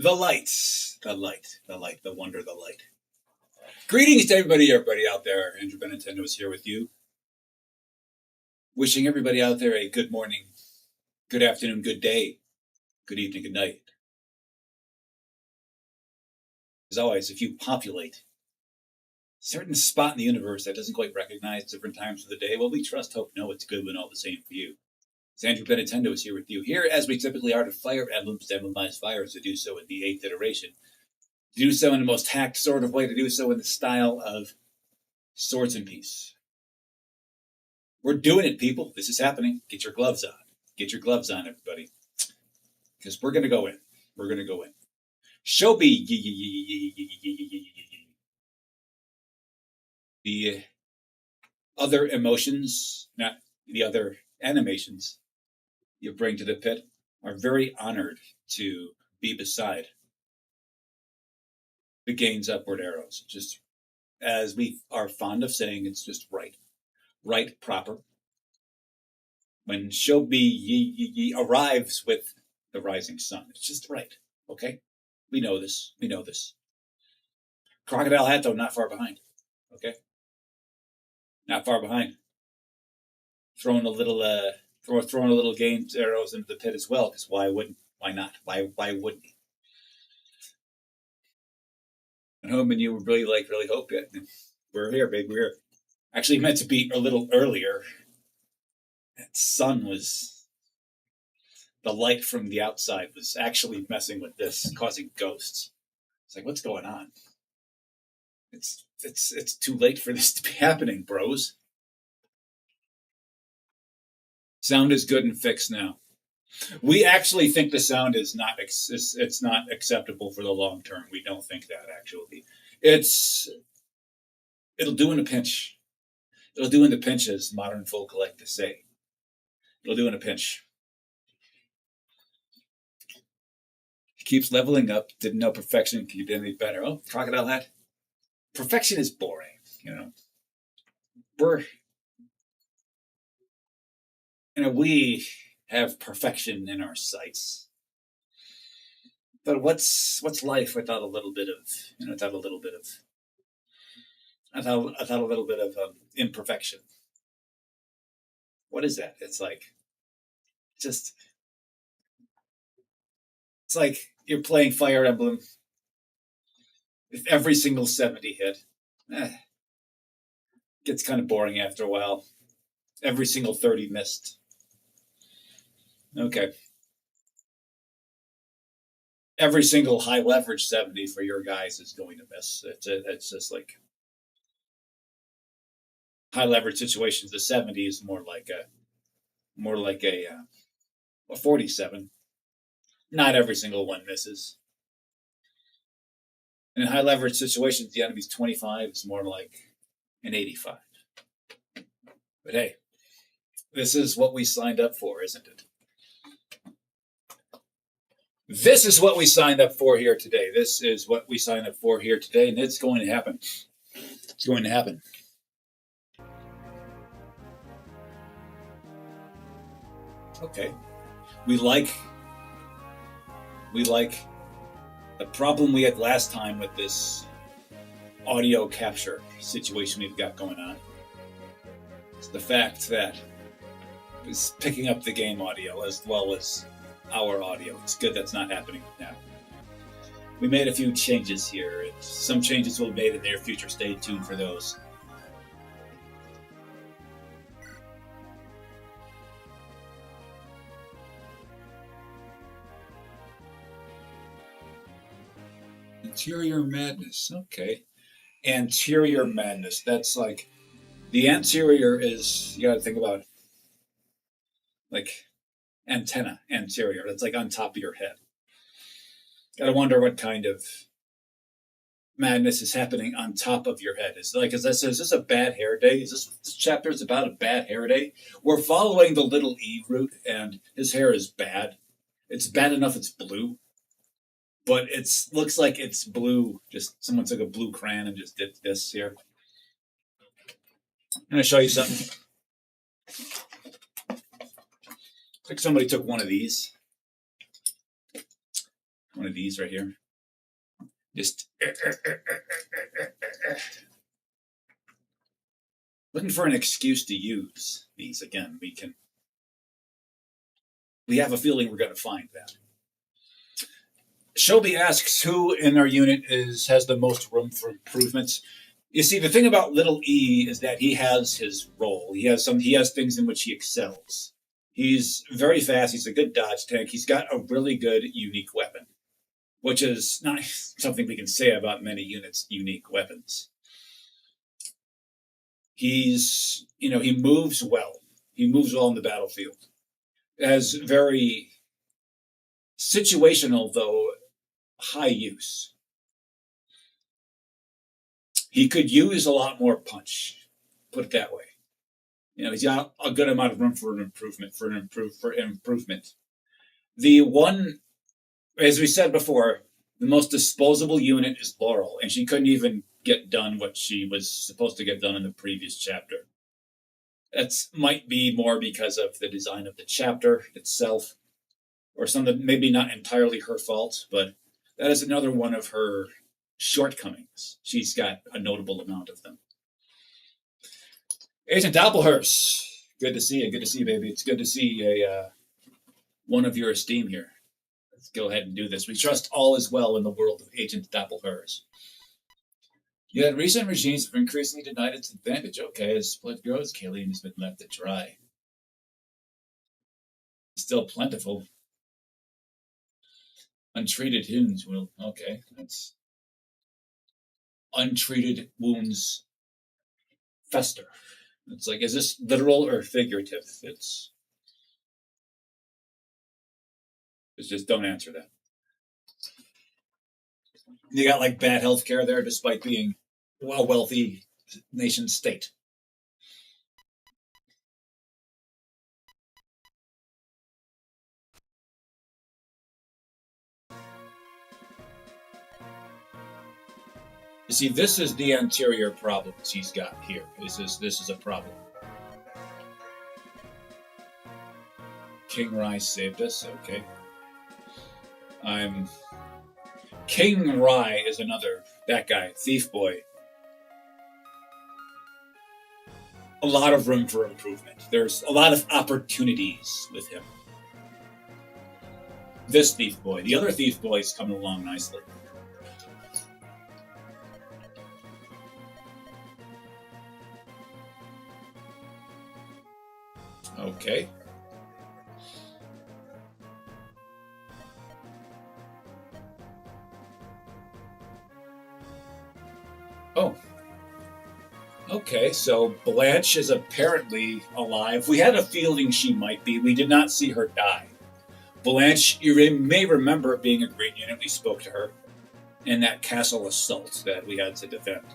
The light, the light, the light, the wonder, the light. Greetings to everybody out there. Andrew Benintendo is here with you. Wishing everybody out there a good morning, good afternoon, good day, good evening, good night. As always, if you populate a certain spot in the universe that doesn't quite recognize different times of the day, well, we trust, hope, know it's good when all the same for you. Andrew Benintendo is here with you. Here, as we typically are, to fire emblems, to emblemize fires, to do so in the 8th iteration. To do so in the most hacked sort of way, to do so in the style of Swords and Peace. We're doing it, people. This is happening. Get your gloves on. Get your gloves on, everybody. Because we're going to go in. We're going to go in. Shobi. The other emotions, not the other animations you bring to the pit, are very honored to be beside the gain's upward arrows. Just as we are fond of saying, it's just right. Right, proper. When Shobi arrives with the rising sun, it's just right. Okay? We know this. We know this. Crocodile Hatto not far behind. Okay? Not far behind. Throwing a little gain's arrows into the pit as well, because why wouldn't? Why not? Why wouldn't he? And home and you would really hope it. We're here, baby. We're actually meant to be a little earlier. That sun was, the light from the outside was actually messing with this, causing ghosts. It's like, what's going on? It's too late for this to be happening, bros. Sound is good and fixed now. We actually think the sound is not it's not acceptable for the long term. We don't think that actually. It'll do in a pinch. It'll do in the pinch, as modern folk like to say. It'll do in a pinch. He keeps leveling up. Didn't know perfection could get any better. Oh, Crocodile Hat. Perfection is boring, you know. We have perfection in our sights. But what's life without a little bit of, without a little bit of imperfection? What is that? It's like you're playing Fire Emblem. If every single 70 hit, gets kind of boring after a while. Every single 30 missed. Okay. Every single high leverage 70 for your guys is going to miss. It's just like high leverage situations. The 70 is more like a 47. Not every single one misses. And in high leverage situations, the enemy's 25 is more like an 85. But hey, this is what we signed up for, isn't it? This is what we signed up for here today. This is what we signed up for here today, and it's going to happen. It's going to happen. Okay. We like the problem we had last time with this audio capture situation we've got going on. It's the fact that it's picking up the game audio as well as our audio. It's good that's not happening now. We made a few changes here. Some changes will be made in the near future. Stay tuned for those. Anterior madness. Okay. Anterior madness. That's like, the anterior is, you gotta think about like anterior. That's like on top of your head. Gotta wonder what kind of madness is happening on top of your head. Is this a bad hair day? This chapter is about a bad hair day? We're following the little E route, and his hair is bad. It's bad enough it's blue. But it looks like it's blue. Just someone took a blue crayon and just did this here. I'm going to show you something. Looks like somebody took one of these. One of these right here. Just looking for an excuse to use these again. We have a feeling we're going to find that. Shelby asks who in our unit has the most room for improvements. You see, the thing about Little E is that he has his role. He has things in which he excels. He's very fast. He's a good dodge tank. He's got a really good unique weapon, which is not something we can say about many units' unique weapons. He moves well. He moves well on the battlefield. Has very situational, though, high use. He could use a lot more punch, put it that way. He's got a good amount of room for improvement. The one, as we said before, the most disposable unit is Laurel, and she couldn't even get done what she was supposed to get done in the previous chapter. That might be more because of the design of the chapter itself, or something maybe not entirely her fault, but that is another one of her shortcomings. She's got a notable amount of them. Agent Doppelhurst, good to see you. Good to see you, baby. It's good to see one of your esteem here. Let's go ahead and do this. We trust all is well in the world of Agent Doppelhurst. Yet recent regimes have increasingly denied its advantage. Okay, as split grows, Kaleen has been left to dry. Still plentiful. Untreated wounds will. Okay, that's. Untreated wounds fester. It's like, is this literal or figurative? It's just don't answer that. You got like bad health care there despite being a wealthy nation state. You see, this is the anterior problems he's got here. This is a problem. King Rye saved us, okay. King Rye is another, that guy, Thief Boy. A lot of room for improvement. There's a lot of opportunities with him. This Thief Boy. The other Thief Boy is coming along nicely. Okay. Oh. Okay, so Blanche is apparently alive. We had a feeling she might be. We did not see her die. Blanche, you may remember it being a great unit. We spoke to her in that castle assault that we had to defend.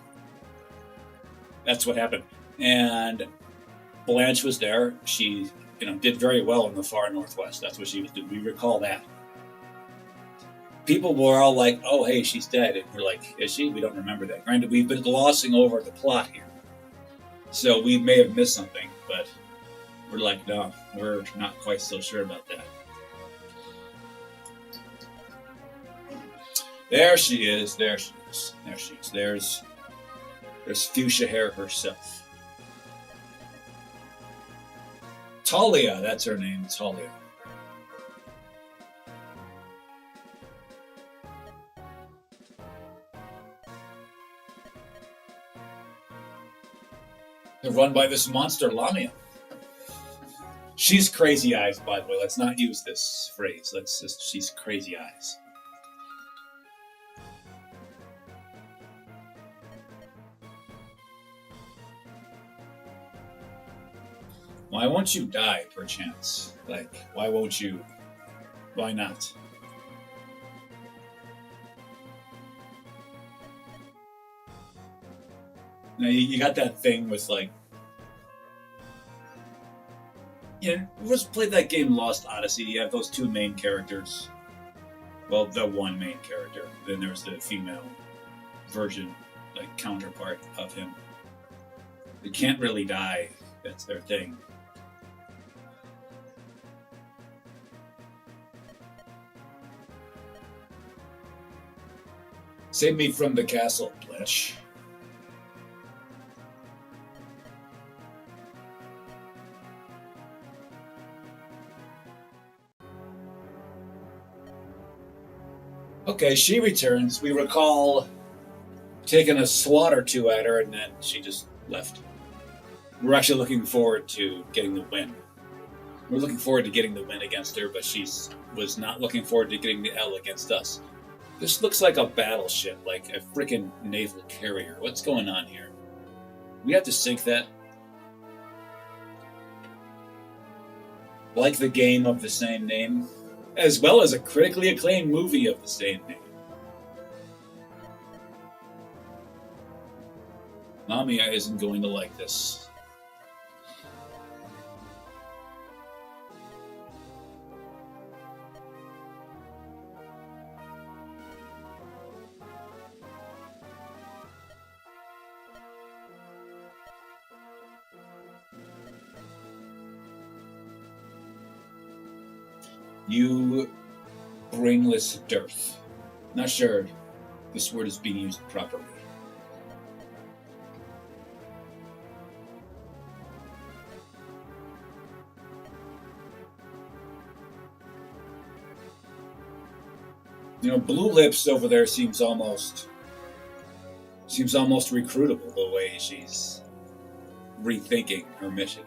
That's what happened. And Blanche was there. She, did very well in the far northwest. That's what she was doing. We recall that. People were all like, "Oh, hey, she's dead," and we're like, "Is she?" We don't remember that. Granted, we've been glossing over the plot here, so we may have missed something. But we're like, no, we're not quite so sure about that. There she is. There she is. There she is. There's Fuchsia Hair herself. Talia, that's her name, Talia. They're run by this monster, Lamia. She's crazy eyes, by the way. Let's not use this phrase. She's crazy eyes. Why won't you die, perchance? Why won't you? Why not? Now, you got that thing with, let's play that game Lost Odyssey. You have those two main characters. Well, the one main character. Then there's the female version, counterpart of him. They can't really die. That's their thing. Save me from the castle, Blanche. Okay, she returns. We recall taking a swat or two at her, and then she just left. We're actually looking forward to getting the win. We're looking forward to getting the win against her, but she was not looking forward to getting the L against us. This looks like a battleship, like a freaking naval carrier. What's going on here? We have to sink that. Like the game of the same name, as well as a critically acclaimed movie of the same name. Mamiya isn't going to like this. You brainless dearth. Not sure this word is being used properly. You know, Blue Lips over there seems almost recruitable the way she's rethinking her mission.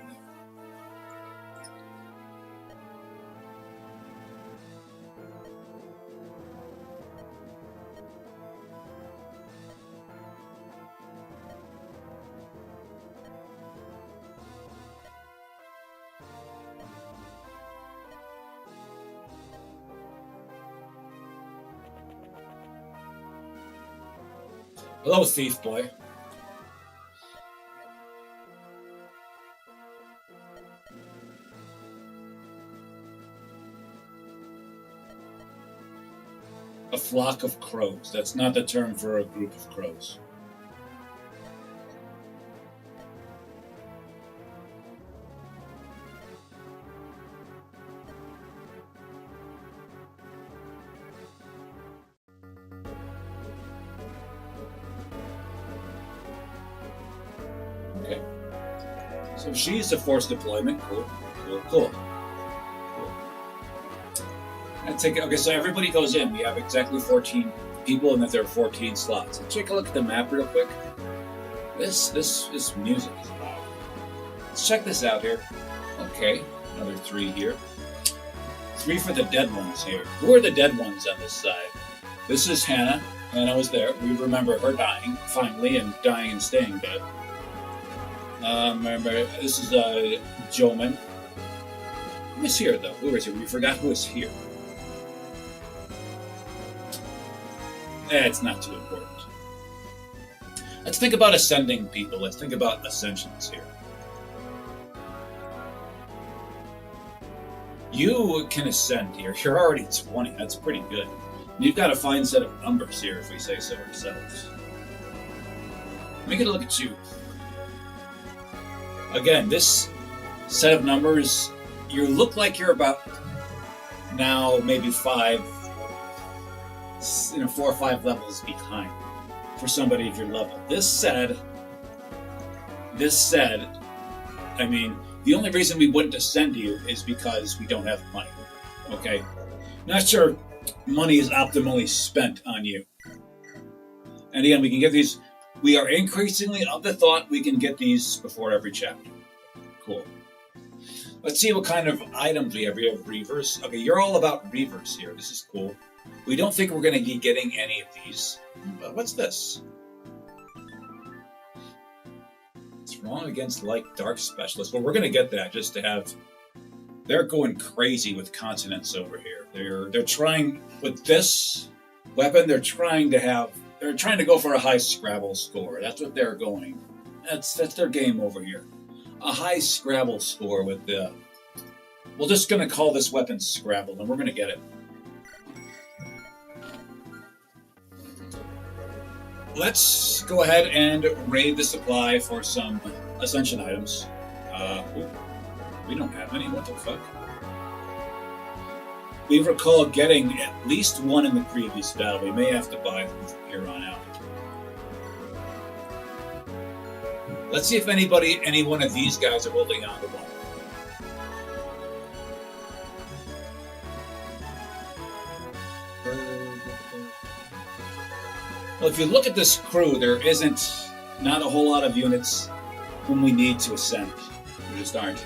Hello, thief boy. A flock of crows. That's not the term for a group of crows. Okay. So she's a forced deployment. Cool. Okay, so everybody goes in. We have exactly 14 people, and that there are 14 slots. Let's take a look at the map real quick. This music is loud. Let's check this out here. Okay, another 3 here. 3 for the dead ones here. Who are the dead ones on this side? This is Hannah. Hannah was there. We remember her dying, finally, and dying and staying dead. Remember, this is Joman. Who is here, though? Who is here? We forgot who is here. It's not too important. Let's think about ascending people. Let's think about ascensions here. You can ascend here. You're already 20. That's pretty good. You've got a fine set of numbers here, if we say so ourselves. Let me get a look at you. Again, this set of numbers, you look like you're about now maybe 4 or 5 levels behind for somebody of your level. This said, I mean, the only reason we wouldn't ascend you is because we don't have money. Okay? Not sure money is optimally spent on you. And again, we can get these. We are increasingly of the thought we can get these before every chapter. Cool. Let's see what kind of items we have. We have reavers. Okay, you're all about reavers here. This is cool. We don't think we're going to be getting any of these. But what's this? It's wrong against light dark specialists. Well, we're going to get that just to have. They're going crazy with consonants over here. They're trying with this weapon. They're trying to go for a high Scrabble score. That's what they're going. That's their game over here. A high Scrabble score with the. We're just going to call this weapon Scrabble, and we're going to get it. Let's go ahead and raid the supply for some ascension items. We don't have any. What the fuck? we recall getting at least one in the previous battle. We may have to buy them from here on out. Let's see if any one of these guys are holding on to one. Well, if you look at this crew, there isn't not a whole lot of units whom we need to ascend. There just aren't.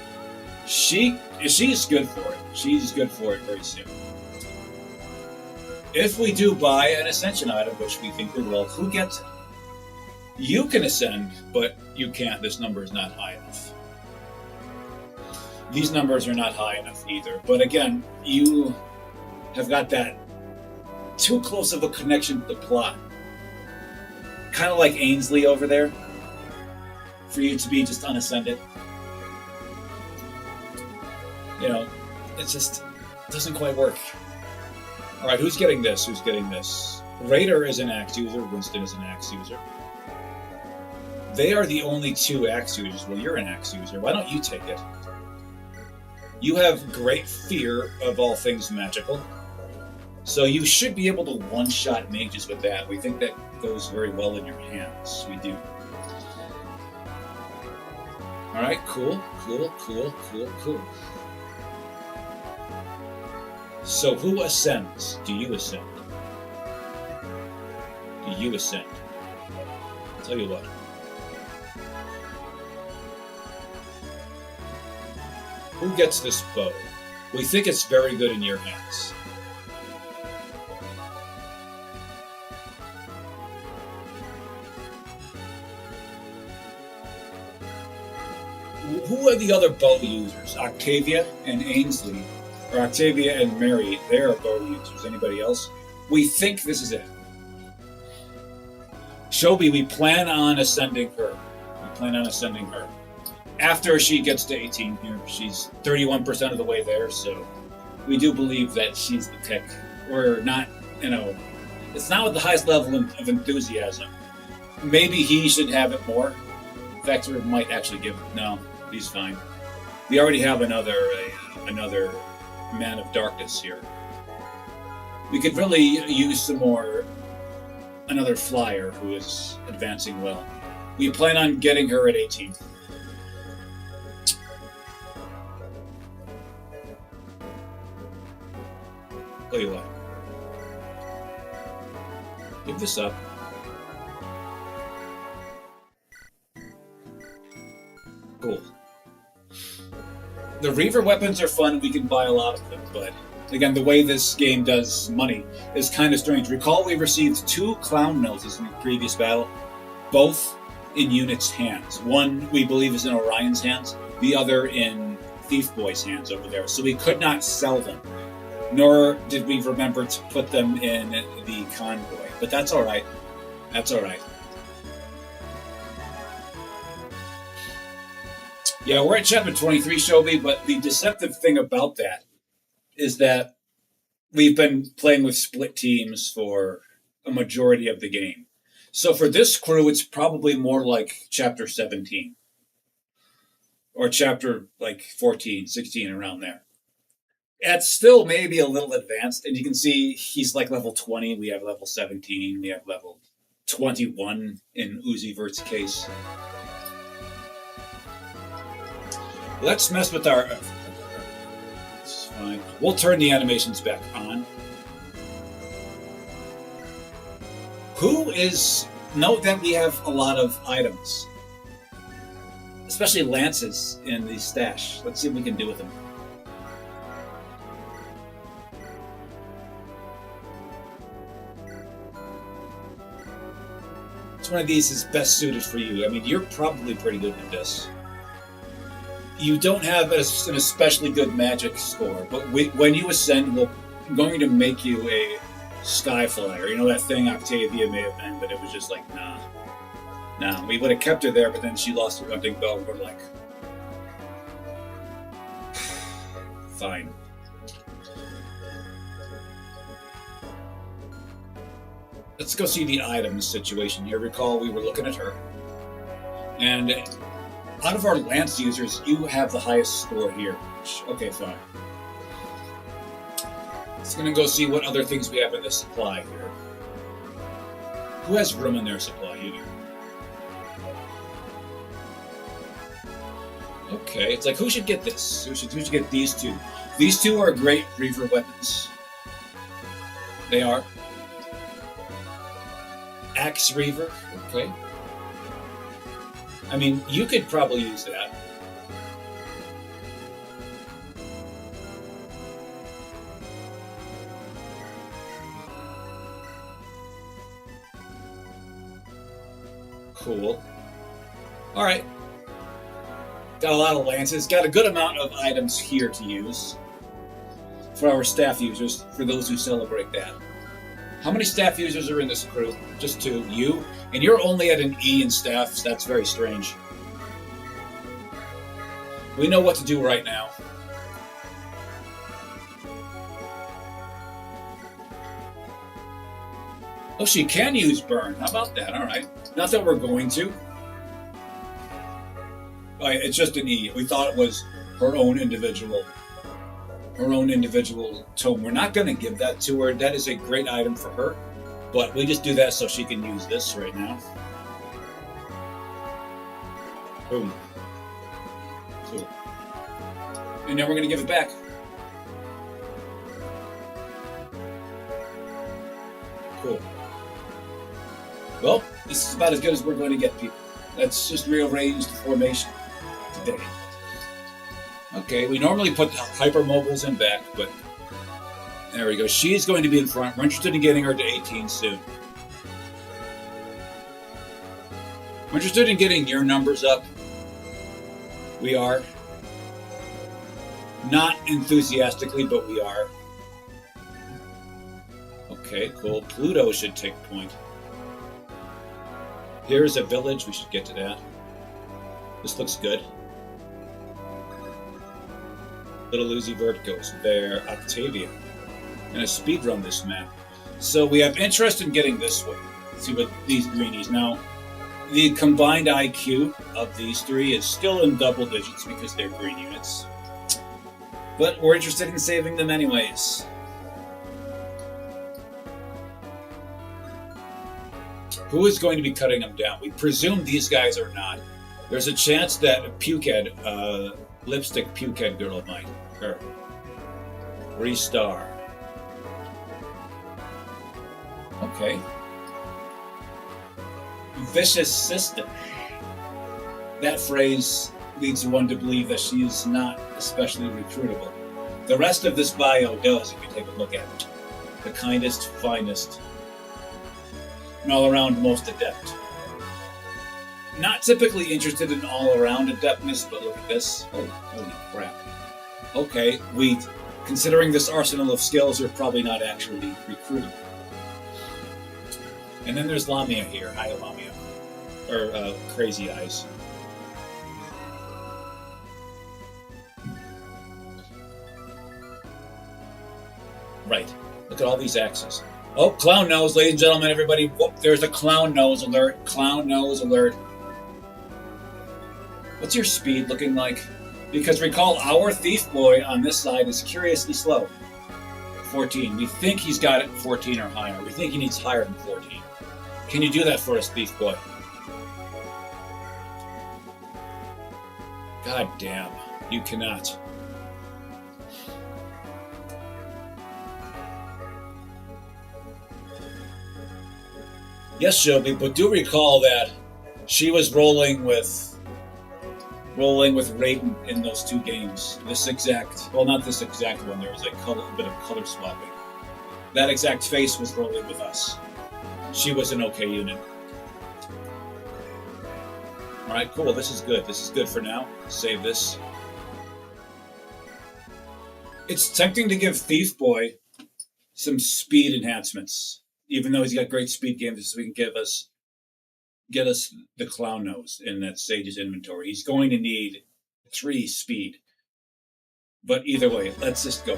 She's good for it. She's good for it very soon. If we do buy an ascension item, which we think we will, who gets it? You can ascend, but you can't. This number is not high enough. These numbers are not high enough either. But again, you have got that too close of a connection to the plot. Kind of like Ainsley over there, for you to be just unascended. You know, it just doesn't quite work. All right, who's getting this? Who's getting this? Raider is an axe user. Winston is an axe user. They are the only two axe users. Well, you're an axe user. Why don't you take it? You have great fear of all things magical. So you should be able to one-shot mages with that. We think that goes very well in your hands. We do. All right, cool. So who ascends? Do you ascend? Do you ascend? I'll tell you what. Who gets this bow? We think it's very good in your hands. Who are the other bow users? Octavia and Ainsley, or Octavia and Mary, they're bow users. Anybody else? We think this is it. Shobi, we plan on ascending her. After she gets to 18 here, she's 31% of the way there, so we do believe that she's the pick. We're not, it's not with the highest level of enthusiasm. Maybe he should have it more. In fact, we might actually give it. No, he's fine. We already have another Man of Darkness here. We could really use another flyer who is advancing well. We plan on getting her at 18. Tell you what. Give this up. Cool. The Reaver weapons are fun. We can buy a lot of them, but again, the way this game does money is kind of strange. Recall we received 2 clown noses in the previous battle, both in units' hands. One we believe is in Orion's hands, the other in Thief Boy's hands over there. So we could not sell them, nor did we remember to put them in the convoy. But that's all right. That's all right. Yeah, we're at chapter 23, Shobi, but the deceptive thing about that is that we've been playing with split teams for a majority of the game. So for this crew, it's probably more like chapter 17. Or chapter 14, 16, around there. It's still maybe a little advanced, and you can see he's level 20, we have level 17, we have level 21 in Uzivert's case. Let's mess with our... It's fine. We'll turn the animations back on. Note that we have a lot of items. Especially lances in the stash. Let's see what we can do with them. Which one of these is best suited for you? I mean, you're probably pretty good at this. You don't have an especially good magic score, but when you ascend, we're going to make you a Sky Flyer. You know that thing Octavia may have been, but it was just nah. Nah, we would have kept her there, but then she lost her hunting bow, and we're fine. Let's go see the items situation here. Recall we were looking at her. And out of our lance users, you have the highest score here. Okay, fine. Just gonna go see what other things we have in the supply here. Who has room in their supply? You do. Okay, it's like, who should get this? Who should get these two? These two are great Reaver weapons. They are. Axe Reaver, okay. I mean, you could probably use that. Cool. Alright. Got a lot of lances. Got a good amount of items here to use. For our staff users, for those who celebrate that. How many staff users are in this crew? Just two. You? And you're only at an E in staff, so that's very strange. We know what to do right now. Oh, she can use burn. How about that? Alright. Not that we're going to. It's just an E. We thought it was her own individual tome. We're not going to give that to her. That is a great item for her. But we just do that so she can use this right now. Boom. Cool. And then we're going to give it back. Cool. Well, this is about as good as we're going to get, people. Let's just rearrange the formation today. Okay, we normally put hypermobiles in back, but there we go. She's going to be in front. We're interested in getting her to 18 soon. We're interested in getting your numbers up. We are. Not enthusiastically, but we are. Okay, cool. Pluto should take point. Here's a village. We should get to that. This looks good. Little Uzi Vert goes there. Octavia. I'm going to speedrun this map. So we have interest in getting this one. Let's see what these greenies. Now, the combined IQ of these three is still in double digits because they're green units. But we're interested in saving them anyways. Who is going to be cutting them down? We presume these guys are not. There's a chance that a pukehead, lipstick pukehead girl might. Her. Restar. Okay. Vicious system. That phrase leads one to believe that she is not especially recruitable. The rest of this bio does, if you take a look at it. The kindest, finest, and all around most adept. Not typically interested in all around adeptness, but look at this. Oh, holy crap. Okay, considering this arsenal of skills, are probably not actually recruitable. And then there's Lamia here. Hi, Lamia. Or Crazy Eyes. Right. Look at all these axes. Oh, clown nose, ladies and gentlemen, everybody. Whoop, there's a clown nose alert. Clown nose alert. What's your speed looking like? Because recall, our thief boy on this side is curiously slow. 14. We think he's got it 14 or higher. We think he needs higher than 14. Can you do that for us, thief boy? God damn. You cannot. Yes, Shelby, but do recall that she was rolling with Raiden in those two games. Not this exact one. There was a bit of color swapping. That exact face was rolling with us. She was an okay unit. All right, cool. This is good. This is good for now. Save this. It's tempting to give Thief Boy some speed enhancements, even though he's got great speed games, so he can get us the clown nose in that Sage's inventory. He's going to need 3 speed. But either way, let's just go.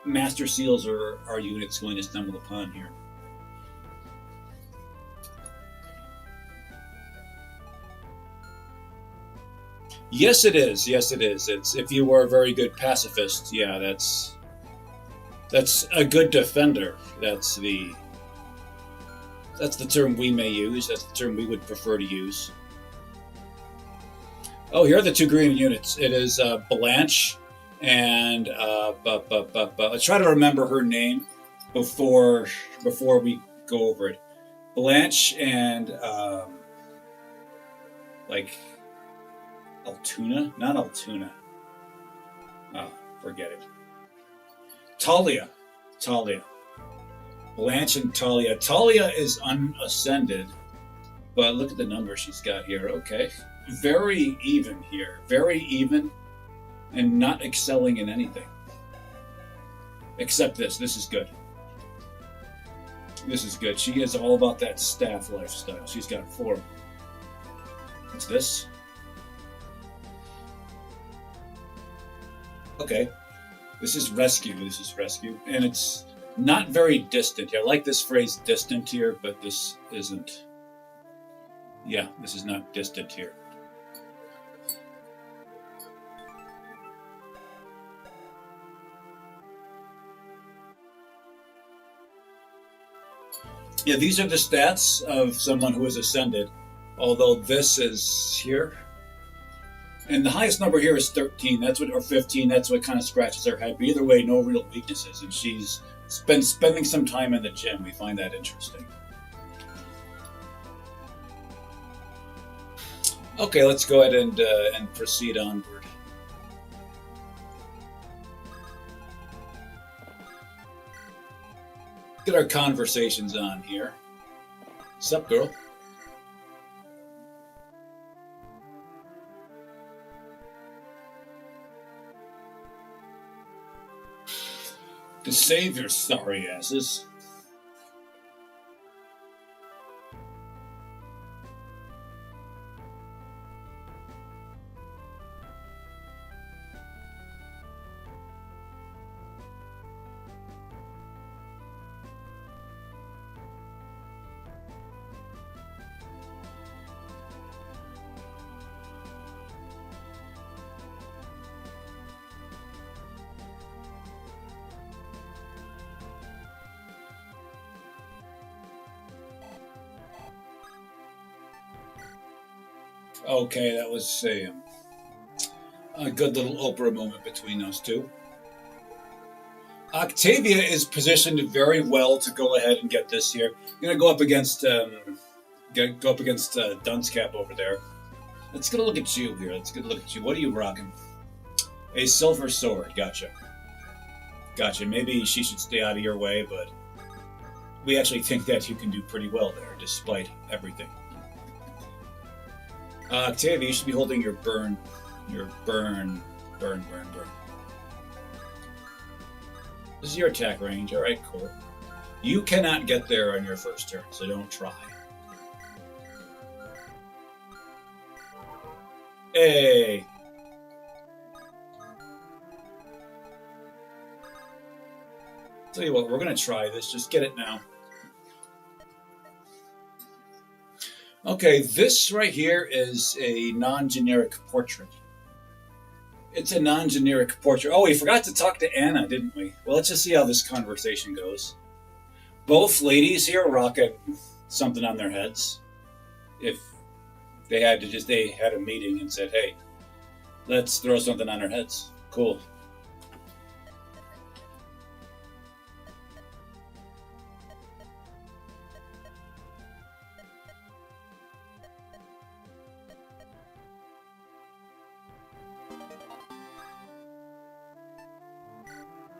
master seals are units going to stumble upon here? Yes, it is. Yes, it is. It's if you were a very good pacifist. Yeah, that's a good defender. That's the term we may use. That's the term we would prefer to use. Oh, here are the two green units. It is Blanche and let's try to remember her name before we go over it. Blanche and like Altoona, not Altoona. Oh, forget it. Talia. Blanche and Talia. Talia is unascended, but look at the number she's got here. Okay. Very even here. Very even and not excelling in anything. Except this. This is good. This is good. She is all about that staff lifestyle. She's got 4. What's this? Okay. This is rescue. And it's not very distant here. I like this phrase distant here, but this isn't. Yeah, this is not distant here. Yeah, these are the stats of someone who has ascended, although this is here. And the highest number here is 13. That's what, or 15. That's what kind of scratches her head. But either way, no real weaknesses. And she's been spending some time in the gym. We find that interesting. Okay, let's go ahead and proceed onward. Get our conversations on here. Sup, girl? To save your sorry asses. Okay, that was a good little Oprah moment between those two. Octavia is positioned very well to go ahead and get this here. Going to go up against Dunscap over there. Let's get a look at you here. What are you rocking? A silver sword. Gotcha. Maybe she should stay out of your way, but we actually think that you can do pretty well there, despite everything. Octavia, you should be holding your burn. This is your attack range. All right, cool. You cannot get there on your first turn, so don't try. Hey. Tell you what, we're going to try this. Just get it now. Okay, this right here is a non-generic portrait. It's a non-generic portrait. Oh, we forgot to talk to Anna, didn't we? Well, let's just see how this conversation goes. Both ladies here rocking something on their heads. If they had a meeting and said, hey, let's throw something on our heads. Cool.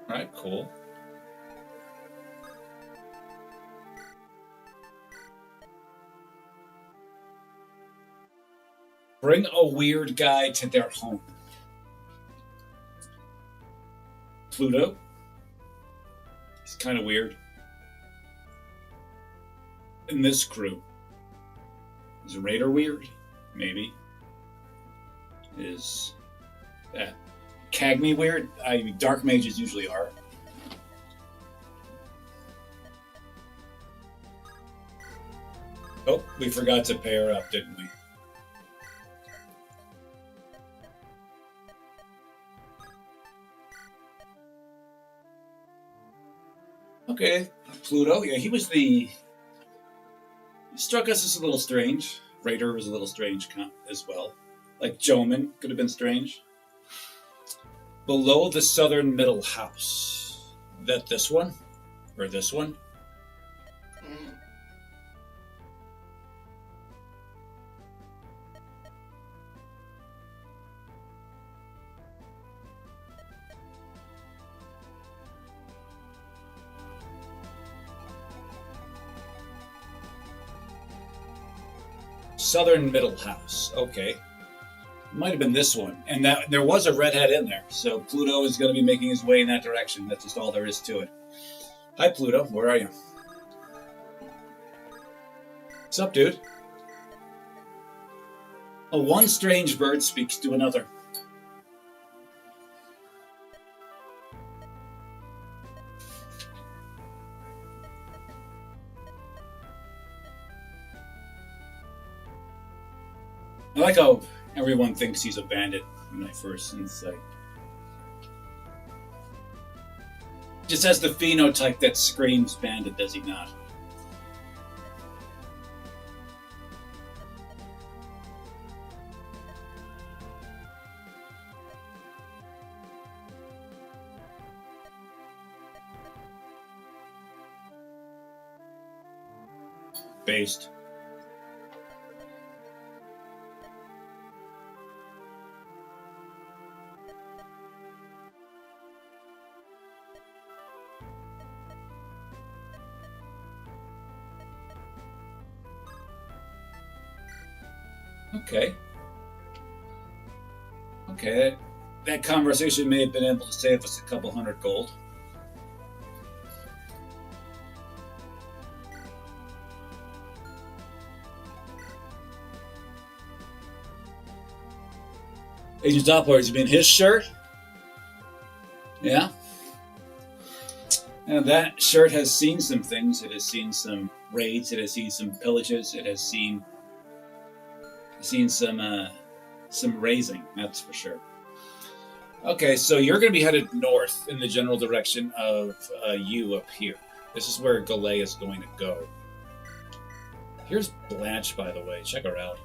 All right, cool. Bring a weird guy to their home. Pluto. He's kind of weird. And this crew. Is Raider weird? Maybe. Is Cagney weird? Dark mages usually are. Oh, we forgot to pair up, didn't we? Okay, Pluto. Yeah, he struck us as a little strange. Raider was a little strange as well. Like Joman could have been strange. Below the southern middle house. That this one? Or this one? Southern middle house. Okay. Might have been this one. And that there was a redhead in there. So Pluto is going to be making his way in that direction. That's just all there is to it. Hi, Pluto. Where are you? What's up, dude? One strange bird speaks to another. I like how everyone thinks he's a bandit when I first insight. Just has the phenotype that screams bandit, does he not? Based. Okay. Okay. That conversation may have been able to save us a couple hundred gold. Agent Doppler, you mean his shirt? Yeah. And that shirt has seen some things. It has seen some raids. It has seen some pillages. It has seen some raising. That's for sure. Okay, so you're going to be headed north in the general direction of you up here. This is where Galay is going to go. Here's Blanche, by the way. Check her out.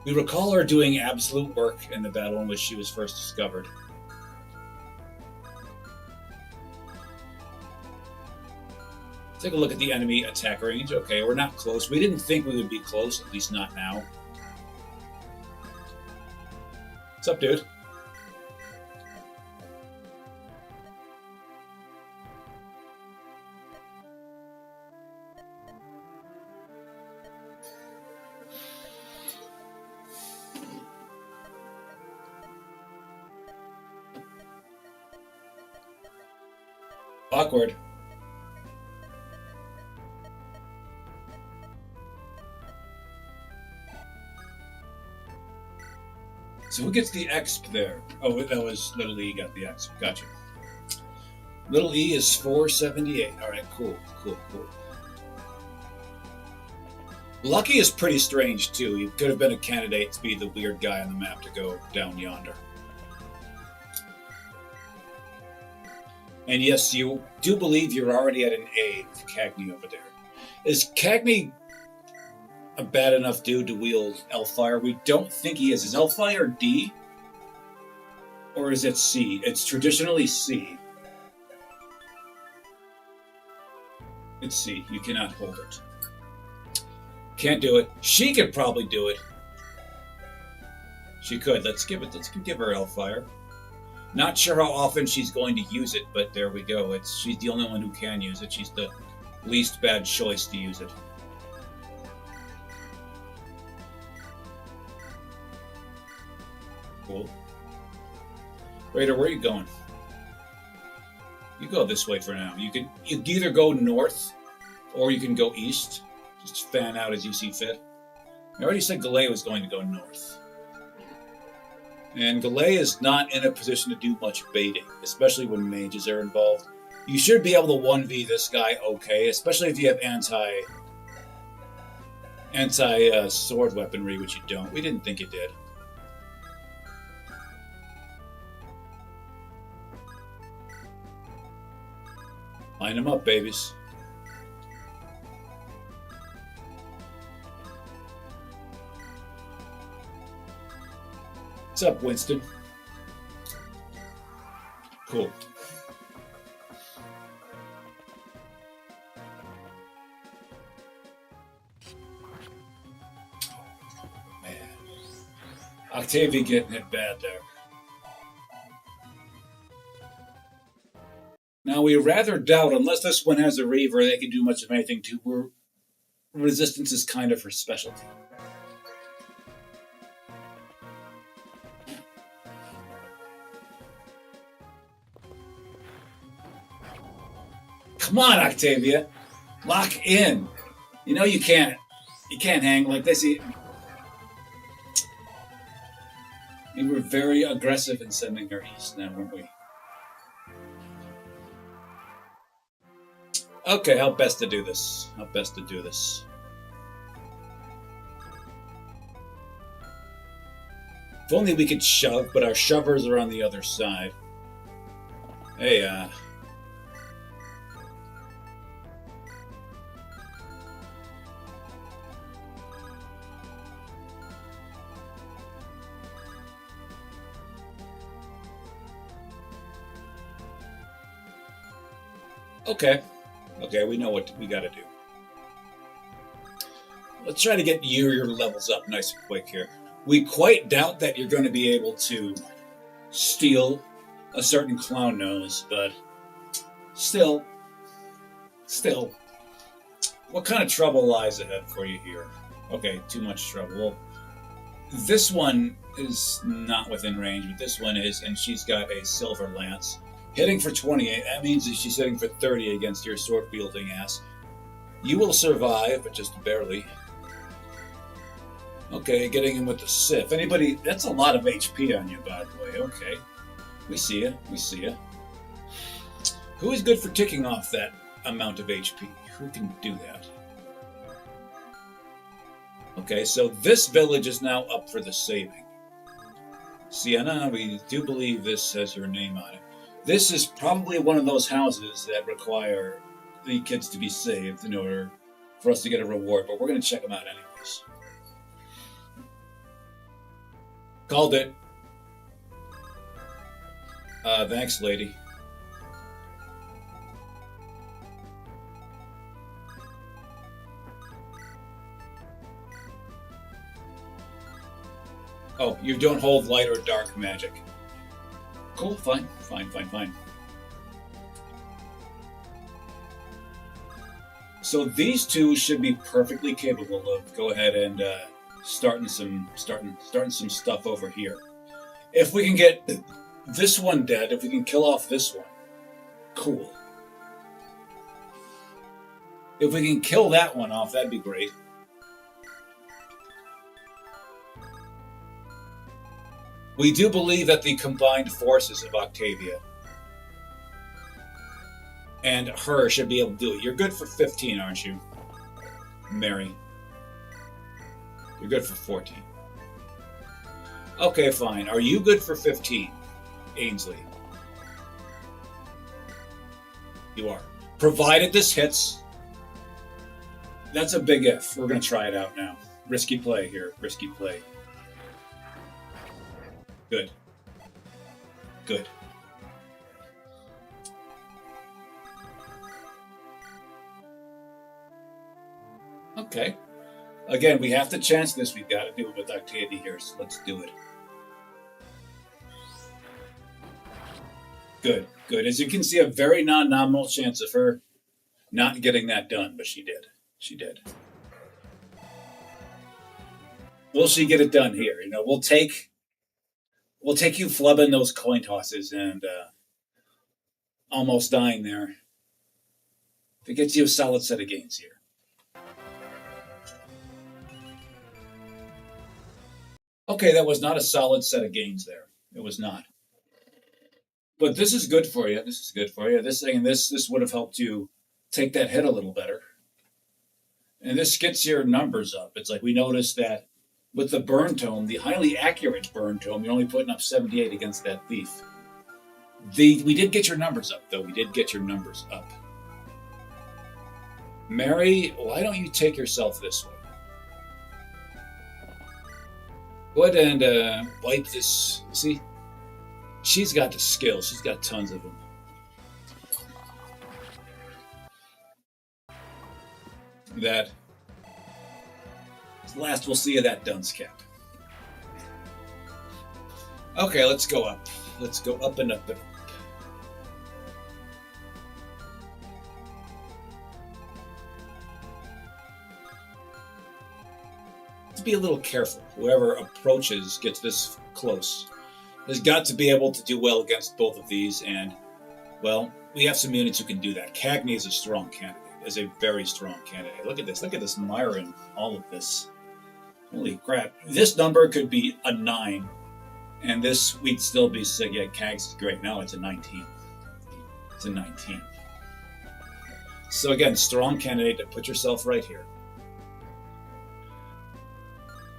We recall her doing absolute work in the battle in which she was first discovered. Take a look at the enemy attack range. Okay, we're not close. We didn't think we would be close, at least not now. What's up, dude? Awkward. So who gets the exp there? Oh, that was Little E got the exp. Gotcha. Little E is 478. All right, cool. Lucky is pretty strange, too. He could have been a candidate to be the weird guy on the map to go down yonder. And yes, you do believe you're already at an A with Cagney over there. Is Cagney a bad enough dude to wield Elfire? We don't think he is. Is Elfire D? Or is it C? It's traditionally C. It's C. You cannot hold it. Can't do it. She could probably do it. She could. Let's give her Elfire. Not sure how often she's going to use it, but there we go. She's the only one who can use it. She's the least bad choice to use it. Cool. Raider, where are you going? You go this way for now. You can either go north or you can go east. Just fan out as you see fit. I already said Galay was going to go north. And Galay is not in a position to do much baiting, especially when mages are involved. You should be able to 1v this guy okay, especially if you have anti sword weaponry, which you don't. We didn't think you did. Line them up, babies. What's up, Winston? Cool. Man. Octavia getting it bad there. Now, we rather doubt, unless this one has a Reaver, they can do much of anything to. Resistance is kind of her specialty. Come on, Octavia. Lock in. You know you can't. You can't hang like this. We were very aggressive in sending her east now, weren't we? Okay, how best to do this? How best to do this? If only we could shove, but our shovers are on the other side. Hey, Okay. Okay, we know what we gotta do. Let's try to get your levels up nice and quick here. We quite doubt that you're going to be able to steal a certain clown nose, but still, what kind of trouble lies ahead for you here? Okay, too much trouble. Well, this one is not within range, but this one is, and she's got a silver lance. Hitting for 28, that means that she's hitting for 30 against your sword-wielding ass. You will survive, but just barely. Okay, getting him with the Sif. Anybody, that's a lot of HP on you, by the way. Okay. We see ya. We see ya. Who is good for ticking off that amount of HP? Who can do that? Okay, so this village is now up for the saving. Sienna, we do believe this has your name on it. This is probably one of those houses that require the kids to be saved in order for us to get a reward, but we're going to check them out anyways. Called it. Thanks, lady. Oh, you don't hold light or dark magic. Cool, fine. So these two should be perfectly capable of go ahead and starting some stuff over here. If we can get this one dead, if we can kill off this one, cool. If we can kill that one off, that'd be great. We do believe that the combined forces of Octavia and her should be able to do it. You're good for 15, aren't you, Mary? You're good for 14. Okay, fine. Are you good for 15, Ainsley? You are. Provided this hits. That's a big if. We're going to try it out now. Risky play here. Risky play. Good. Good. Okay. Again, we have to chance this. We've got to do it with Octavia here, so let's do it. Good, good. As you can see, a very non-nominal chance of her not getting that done, but she did. She did. Will she get it done here? You know, we'll take you flubbing those coin tosses and almost dying there. That gets you a solid set of gains here. Okay, that was not a solid set of gains there. It was not. But this is good for you. This is good for you. This would have helped you take that hit a little better. And this gets your numbers up. It's like we noticed that with the burn tome, the highly accurate burn tome, you're only putting up 78 against that thief. We did get your numbers up, though. We did get your numbers up. Mary, why don't you take yourself this way? Go ahead and wipe this. See? She's got the skills. She's got tons of them. That last we'll see of that dunce cap. Okay, let's go up. Let's go up and up and up. Let's be a little careful. Whoever approaches gets this close has got to be able to do well against both of these, and, well, we have some units who can do that. Cagney is a strong candidate. Is a very strong candidate. Look at this Myron, all of this. Holy crap. This number could be a 9, and this we'd still be sick. Yeah, Cags is great. Now it's a 19. It's a 19. So again, strong candidate to put yourself right here.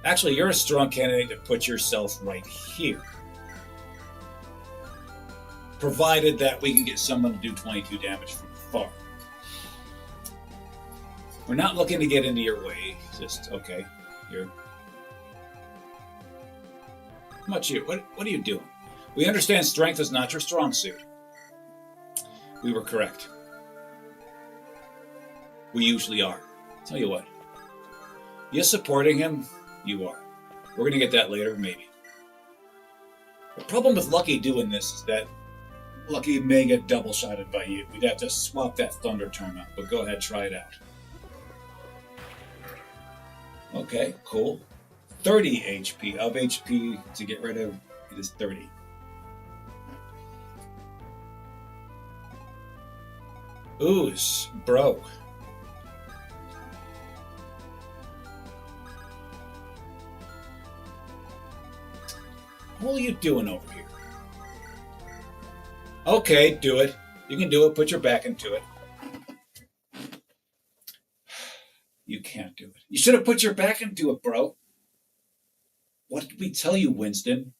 Actually, you're a strong candidate to put yourself right here. Provided that we can get someone to do 22 damage from far. We're not looking to get into your way. Just, okay, here. How much you? What are you doing? We understand strength is not your strong suit. We were correct. We usually are. Tell you what. You supporting him? You are. We're going to get that later, maybe. The problem with Lucky doing this is that Lucky may get double-shotted by you. We'd have to swap that Thunder Tome out, but go ahead, try it out. Okay, cool. 30 HP. Of HP to get rid of, it is 30. Ooze, bro. What are you doing over here? Okay, do it. You can do it. Put your back into it. You can't do it. You should have put your back into it, bro. What did we tell you, Winston?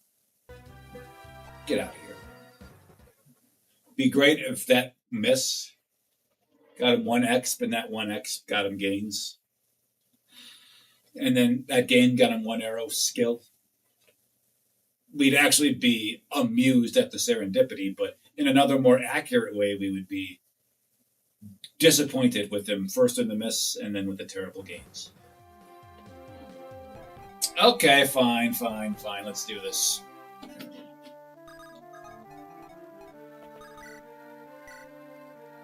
Get out of here. Be great if that miss got him 1x, but that 1x got him gains. And then that gain got him 1 arrow skill. We'd actually be amused at the serendipity, but in another more accurate way, we would be disappointed with him first in the miss and then with the terrible gains. Okay, fine. Let's do this.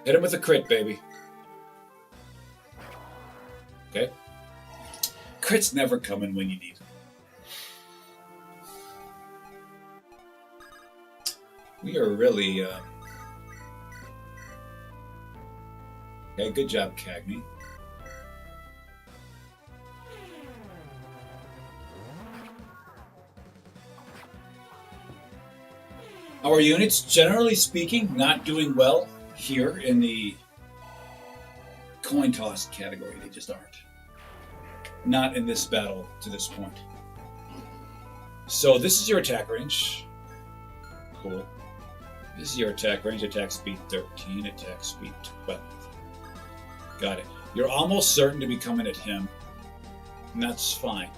Hit him with a crit, baby. Okay. Crit's never coming when you need them. We are really... Okay, good job, Cagney. Our units, generally speaking, not doing well here in the coin toss category. They just aren't. Not in this battle to this point. So this is your attack range. Cool. This is your attack range. Attack speed 13, attack speed 12. Got it. You're almost certain to be coming at him, and that's fine.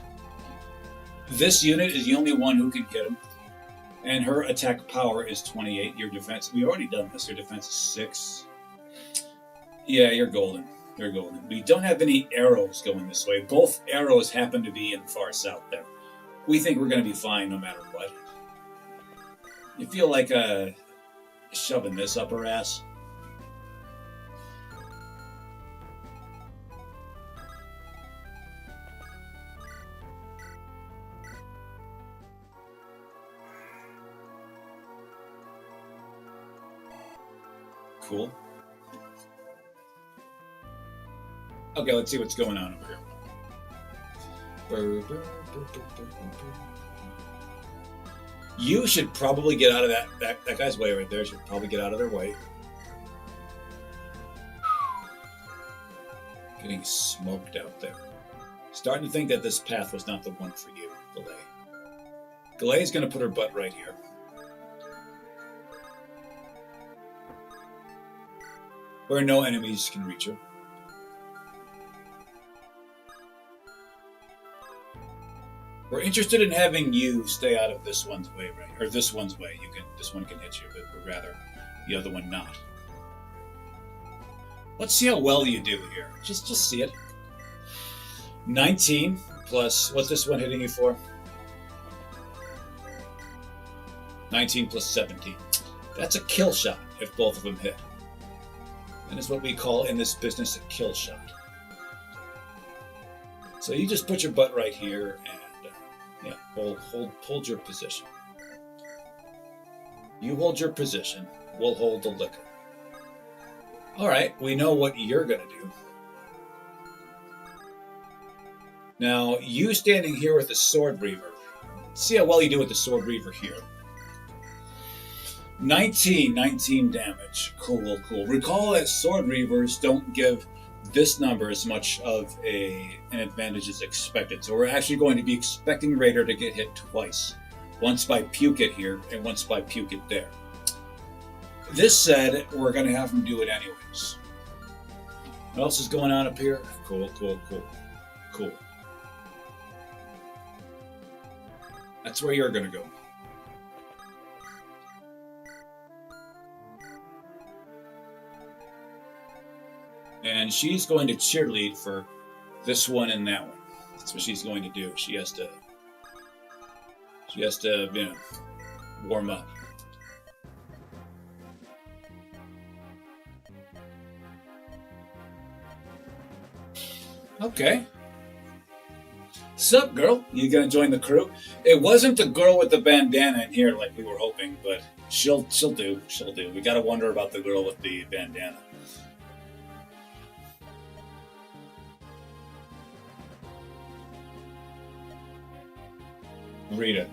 This unit is the only one who can hit him, and her attack power is 28. Your defense, we've already done this. Your defense is 6. Yeah, you're golden. You're golden. We don't have any arrows going this way. Both arrows happen to be in the far south there. We think we're going to be fine no matter what. You feel like shoving this up her ass? Cool. Okay, let's see what's going on over here. You should probably get out of that guy's way right there. Should probably get out of their way. Getting smoked out there. Starting to think that this path was not the one for you, Galay. Galay's going to put her butt right here. Where no enemies can reach her. We're interested in having you stay out of this one's way, right? Or this one's way. This one can hit you, but we'd rather the other one not. Let's see how well you do here. Just see it. 19 plus, what's this one hitting you for? 19 plus 17. That's a kill shot if both of them hit. That is what we call in this business a kill shot. So you just put your butt right here and hold your position. You hold your position. We'll hold the liquor. All right, we know what you're going to do. Now, you standing here with the Sword Reaver. See how well you do with the Sword Reaver here. 19 damage. Cool. Recall that Sword Reavers don't give this number as much of an advantage as expected. So we're actually going to be expecting Raider to get hit twice. Once by Puke it here, and once by Puke it there. This said, we're going to have him do it anyways. What else is going on up here? Cool. That's where you're going to go. And she's going to cheerlead for this one and that one. That's what she's going to do. She has to warm up. Okay. Sup, girl? You gonna join the crew? It wasn't the girl with the bandana in here like we were hoping, but she'll do. She'll do. We gotta wonder about the girl with the bandana. Rita.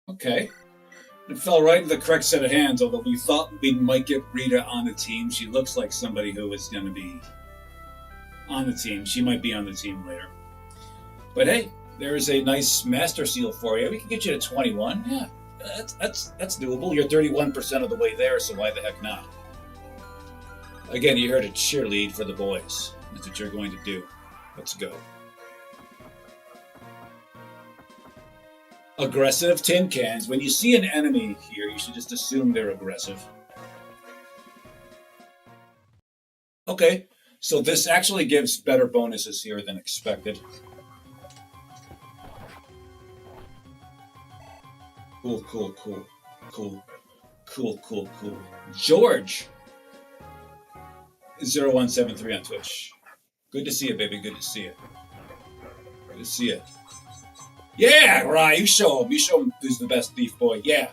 Okay. It fell right into the correct set of hands, although we thought we might get Rita on the team. She looks like somebody who is going to be on the team. She might be on the team later. But hey, there's a nice master seal for you. We can get you to 21. Yeah, that's doable. You're 31% of the way there, so why the heck not? Again, you heard a cheerlead for the boys. That's what you're going to do. Let's go. Aggressive tin cans. When you see an enemy here, you should just assume they're aggressive. Okay, so this actually gives better bonuses here than expected. Cool. George! 0173 on Twitch. Good to see you, baby. Good to see you. Good to see you. Yeah, right. You show him. You show him who's the best thief boy. Yeah.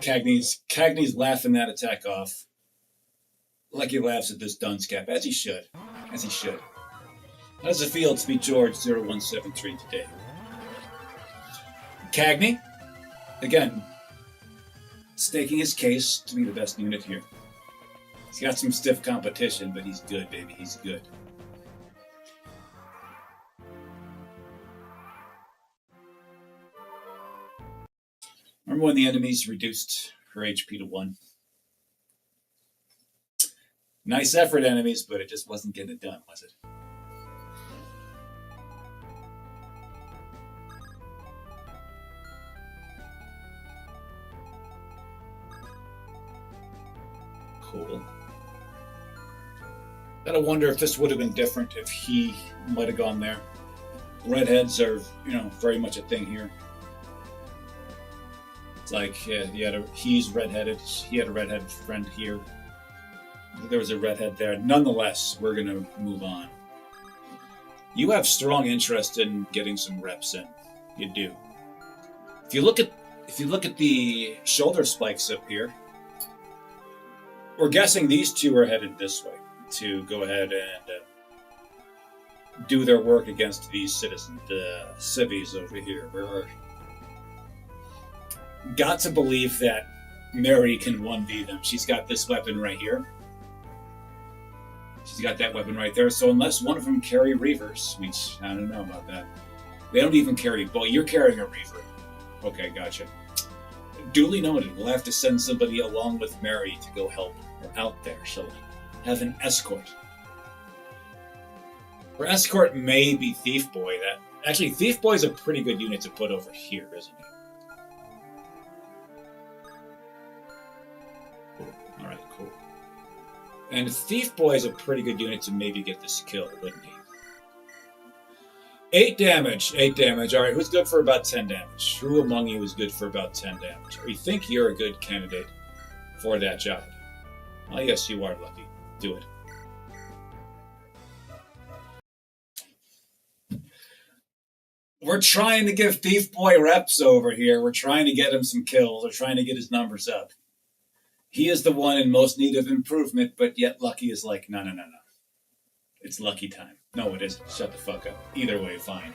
Cagney's laughing that attack off. Like he laughs at this dunce cap, as he should. How does it feel to be George 0173 today? Cagney? Again, staking his case to be the best unit here. He's got some stiff competition, but he's good, baby. He's good. Remember when the enemies reduced her HP to 1? Nice effort, enemies, but it just wasn't getting it done, was it? Cool. Gotta wonder if this would have been different if he might have gone there. Redheads are, very much a thing here. It's like, he's redheaded. He had a redheaded friend here. There was a redhead there. Nonetheless, we're gonna move on. You have strong interest in getting some reps in. You do. If you look at the shoulder spikes up here, we're guessing these two are headed this way to go ahead and do their work against these citizens, the civvies over here. We're got to believe that Mary can 1v them. She's got this weapon right here. She's got that weapon right there. So unless one of them carry Reavers, which I don't know about that. They don't even carry. Well, you're carrying a Reaver. Okay, gotcha. Duly noted. We'll have to send somebody along with Mary to go help her out there. She'll have an escort. Her escort may be Thief Boy. Actually, Thief Boy is a pretty good unit to put over here, isn't he? All right, cool. And Thief Boy is a pretty good unit to maybe get this kill, wouldn't he? 8 damage. 8 damage. All right, who's good for about 10 damage? Who among you is good for about 10 damage? Or you think you're a good candidate for that job? Well, yes, you are, Lucky. Do it. We're trying to give Thief Boy reps over here. We're trying to get him some kills. We're trying to get his numbers up. He is the one in most need of improvement, but yet Lucky is like, no. It's Lucky time. No, it isn't. Shut the fuck up. Either way, fine.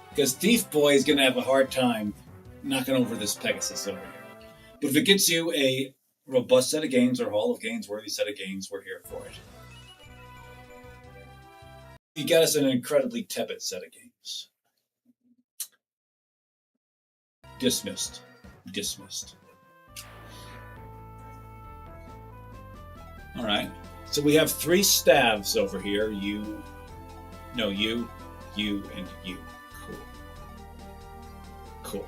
Because Thief Boy is going to have a hard time knocking over this Pegasus over here. But if it gets you a robust set of gains or Hall of Gains worthy set of gains, we're here for it. You got us an incredibly tepid set of games. Dismissed. All right. So we have 3 staves over here. You, and you. Cool.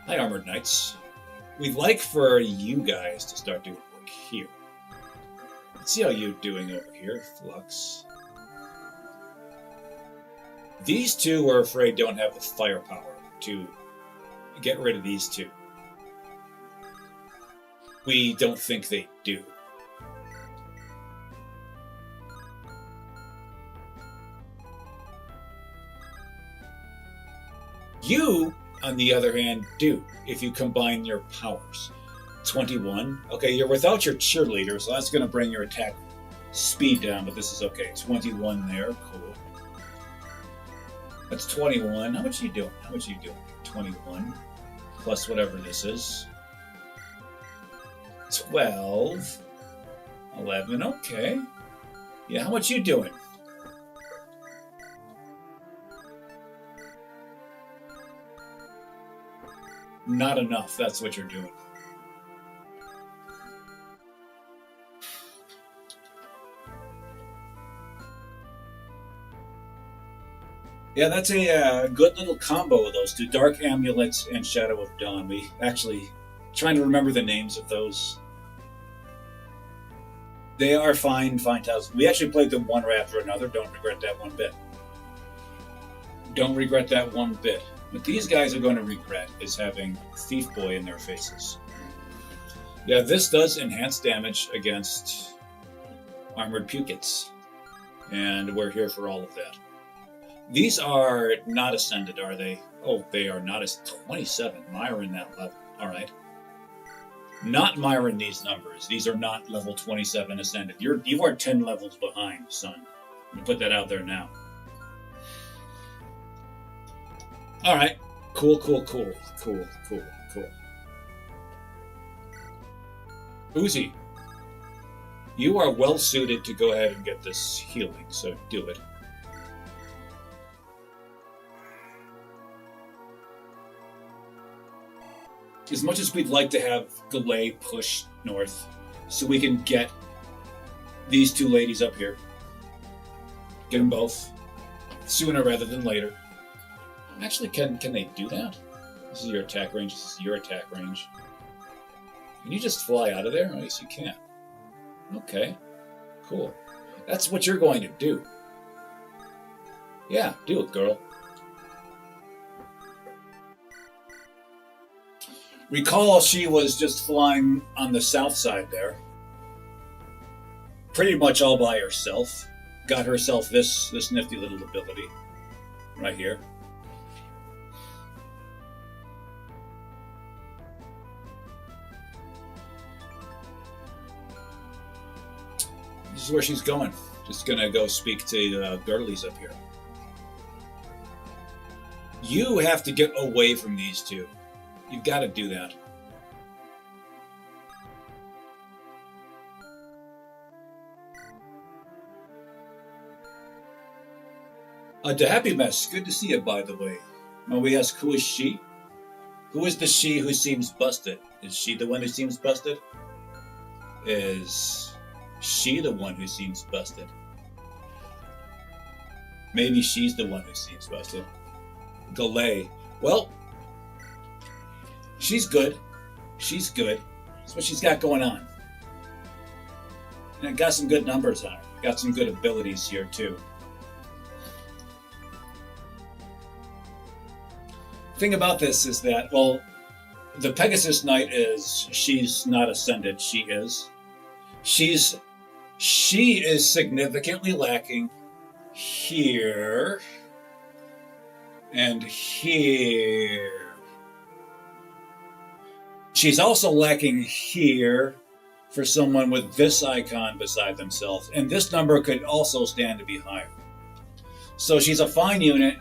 Hi, Armored Knights. We'd like for you guys to start doing work here. Let's see how you're doing over here, Flux. These two, we're afraid, don't have the firepower to get rid of these two. We don't think they do. You, on the other hand, do, if you combine your powers. 21. Okay, you're without your cheerleader, so that's going to bring your attack speed down, but this is okay. 21 there, cool. That's 21. How much are you doing? 21 plus whatever this is. 12. 11, okay. Yeah, how much you doing? Not enough, that's what you're doing. Yeah, that's a good little combo of those two. Dark Amulet and Shadow of Dawn. We actually trying to remember the names of those. They are fine tiles. We actually played them one after another. Don't regret that one bit. Don't regret that one bit. What these guys are going to regret is having Thief Boy in their faces. Yeah, this does enhance damage against Armored Pukits. And we're here for all of that. These are not ascended, are they? Oh, they are not as 27. Myron that level. All right. Not Myron these numbers. These are not level 27 ascended. You are 10 levels behind, son. I'm gonna put that out there now. All right, Cool, cool, cool, cool, cool, cool. Uzi, you are well suited to go ahead and get this healing, so do it. As much as we'd like to have Galay push north so we can get these two ladies up here, get them both sooner rather than later. Actually, can they do that? This is your attack range. This is your attack range. Can you just fly out of there? Oh, yes, you can. Okay, cool. That's what you're going to do. Yeah, do it, girl. Recall she was just flying on the south side there. Pretty much all by herself. Got herself this nifty little ability right here. This is where she's going. Just gonna go speak to Girlies up here. You have to get away from these two. You've got to do that. To Happy Mess, good to see you, by the way. Now we ask, who is she? Who is the she who seems busted? Is she the one who seems busted? Is she the one who seems busted? Maybe she's the one who seems busted. Galay. Well, she's good. She's good. That's what she's got going on. And got some good numbers on her. Got some good abilities here, too. Thing about this is that, well, the Pegasus Knight she's not ascended. She is. She is significantly lacking here and here. She's also lacking here for someone with this icon beside themselves, and this number could also stand to be higher. So she's a fine unit,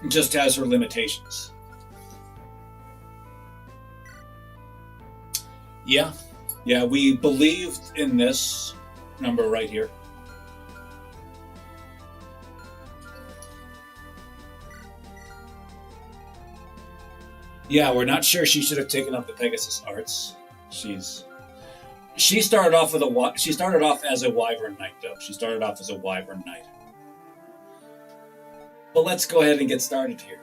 just has her limitations. Yeah, we believed in this number right here. Yeah, we're not sure she should have taken up the Pegasus Arts. She started off as a Wyvern Knight, though. She started off as a Wyvern Knight. But let's go ahead and get started here.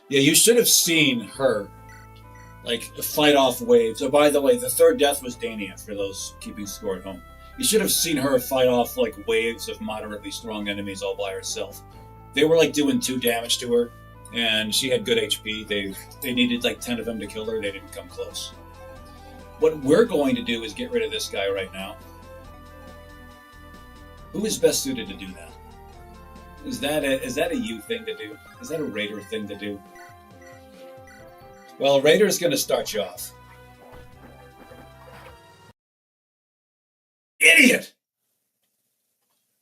Yeah, you should have seen her, fight off waves. Oh, by the way, the third death was Dania, for those keeping score at home. You should have seen her fight off, waves of moderately strong enemies all by herself. They were, doing 2 damage to her, and she had good HP. They needed, 10 of them to kill her. They didn't come close. What we're going to do is get rid of this guy right now. Who is best suited to do that? Is that a you thing to do? Is that a Raider thing to do? Well, Raider is going to start you off. Idiot!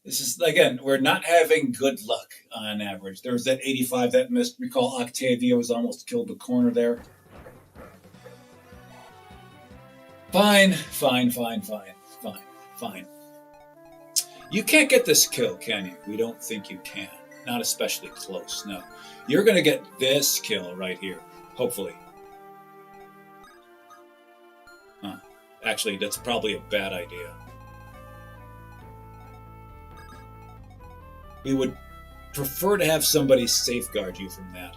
This is, again, we're not having good luck on average. There was that 85 that missed. Recall Octavia was almost killed the corner there. Fine. You can't get this kill, can you? We don't think you can. Not especially close, no. You're going to get this kill right here, hopefully. Actually, that's probably a bad idea. We would prefer to have somebody safeguard you from that.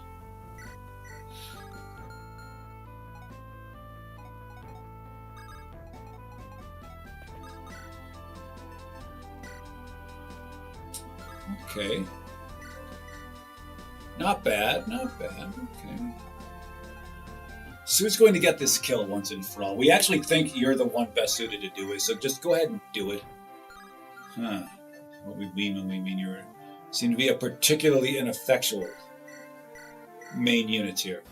Okay. Not bad. Okay. So who's going to get this kill once and for all? We actually think you're the one best suited to do it, so just go ahead and do it. What we mean when we mean you seem to be a particularly ineffectual main units here.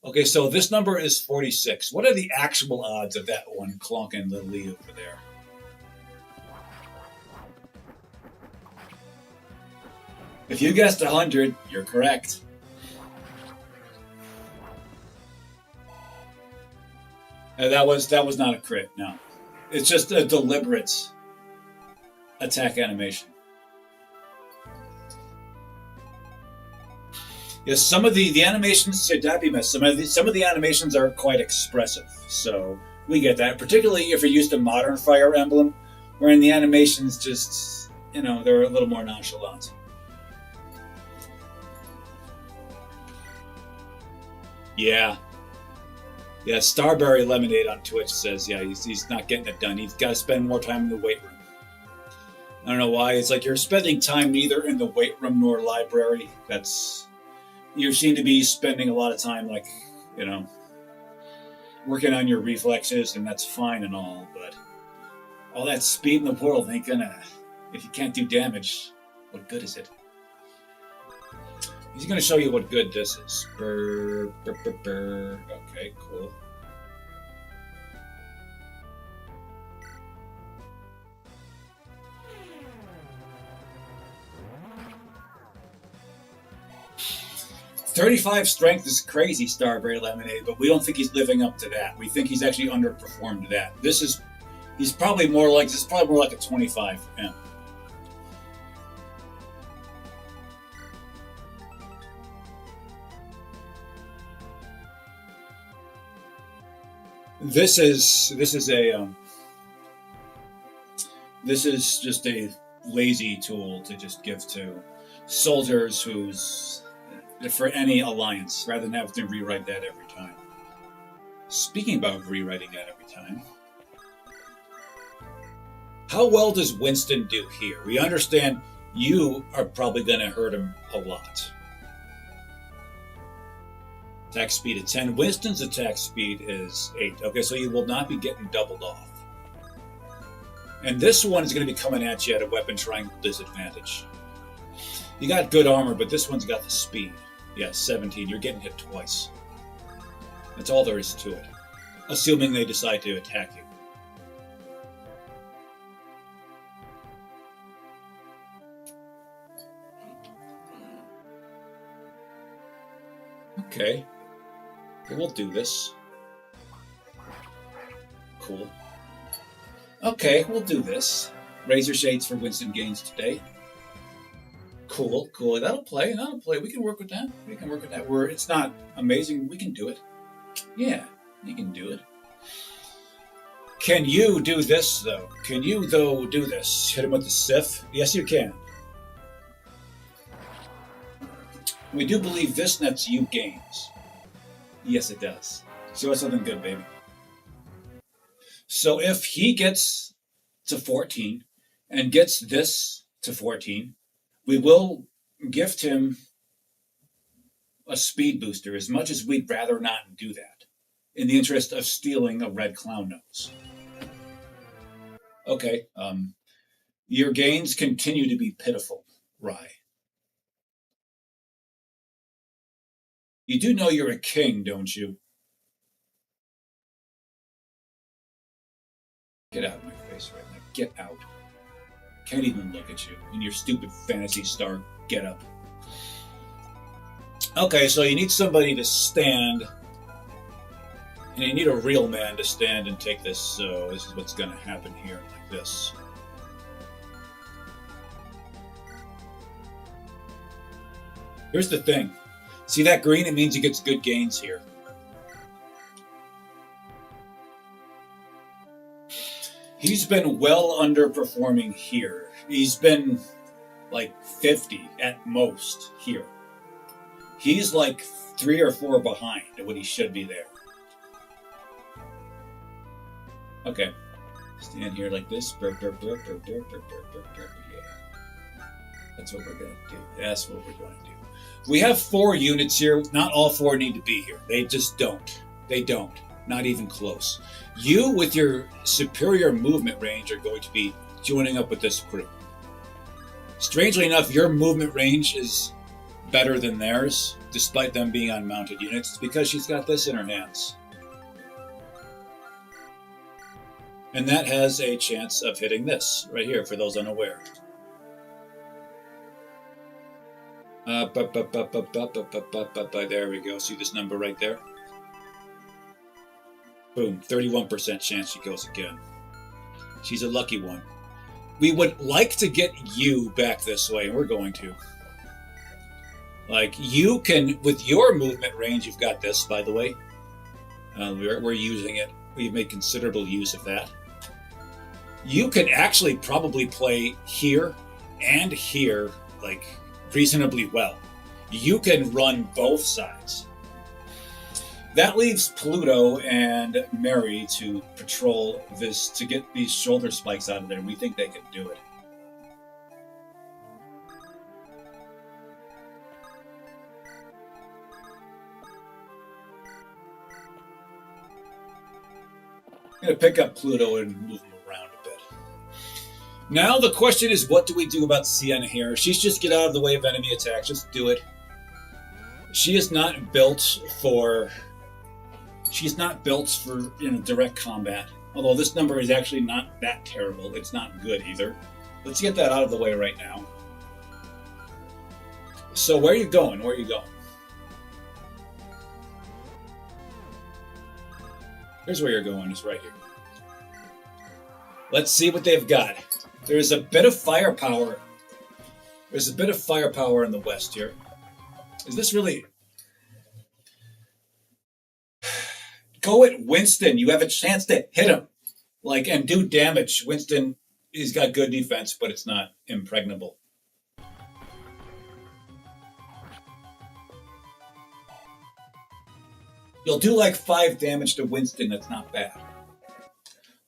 Okay, so this number is 46. What are the actual odds of that one clonking Lily over there? If you guessed 100, you're correct. That was not a crit. No, it's just a deliberate attack animation. Yes, some of the animations should not be missed. Some of the animations are quite expressive, so we get that. Particularly if you're used to modern Fire Emblem, wherein the animations just they're a little more nonchalant. Yeah, yeah. Starberry Lemonade on Twitch says, yeah, he's not getting it done. He's got to spend more time in the weight room. I don't know why. It's like you're spending time neither in the weight room nor library. You seem to be spending a lot of time, like, working on your reflexes, and that's fine and all, but all that speed in the world ain't gonna. If you can't do damage, what good is it? He's gonna show you what good this is. Brr, brr, brr, brr. Okay, cool. "35 strength is crazy, Starberry Lemonade, but we don't think he's living up to that. We think he's actually underperformed that. He's probably more like a 25 for him." This is just a lazy tool to just give to soldiers who's for any alliance, rather than having to rewrite that every time. Speaking about rewriting that every time, how well does Winston do here? We understand you are probably going to hurt him a lot. Attack speed at 10. Winston's attack speed is 8. Okay, so you will not be getting doubled off. And this one is going to be coming at you at a weapon triangle disadvantage. You got good armor, but this one's got the speed. Yeah, 17. You're getting hit twice. That's all there is to it. Assuming they decide to attack you. Okay. We'll do this. Cool. Okay, we'll do this. Razor Shades for Winston Gaines today. Cool, cool. That'll play. We can work with that. It's not amazing. We can do it. Yeah, you can do it. Can you do this, though? Can you, though, do this? Hit him with the Sif? Yes, you can. We do believe this nets you gains. Yes, it does. Show us something good, baby. So if he gets to 14 and gets this to 14, we will gift him a speed booster, as much as we'd rather not do that, in the interest of stealing a red clown nose. Okay, your gains continue to be pitiful, Rye. You do know you're a king, don't you? Get out of my face right now. Get out. Can't even look at you in your stupid Phantasy Star getup. Okay, so you need somebody to stand, and you need a real man to stand and take this. So this is what's going to happen here, like this. Here's the thing. See that green? It means he gets good gains here. He's been well underperforming here. He's been like 50 at most here. He's like 3 or 4 behind when he should be there. Okay. Stand here like this. Burp, burp, burp, burp, burp, burp, burp, burp, burp. Yeah. That's what we're going to do. That's what we're going to do. We have 4 units here. Not all 4 need to be here. They just don't. They don't. Not even close. You, with your superior movement range, are going to be joining up with this crew. Strangely enough, your movement range is better than theirs, despite them being on mounted units. It's because she's got this in her hands. And that has a chance of hitting this, right here, for those unaware. There we go. See this number right there? Boom, 31% chance she goes again. She's a lucky one. We would like to get you back this way, and we're going to. Like, you can, with your movement range, you've got this, by the way. We're using it. We've made considerable use of that. You can actually probably play here and here, like, reasonably well. You can run both sides. That leaves Pluto and Mary to patrol this, to get these shoulder spikes out of there, and we think they can do it. I'm going to pick up Pluto and move him around a bit. Now the question is, what do we do about Sienna here? She's just get out of the way of enemy attacks. Just do it. She is not built for... She's not built for direct combat. Although this number is actually not that terrible. It's not good either. Let's get that out of the way right now. So where are you going? Where are you going? Here's where you're going. It's right here. Let's see what they've got. There's a bit of firepower. There's a bit of firepower in the west here. Is this really... Go at Winston. You have a chance to hit him, and do damage. Winston, he's got good defense, but it's not impregnable. You'll do 5 damage to Winston. That's not bad.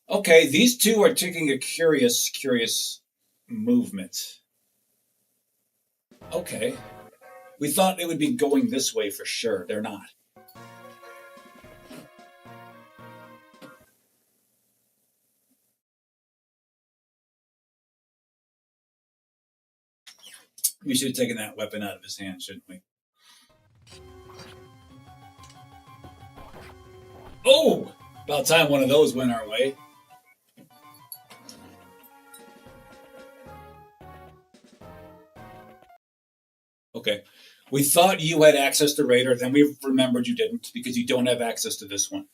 Okay, these two are taking a curious movement. Okay. We thought they would be going this way for sure. They're not. We should have taken that weapon out of his hand, shouldn't we? Oh! About time one of those went our way. Okay. We thought you had access to Raider, then we remembered you didn't, because you don't have access to this one.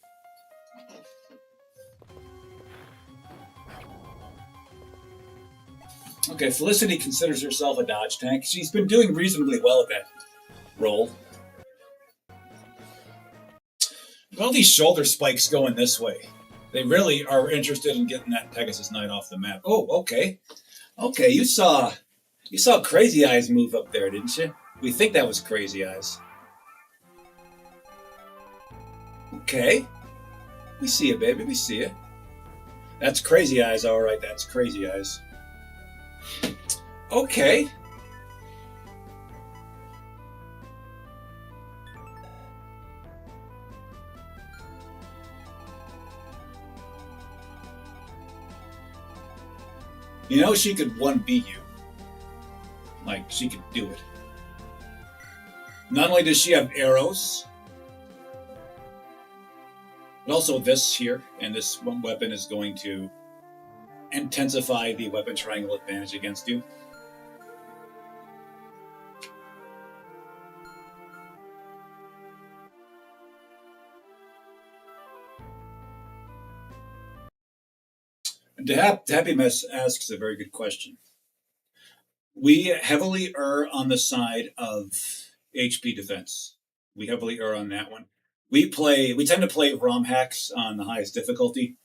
Okay, Felicity considers herself a dodge tank. She's been doing reasonably well at that role. All these shoulder spikes going this way. They really are interested in getting that Pegasus Knight off the map. Oh, okay. Okay, you saw Crazy Eyes move up there, didn't you? We think that was Crazy Eyes. Okay. We see it, baby. We see it. That's Crazy Eyes, all right. That's Crazy Eyes. Okay. She could 1-beat you. She could do it. Not only does she have arrows, but also this here, and this one weapon is going to intensify the weapon triangle advantage against you. Happy Mess asks a very good question. We heavily err on the side of HP defense. We heavily err on that one. We tend to play Romhacks on the highest difficulty,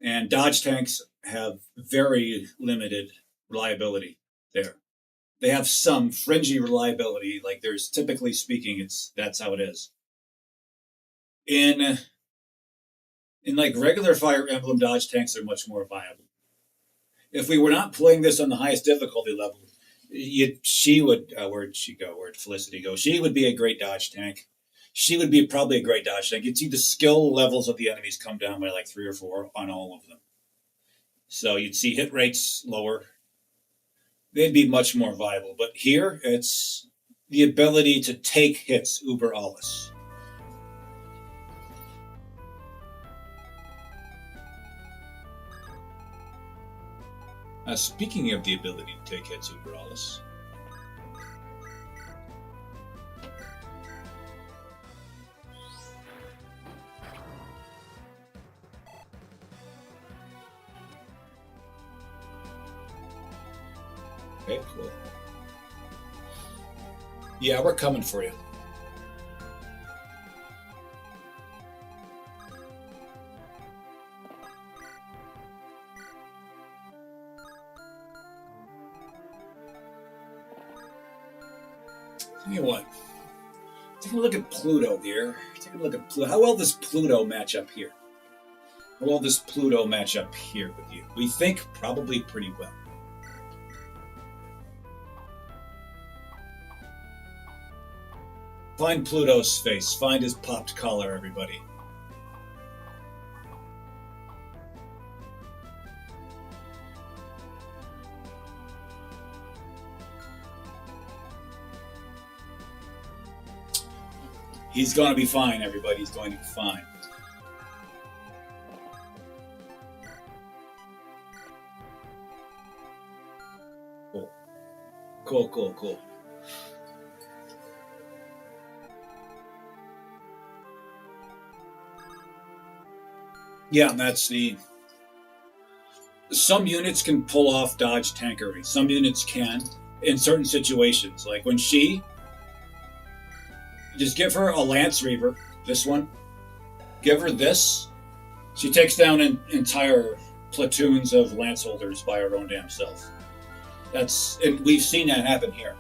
and dodge tanks have very limited reliability there. They have some fringy reliability, there's typically speaking, that's how it is. In regular Fire Emblem, dodge tanks are much more viable. If we were not playing this on the highest difficulty level, she would, where'd she go? Where'd Felicity go? She would be a great dodge tank. She would be probably a great dodge tank. You'd see the skill levels of the enemies come down by 3 or 4 on all of them. So you'd see hit rates lower. They'd be much more viable. But here, it's the ability to take hits uber alles. Speaking of the ability to take hits uber alles, Okay, cool. Yeah, we're coming for you. Tell you what, take a look at Pluto here. Take a look at Pluto. How well does Pluto match up here? How well does Pluto match up here with you? We think probably pretty well. Find Pluto's face. Find his popped collar, everybody. He's going to be fine, everybody. He's going to be fine. Cool. Cool, cool, cool. Yeah, that's the... Some units can pull off dodge tankery. Some units can in certain situations. Like when she... Just give her a Lance Reaver, this one. Give her this. She takes down entire platoons of Lance holders by her own damn self. We've seen that happen here.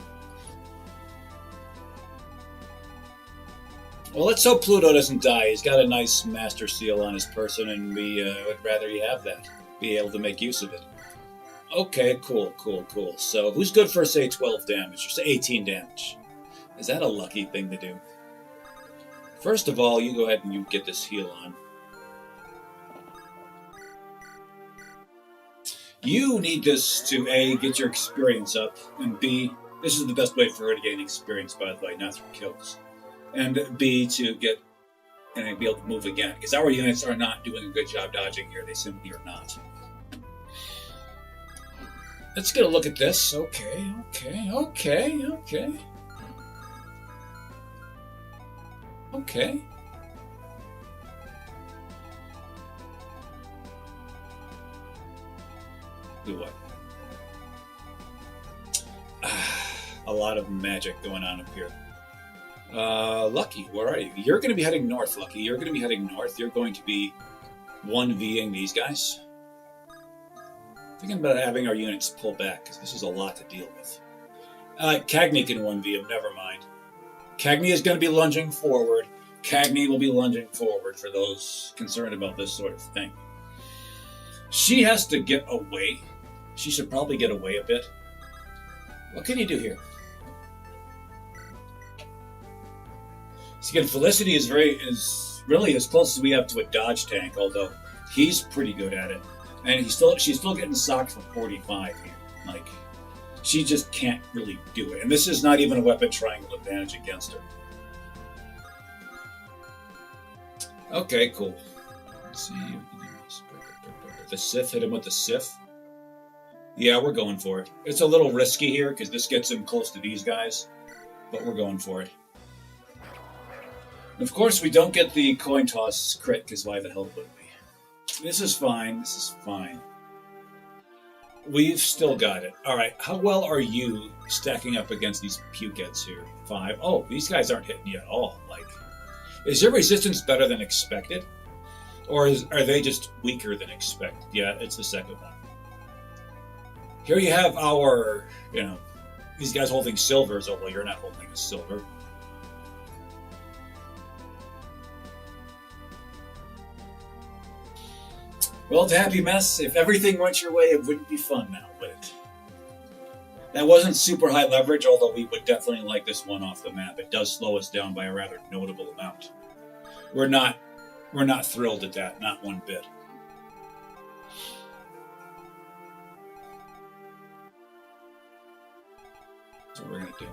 Well, let's hope Pluto doesn't die. He's got a nice master seal on his person, and we would rather he have that. Be able to make use of it. Okay, cool, cool, cool. So who's good for, say, 12 damage, or say 18 damage? Is that a lucky thing to do? First of all, you go ahead and you get this heal on. You need this to, A, get your experience up, and B, this is the best way for her to gain experience, by the way, not through kills. And B, to get and be able to move again. Because our units are not doing a good job dodging here. They simply are not. Let's get a look at this. Okay, okay, okay, okay. Okay. Do what? A lot of magic going on up here. Lucky, where are you? You're going to be heading north, Lucky. You're going to be heading north. You're going to be 1Ving these guys. Thinking about having our units pull back, because this is a lot to deal with. Cagney can 1V him, never mind. Cagney is going to be lunging forward. Cagney will be lunging forward for those concerned about this sort of thing. She has to get away. She should probably get away a bit. What can you do here? So again, Felicity is really as close as we have to a dodge tank, although he's pretty good at it. And she's still getting socked for 45 here. Like, she just can't really do it. And this is not even a weapon triangle advantage against her. Okay, cool. Let's see. The Sif, hit him with the Sif. Yeah, we're going for it. It's a little risky here because this gets him close to these guys, but we're going for it. Of course, we don't get the coin toss crit because why the hell would we? This is fine. This is fine. We've still got it. All right. How well are you stacking up against these pukeheads here? 5. Oh, these guys aren't hitting you at all. Like, is your resistance better than expected? Or are they just weaker than expected? Yeah, it's the second one. Here you have our, these guys holding silvers, although you're not holding a silver. Well, it's a happy mess. If everything went your way, it wouldn't be fun now, would it? That wasn't super high leverage, although we would definitely like this one off the map. It does slow us down by a rather notable amount. We're not thrilled at that, not one bit. That's what we're going to do.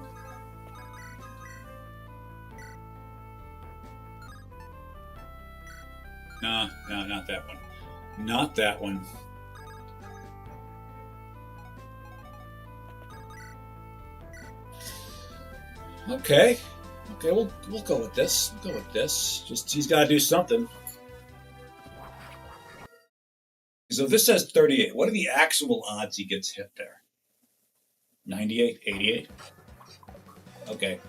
No, not that one. Not that one. Okay, we'll go with this. We'll go with this. Just he's got to do something. So this says 38. What are the actual odds he gets hit there? 98, 88. Okay.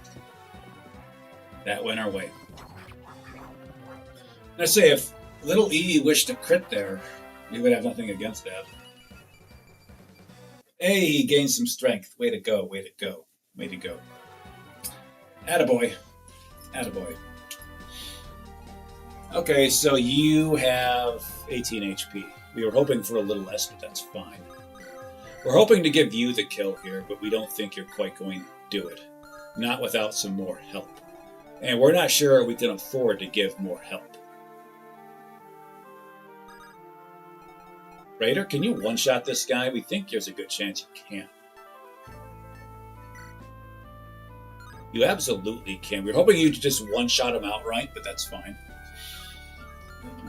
That went our way. Let's say if little E wished to crit there, we would have nothing against that. Hey, he gained some strength. Way to go, way to go, way to go. Attaboy. Attaboy. Okay, so you have 18 HP. We were hoping for a little less, but that's fine. We're hoping to give you the kill here, but we don't think you're quite going to do it. Not without some more help. And we're not sure we can afford to give more help. Raider, can you one-shot this guy? We think there's a good chance you can. You absolutely can. We're hoping you just one-shot him outright, but that's fine.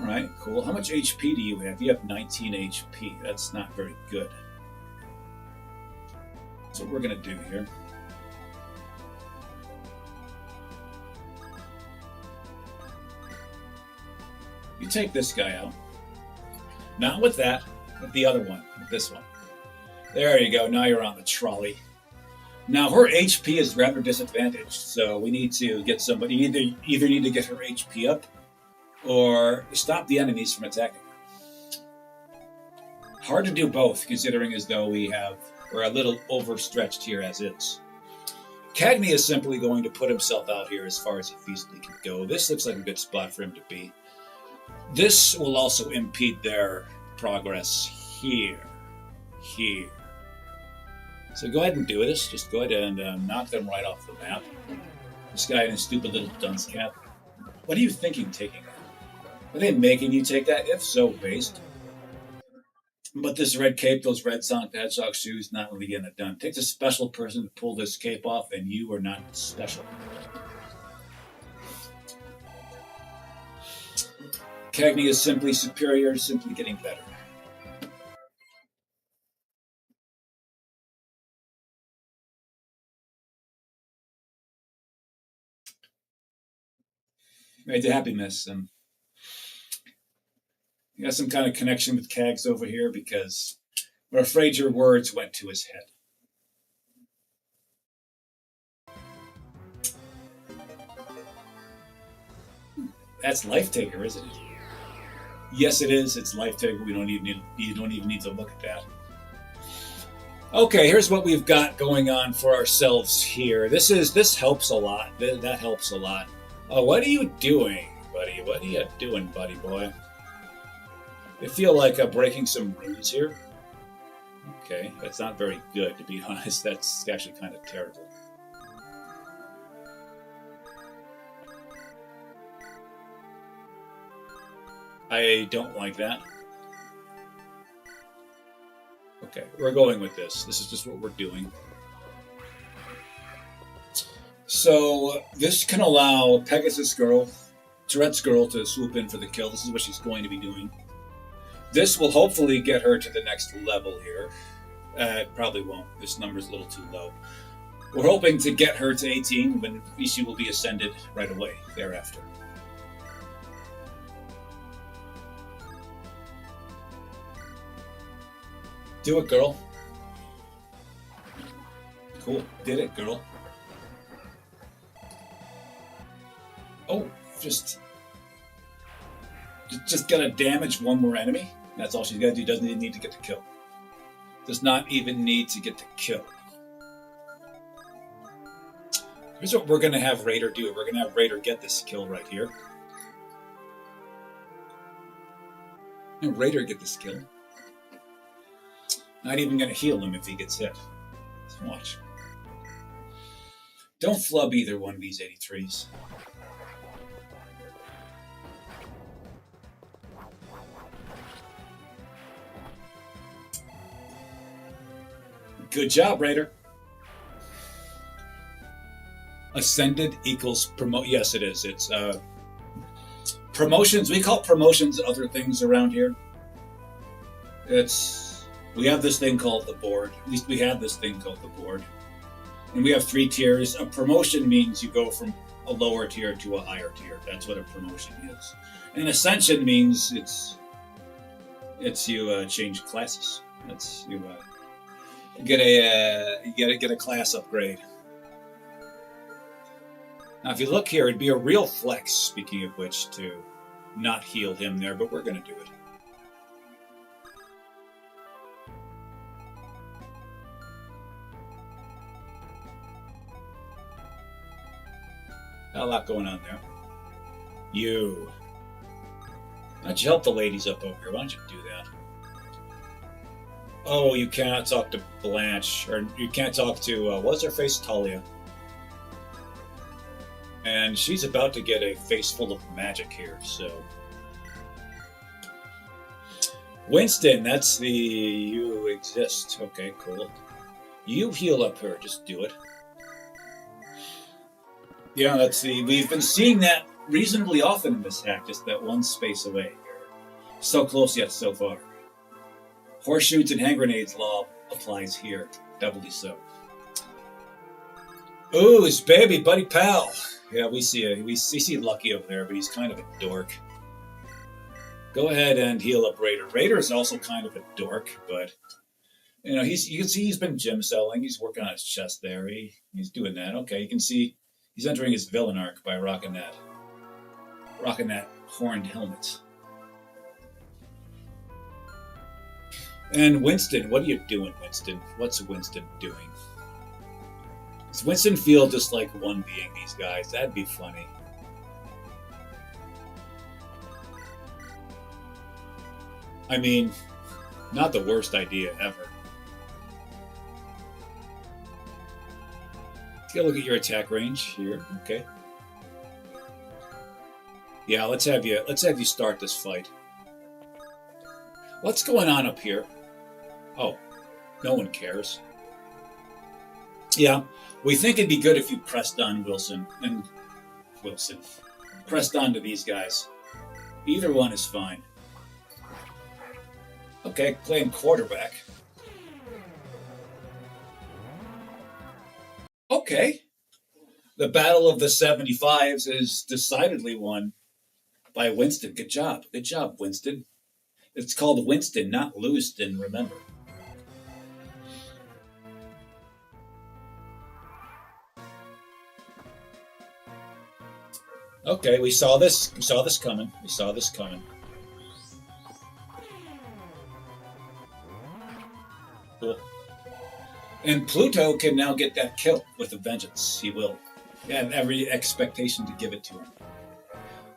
Alright, cool. How much HP do you have? You have 19 HP. That's not very good. That's what we're going to do here. You take this guy out. Not with that, with the other one, with this one. There you go. Now you're on the trolley. Now her HP is rather disadvantaged, so we need to get somebody. Either need to get her HP up, or stop the enemies from attacking her. Hard to do both, considering as though we're a little overstretched here as is. Cagney is simply going to put himself out here as far as he feasibly can go. This looks like a good spot for him to be. This will also impede their progress here. So go ahead and do this. Just go ahead and knock them right off the map. This guy in his stupid little dunce cap. What are you thinking taking that? Are they making you take that? If so, based. But this red cape, those red Sonic the Hedgehog shoes, not really getting it done. It takes a special person to pull this cape off, and you are not special. Cagney is simply superior, simply getting better. Made the happiness. You got some kind of connection with Cags over here because we're afraid your words went to his head. That's Life Taker, isn't it? Yes, it is. It's Life Taker. You don't even need to look at that. Okay, here's what we've got going on for ourselves here. This helps a lot. That helps a lot. Oh, what are you doing, buddy? What are you doing, buddy boy? I feel like breaking some runes here. Okay, that's not very good, to be honest. That's actually kind of terrible. I don't like that. Okay, we're going with this. This is just what we're doing. So this can allow Pegasus Girl, Tourette's Girl, to swoop in for the kill. This is what she's going to be doing. This will hopefully get her to the next level here. It probably won't. This number's a little too low. We're hoping to get her to 18, when she will be ascended right away thereafter. Do it, girl. Cool. Did it, girl. Oh, just gonna damage one more enemy. That's all she's gotta do. Doesn't even need to get the kill. Does not even need to get the kill. Here's what we're gonna have Raider do. We're gonna have Raider get this kill right here. And Raider get this kill. Not even gonna heal him if he gets hit. Let's watch. Don't flub either one of these 83s. Good job, Raider. Ascended equals promote. Yes, it is. It's promotions. We call promotions other things around here. We have this thing called the board. At least we had this thing called the board. And we have 3 tiers. A promotion means you go from a lower tier to a higher tier. That's what a promotion is. And ascension means it's you change classes. Get a class upgrade. Now, if you look here, it'd be a real flex. Speaking of which, to not heal him there, but we're gonna do it. Not a lot going on there. You. Why don't you help the ladies up over here? Why don't you do that? Oh, you cannot talk to Blanche, or you can't talk to, what's her face? Talia. And she's about to get a face full of magic here, so. Winston, that's the. You exist. Okay, cool. You heal up her, just do it. Yeah, that's the. We've been seeing that reasonably often in this hack, just that one space away. So close yet so far. Horseshoes and hand grenades law applies here, doubly so. Ooh, his baby buddy pal. Yeah, we see Lucky over there, but he's kind of a dork. Go ahead and heal up Raider. Raider is also kind of a dork, but you know you can see he's been gym selling. He's working on his chest there. He's doing that. Okay, you can see he's entering his villain arc by rocking that horned helmet. And Winston, what are you doing, Winston? What's Winston doing? Does Winston feel just like one being these guys? That'd be funny. I mean, not the worst idea ever. Take a look at your attack range here. Okay. Yeah, let's have you start this fight. What's going on up here? Oh, no one cares. Yeah, we think it'd be good if you pressed on Wilson. Pressed on to these guys. Either one is fine. Okay, playing quarterback. Okay. The Battle of the 75s is decidedly won by Winston. Good job. Good job, Winston. It's called Winston, not Lewiston, remember. Okay, we saw this coming. We saw this coming. Cool. And Pluto can now get that kill with a vengeance. He will. You have every expectation to give it to him.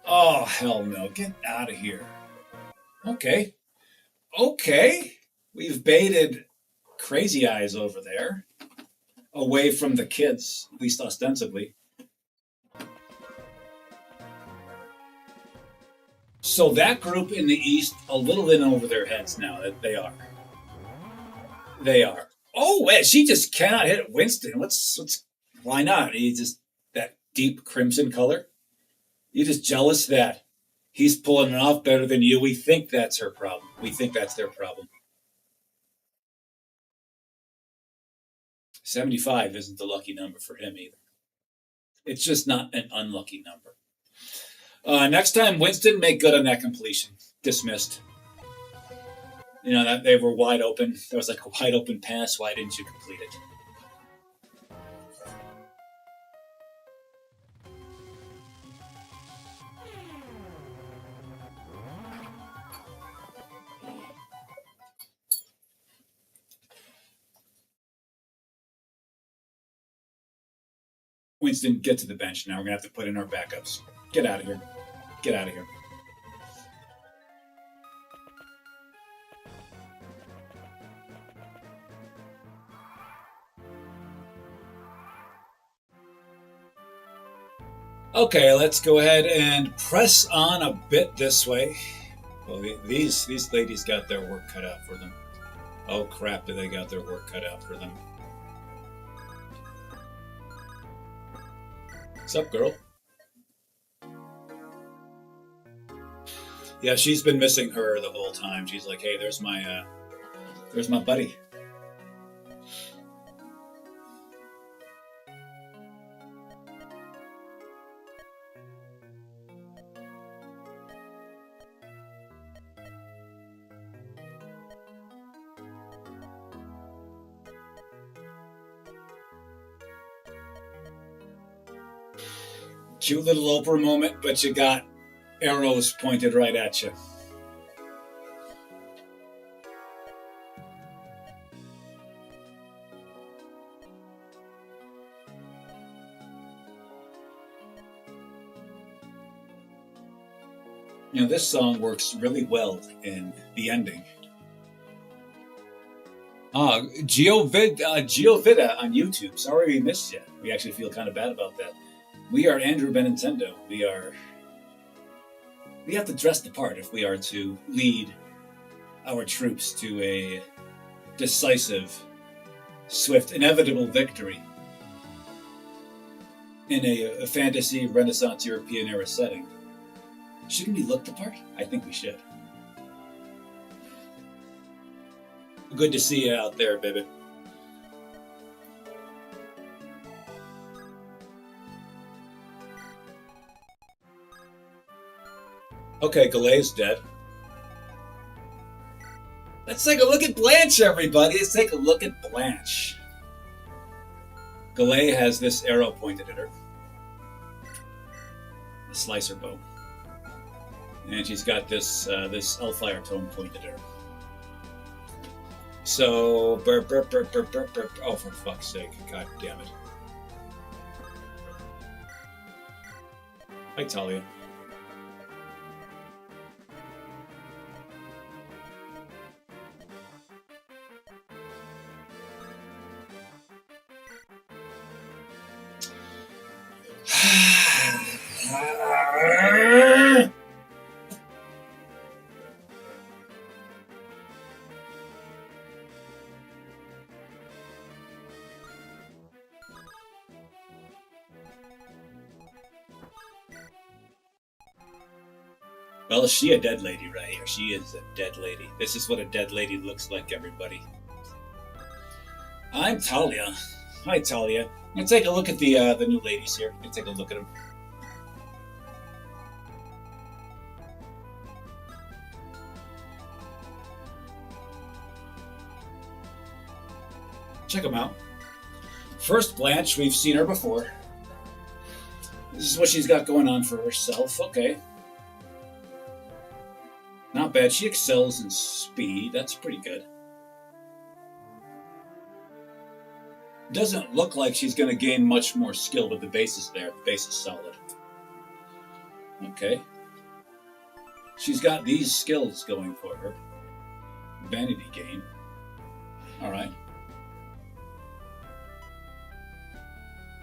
Oh, hell no. Get out of here. Okay. Okay. We've baited Crazy Eyes over there. Away from the kids, at least ostensibly. So that group in the east, a little in over their heads now. That they are. They are. Oh, man, she just cannot hit Winston. Why not? He just that deep crimson color. You just jealous that he's pulling it off better than you. We think that's her problem. We think that's their problem. 75 isn't the lucky number for him either. It's just not an unlucky number. Next time, Winston, make good on that completion. Dismissed. You know, that they were wide open. There was like a wide open pass. Why didn't you complete it? Winston, get to the bench now. We're going to have to put in our backups. Get out of here. Get out of here. Okay, let's go ahead and press on a bit this way. Well, these ladies got their work cut out for them. Oh crap, do they got their work cut out for them. What's up, girl? Yeah, she's been missing her the whole time. She's like, hey, there's my buddy. Cute little Oprah moment, but you got arrows pointed right at you. You know, this song works really well in the ending. Geovida on YouTube. Sorry we missed you. We actually feel kind of bad about that. We are Andrew Benintendo. We have to dress the part if we are to lead our troops to a decisive, swift, inevitable victory in a fantasy Renaissance European era setting. Shouldn't we look the part? I think we should. Good to see you out there, baby. Okay, Galay's dead. Let's take a look at Blanche, everybody. Let's take a look at Blanche. Galay has this arrow pointed at her. The slicer bow. And she's got this Elfire tome pointed at her. So, burp, burp, burp, burp, burp, burp. Oh, for fuck's sake. God damn it. Hi, Talia. Well, is she a dead lady right here? She is a dead lady. This is what a dead lady looks like, everybody. I'm Talia. Hi, Talia. Let's take a look at the new ladies here. Let's take a look at them. Check them out. First, Blanche. We've seen her before. This is what she's got going on for herself. Okay. Not bad. She excels in speed. That's pretty good. Doesn't look like she's going to gain much more skill, but the base is there. The base is solid. Okay. She's got these skills going for her. Vanity gain. All right.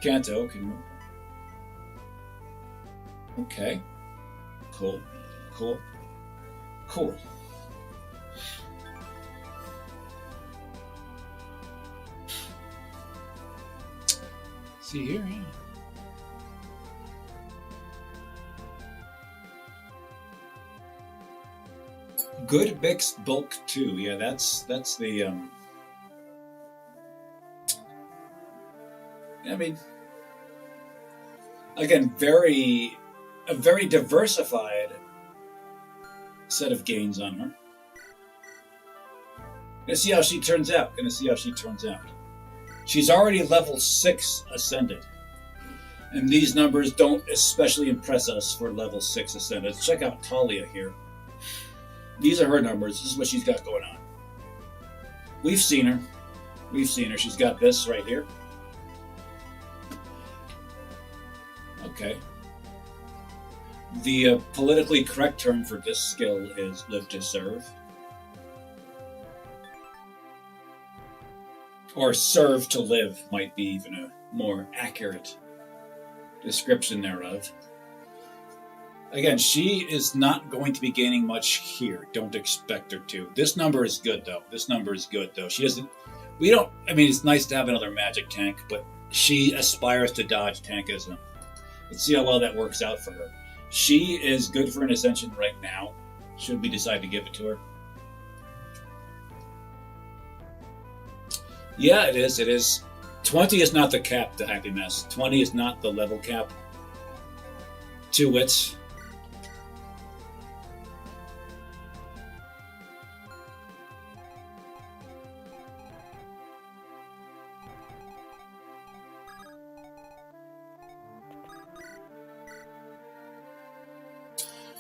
Kanto can... Okay. Cool. Cool. Cool. See here, yeah. Good mixed bulk too. Yeah, that's the I mean, again, a very diversified set of gains on her. Gonna see how she turns out. She's already level 6 ascended. And these numbers don't especially impress us for level 6 ascended. Let's check out Talia here. These are her numbers. This is what she's got going on. We've seen her. She's got this right here. Okay. The politically correct term for this skill is live to serve. Or serve to live might be even a more accurate description thereof. Again, she is not going to be gaining much here. Don't expect her to. This number is good, though. She doesn't... it's nice to have another magic tank, but she aspires to dodge tankism. Let's see how well that works out for her. She is good for an ascension right now, should we decide to give it to her. Yeah, it is. 20 is not the cap to Happy Mess. 20 is not the level cap. 2 wits.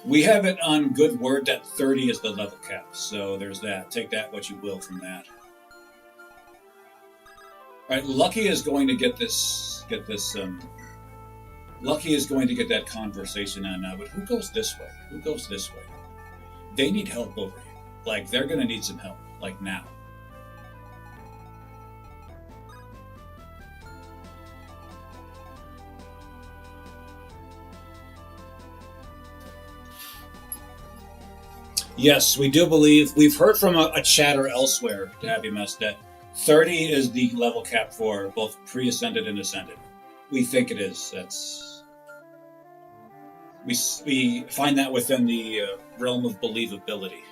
We have it on good word that 30 is the level cap, so there's that. Take that what you will from that. All right, Lucky is going to get this. Lucky is going to get that conversation on now. But who goes this way? Who goes this way? They need help over here. Like they're going to need some help. Like now. Yes, we do believe. We've heard from a chatter elsewhere, to have you messed that 30 is the level cap for both pre-ascended and ascended. We think it is. We find that within the realm of believability.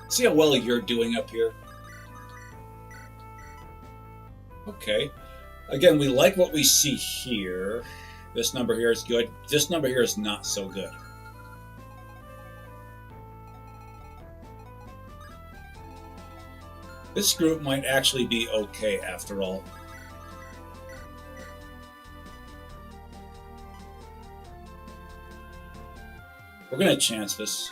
See how well you're doing up here? Okay. Again, we like what we see here. This number here is good. This number here is not so good. This group might actually be okay after all. We're going to chance this.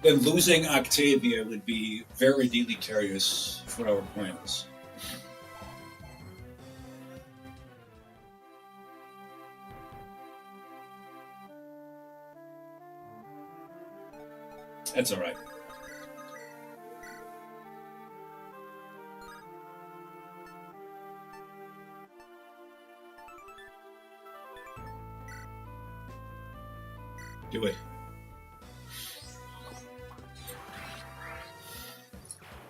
Then losing Octavia would be very deleterious for our plans. That's all right. Do it.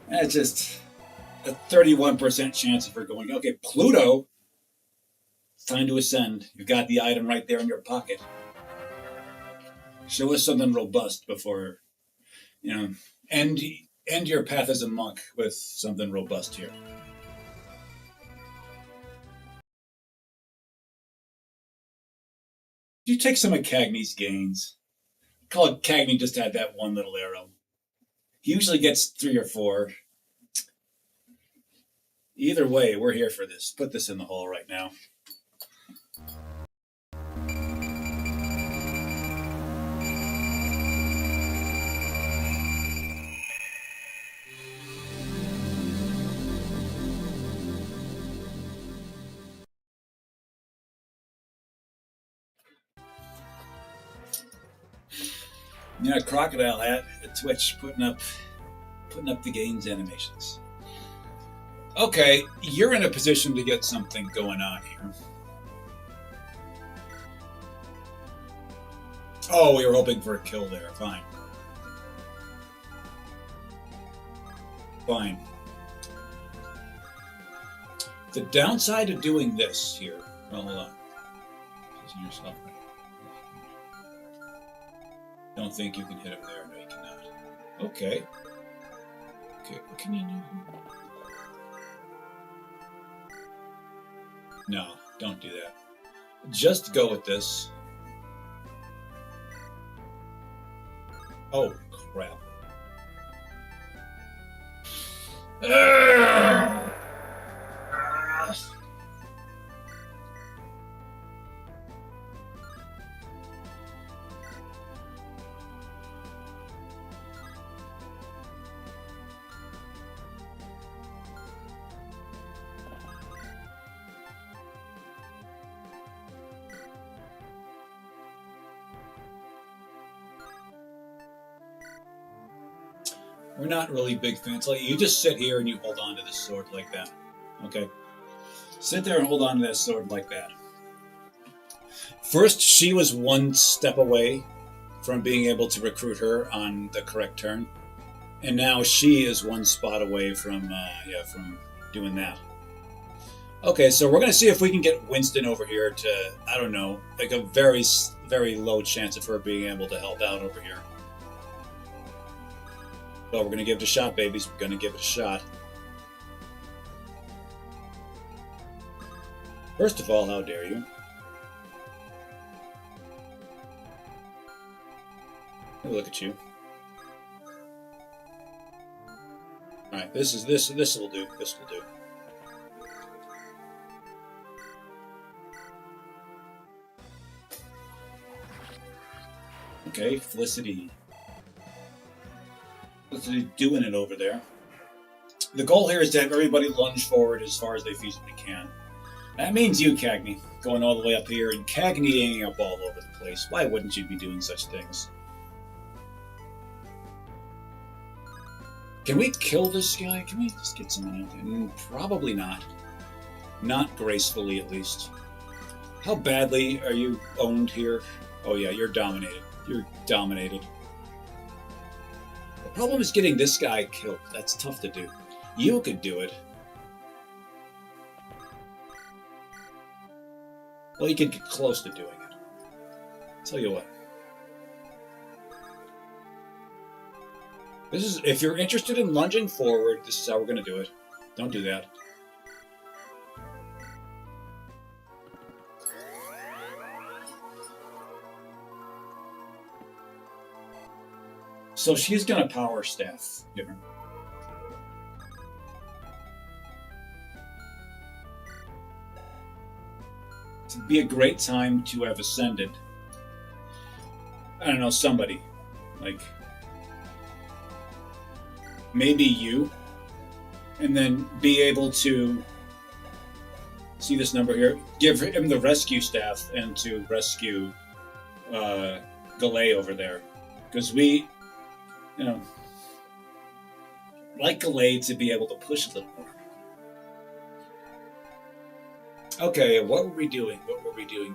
That's just a 31% chance of her going. Okay, Pluto. Time to ascend. You've got the item right there in your pocket. Show us something robust before, end your path as a monk with something robust here. You take some of Cagney's gains. Call it Cagney just had that one little arrow. He usually gets 3 or 4. Either way, we're here for this. Put this in the hole right now. Crocodile hat at Twitch putting up the gains animations. Okay, you're in a position to get something going on here. Oh, we were hoping for a kill there. Fine. Fine. The downside of doing this here. Well, hold on. Yourself. Don't think you can hit him there. No, you cannot. Okay. Okay, what can you do? No, don't do that. Just go with this. Oh, crap. We're not really big fans. Like, you just sit here and you hold on to this sword like that. Okay? Sit there and hold on to that sword like that. First, she was one step away from being able to recruit her on the correct turn. And now she is one spot away from doing that. Okay, so we're going to see if we can get Winston over here to, I don't know, like a very, very low chance of her being able to help out over here. So we're going to give it a shot, babies. We're going to give it a shot. First of all, how dare you? Look at you. Alright. This will do. This will do. Okay, Felicity. Felicity doing it over there. The goal here is to have everybody lunge forward as far as they feasibly can. That means you, Cagney, going all the way up here and Cagneying a ball over the place. Why wouldn't you be doing such things? Can we kill this guy? Can we just get someone out there? Probably not. Not gracefully, at least. How badly are you owned here? Oh yeah, you're dominated. You're dominated. The problem is getting this guy killed. That's tough to do. You could do it. Well, you could get close to doing it. Tell you what. This is, if you're interested in lunging forward, this is how we're going to do it. Don't do that. So she's going to power staff. Give her. It'd be a great time to have ascended. I don't know, somebody. Like, maybe you. And then be able to see this number here. Give him the rescue staff and to rescue Galay over there. Because we, you know, like Galay to be able to push a little more. Okay, what were we doing? What were we doing?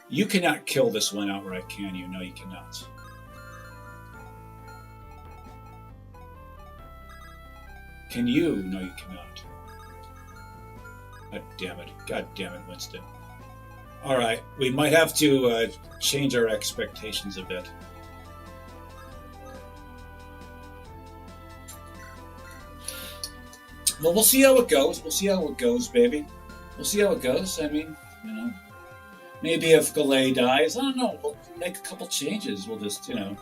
You cannot kill this one outright, can you? No, you cannot. Can you? No, you cannot. God damn it. God damn it, Winston. Alright, we might have to change our expectations a bit. Well, we'll see how it goes. We'll see how it goes, baby. We'll see how it goes. I mean, you know, maybe if Galay dies, I don't know, we'll make a couple changes. We'll just, you know,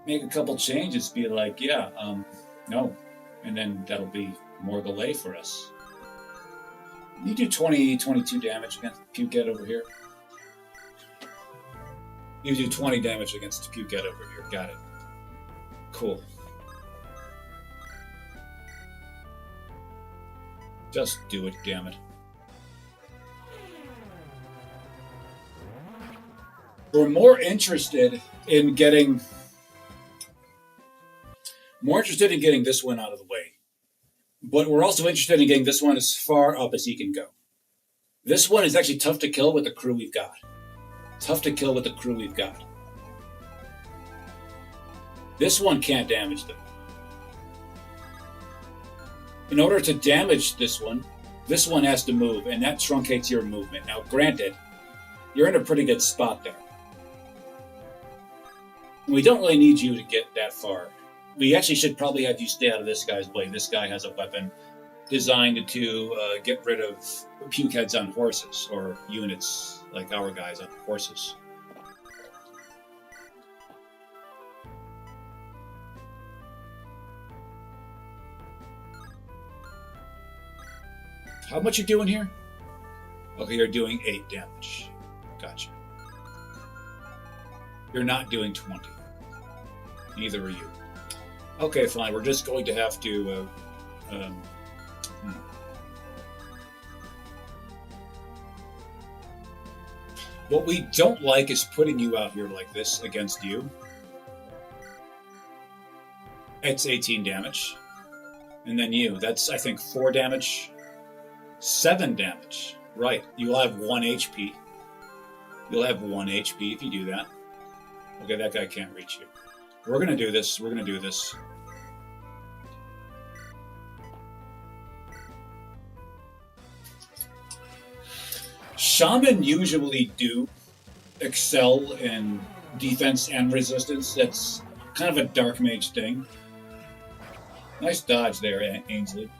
make a couple changes, be like, yeah, no. And then that'll be more Galay for us. You do 22 damage against Puget over here. You do 20 damage against Puget over here. Got it. Cool. Just do it, damn it. We're more interested in getting this one out of the way. But we're also interested in getting this one as far up as he can go. This one is actually tough to kill with the crew we've got. Tough to kill with the crew we've got. This one can't damage them. In order to damage this one has to move, and that truncates your movement. Now, granted, you're in a pretty good spot there. We don't really need you to get that far. We actually should probably have you stay out of this guy's way. This guy has a weapon designed to get rid of puke heads on horses, or units like our guys on horses. How much you doing here? Okay, you're doing 8 damage. Gotcha. You're not doing 20. Neither are you. Okay, fine. We're just going to have to... What we don't like is putting you out here like this against you. It's 18 damage. And then you. That's, I think, 4 damage. 7 damage. Right. You'll have 1 HP. You'll have 1 HP if you do that. Okay, that guy can't reach you. We're going to do this. We're going to do this. Shaman usually do excel in defense and resistance. That's kind of a dark mage thing. Nice dodge there, Ainsley.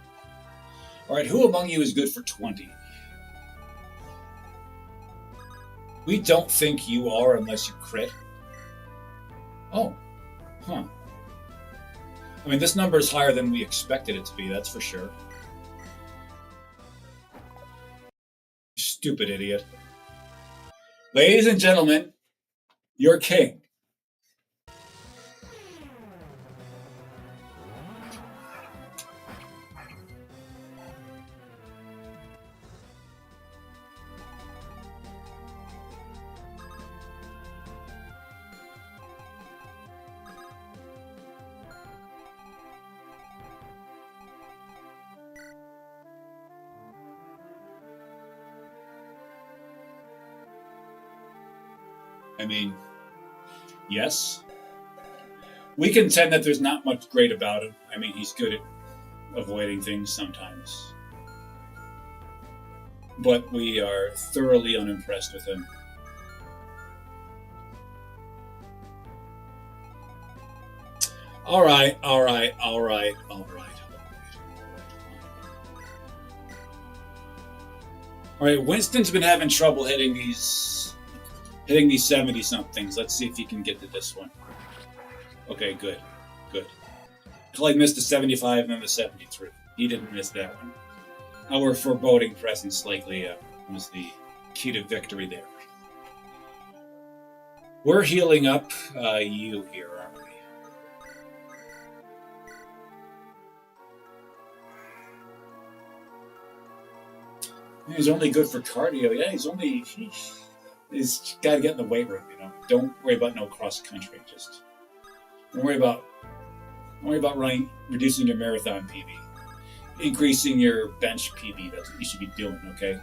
Alright, who among you is good for 20? We don't think you are unless you crit. Oh, huh. I mean, this number is higher than we expected it to be, that's for sure. Stupid idiot. Ladies and gentlemen, your king. I mean, yes. We contend that there's not much great about him. I mean, he's good at avoiding things sometimes. But we are thoroughly unimpressed with him. All right, all right, all right, all right. All right, Winston's been having trouble hitting these 70 somethings. Let's see if he can get to this one. Okay, good. Good. Clay missed the 75 and then the 73. He didn't miss that one. Our foreboding presence likely was the key to victory there. We're healing up you here, aren't we? He's only good for cardio. Yeah, he's got to get in the weight room. You know, don't worry about no cross country. Just don't worry about running, reducing your marathon PB, increasing your bench PB. That's what you should be doing. Okay.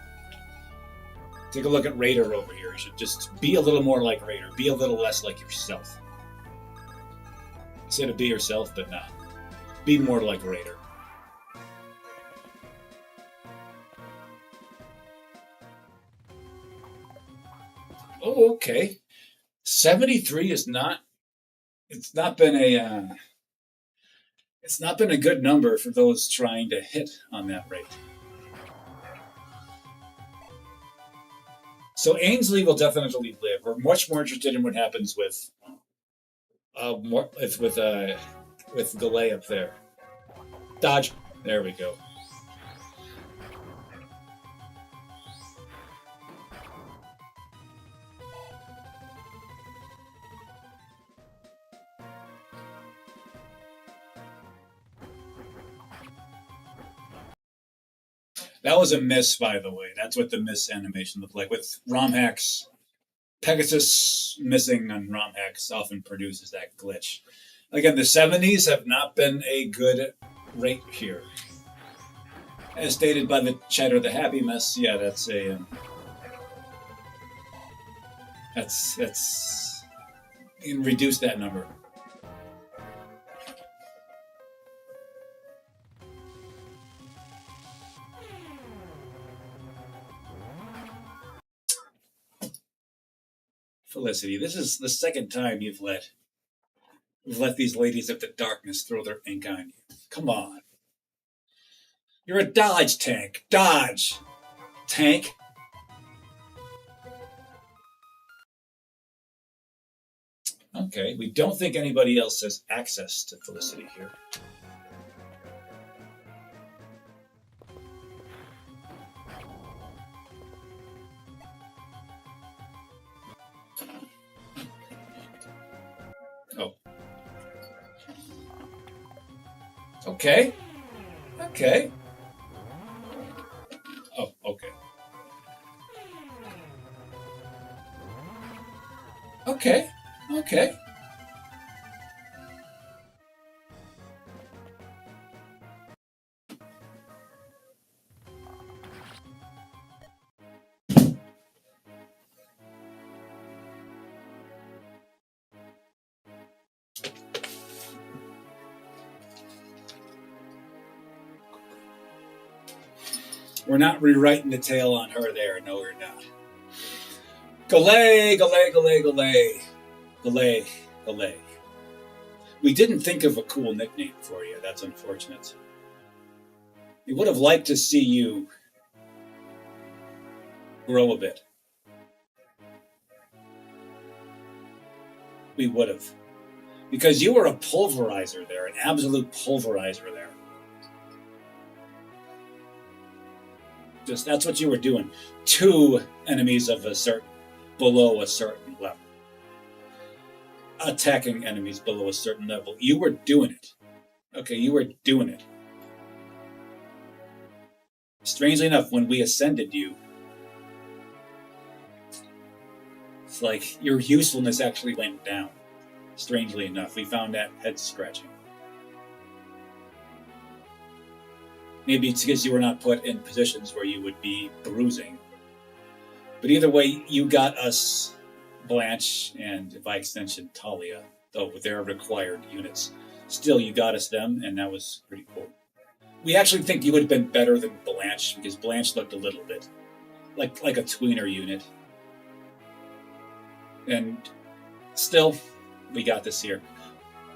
Take a look at Raider over here. You should just be a little more like Raider. Be a little less like yourself. Instead of be yourself, but not. Be more like Raider. Oh, okay. 73 is not. It's not been a. It's not been a good number for those trying to hit on that rate. So Ainsley will definitely live. We're much more interested in what happens with with delay up there. Dodge. There we go. That was a miss, by the way. That's what the miss animation looked like. With Romhacks, Pegasus missing on Romhacks often produces that glitch. Again, the 70s have not been a good rate here. As stated by the Cheddar the Happy Mess, yeah, that's a. That's. You can reduce that number. Felicity, this is the second time you've let these ladies of the darkness throw their ink on you. Come on. You're a dodge tank. Dodge! Tank. Okay, we don't think anybody else has access to Felicity here. Oh. Okay. Okay. Oh, okay. Okay. Okay. We're not rewriting the tale on her there. No, we're not. Galay, Galay, Galay, Galay. Galay, Galay. We didn't think of a cool nickname for you. That's unfortunate. We would have liked to see you grow a bit. We would have. Because you were a pulverizer there, an absolute pulverizer there. Just that's what you were doing. 2 enemies of a certain below a certain level. Attacking enemies below a certain level. You were doing it. Okay, you were doing it. Strangely enough, when we ascended you, it's like your usefulness actually went down. Strangely enough, we found that head scratching. Maybe it's because you were not put in positions where you would be bruising. But either way, you got us Blanche and, by extension, Talia, though with their required units. Still, you got us them, and that was pretty cool. We actually think you would have been better than Blanche, because Blanche looked a little bit like a tweener unit. And still, we got this here.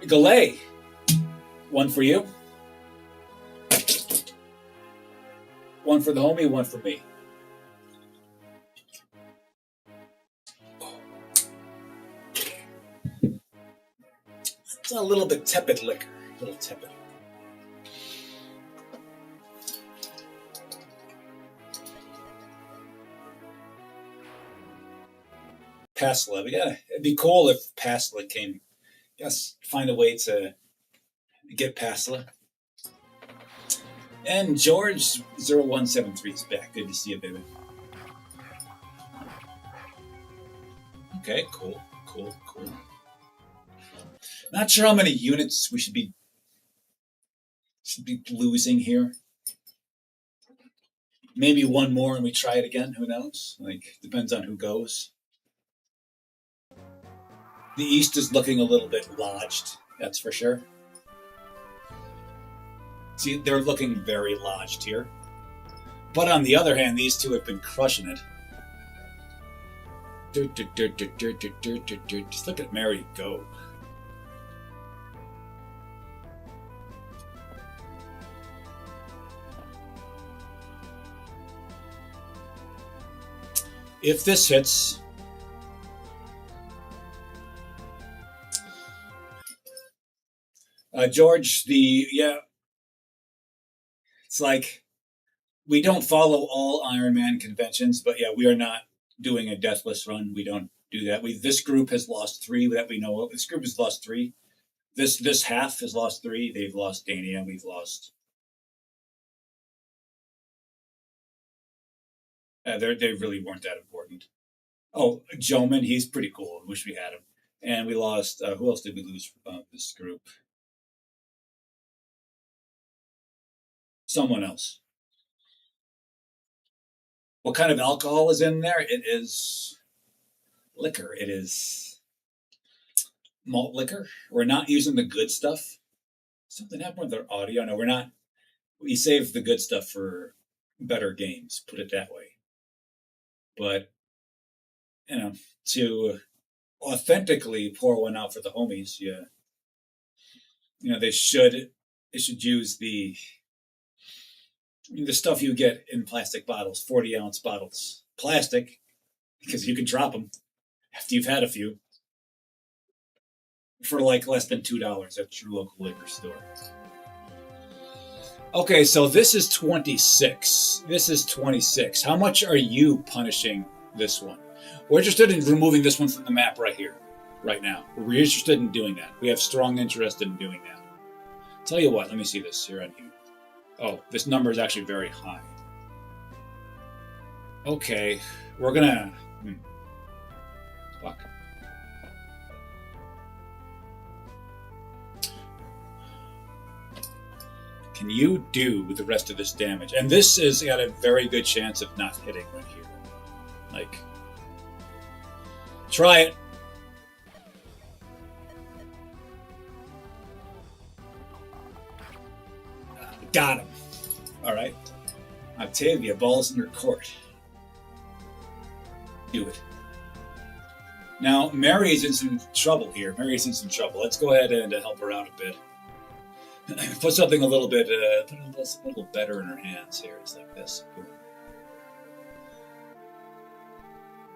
Galay, one for you. One for the homie, one for me. It's a little bit tepid liquor. A little tepid. Pasla. It'd be cool if Pasla came. Yes, find a way to get Pasla. And George 0173 is back. Good to see you, baby. Okay, cool. Not sure how many units we should be losing here. Maybe one more and we try it again. Who knows? Depends on who goes. The East is looking a little bit lodged, that's for sure. See, they're looking very lodged here. But on the other hand, these two have been crushing it. Just look at Mary go. If this hits, George, it's like we don't follow all Iron Man conventions, but yeah, we are not doing a deathless run. We don't do that. This group has lost 3 that we know of. This group has lost 3. This half has lost 3. They've lost Dania. We've lost. They really weren't that important. Oh, Joman, he's pretty cool. I wish we had him. And we lost. Who else did we lose from this group? Someone else. What kind of alcohol is in there? It is liquor. It is malt liquor. We're not using the good stuff. Something happened with our audio. No, we're not. We saved the good stuff for better games, put it that way. But, to authentically pour one out for the homies, they should use the stuff you get in plastic bottles, 40-ounce bottles. Plastic, because you can drop them after you've had a few for less than $2 at your local liquor store. Okay, so this is 26. How much are you punishing this one? We're interested in removing this one from the map right here, right now. We're interested in doing that. We have strong interest in doing that. Tell you what, let me see this here on here. Oh, this number is actually very high. Okay, we're gonna... Fuck. Can you do the rest of this damage? And this has got a very good chance of not hitting right here. Try it. Got him. All right. Octavia, balls in your court. Do it. Now, Mary's in some trouble here. Let's go ahead and help her out a bit. Put something a little bit, a little better in her hands here. It's like this. Boom.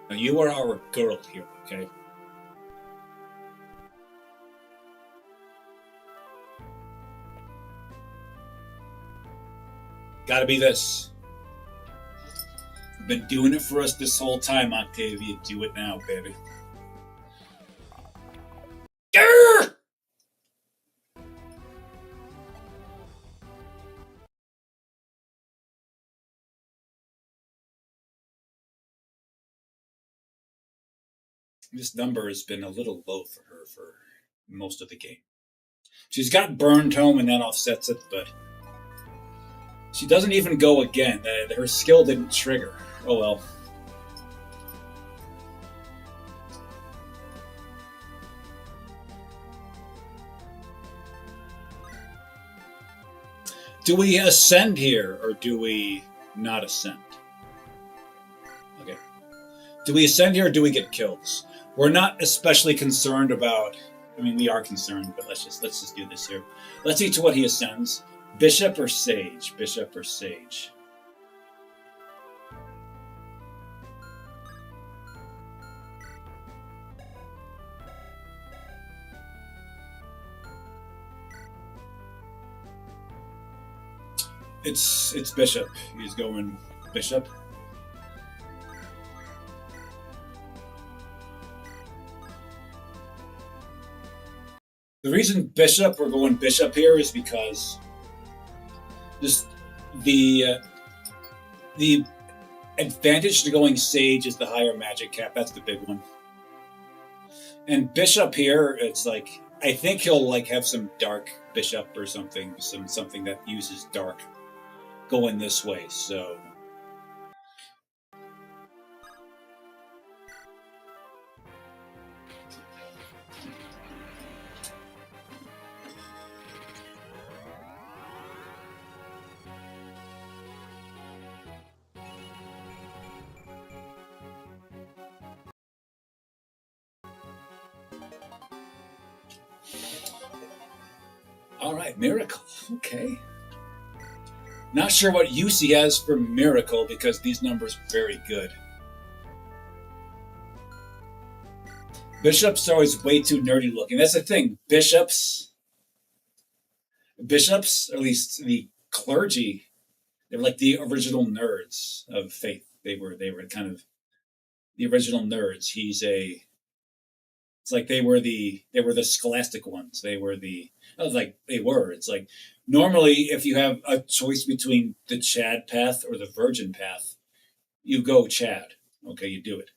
Now, you are our girl here, okay? Gotta be this. You've been doing it for us this whole time, Octavia. Do it now, baby. Grr! This number has been a little low for her for most of the game. She's got burned home and that offsets it, but she doesn't even go again. Her skill didn't trigger. Oh well. Do we ascend here or do we not ascend? Okay. Do we ascend here or do we get kills? We're not especially concerned about. I mean, we are concerned, but let's just do this here. Let's see to what he ascends. Bishop or sage? Bishop or sage? It's bishop. He's going bishop. The reason bishop we're going bishop here is because just the advantage to going sage is the higher magic cap. That's the big one. And bishop here, it's like I think he'll like have some dark bishop or something, something that uses dark going this way. So all right, miracle. Okay. Not sure what use he has for miracle because these numbers are very good. Bishops are always way too nerdy looking. That's the thing. Bishops, or at least the clergy, they were like the original nerds of faith. They were kind of the original nerds. It's like they were the scholastic ones. It's like normally if you have a choice between the Chad path or the Virgin path, you go Chad. Okay, you do it.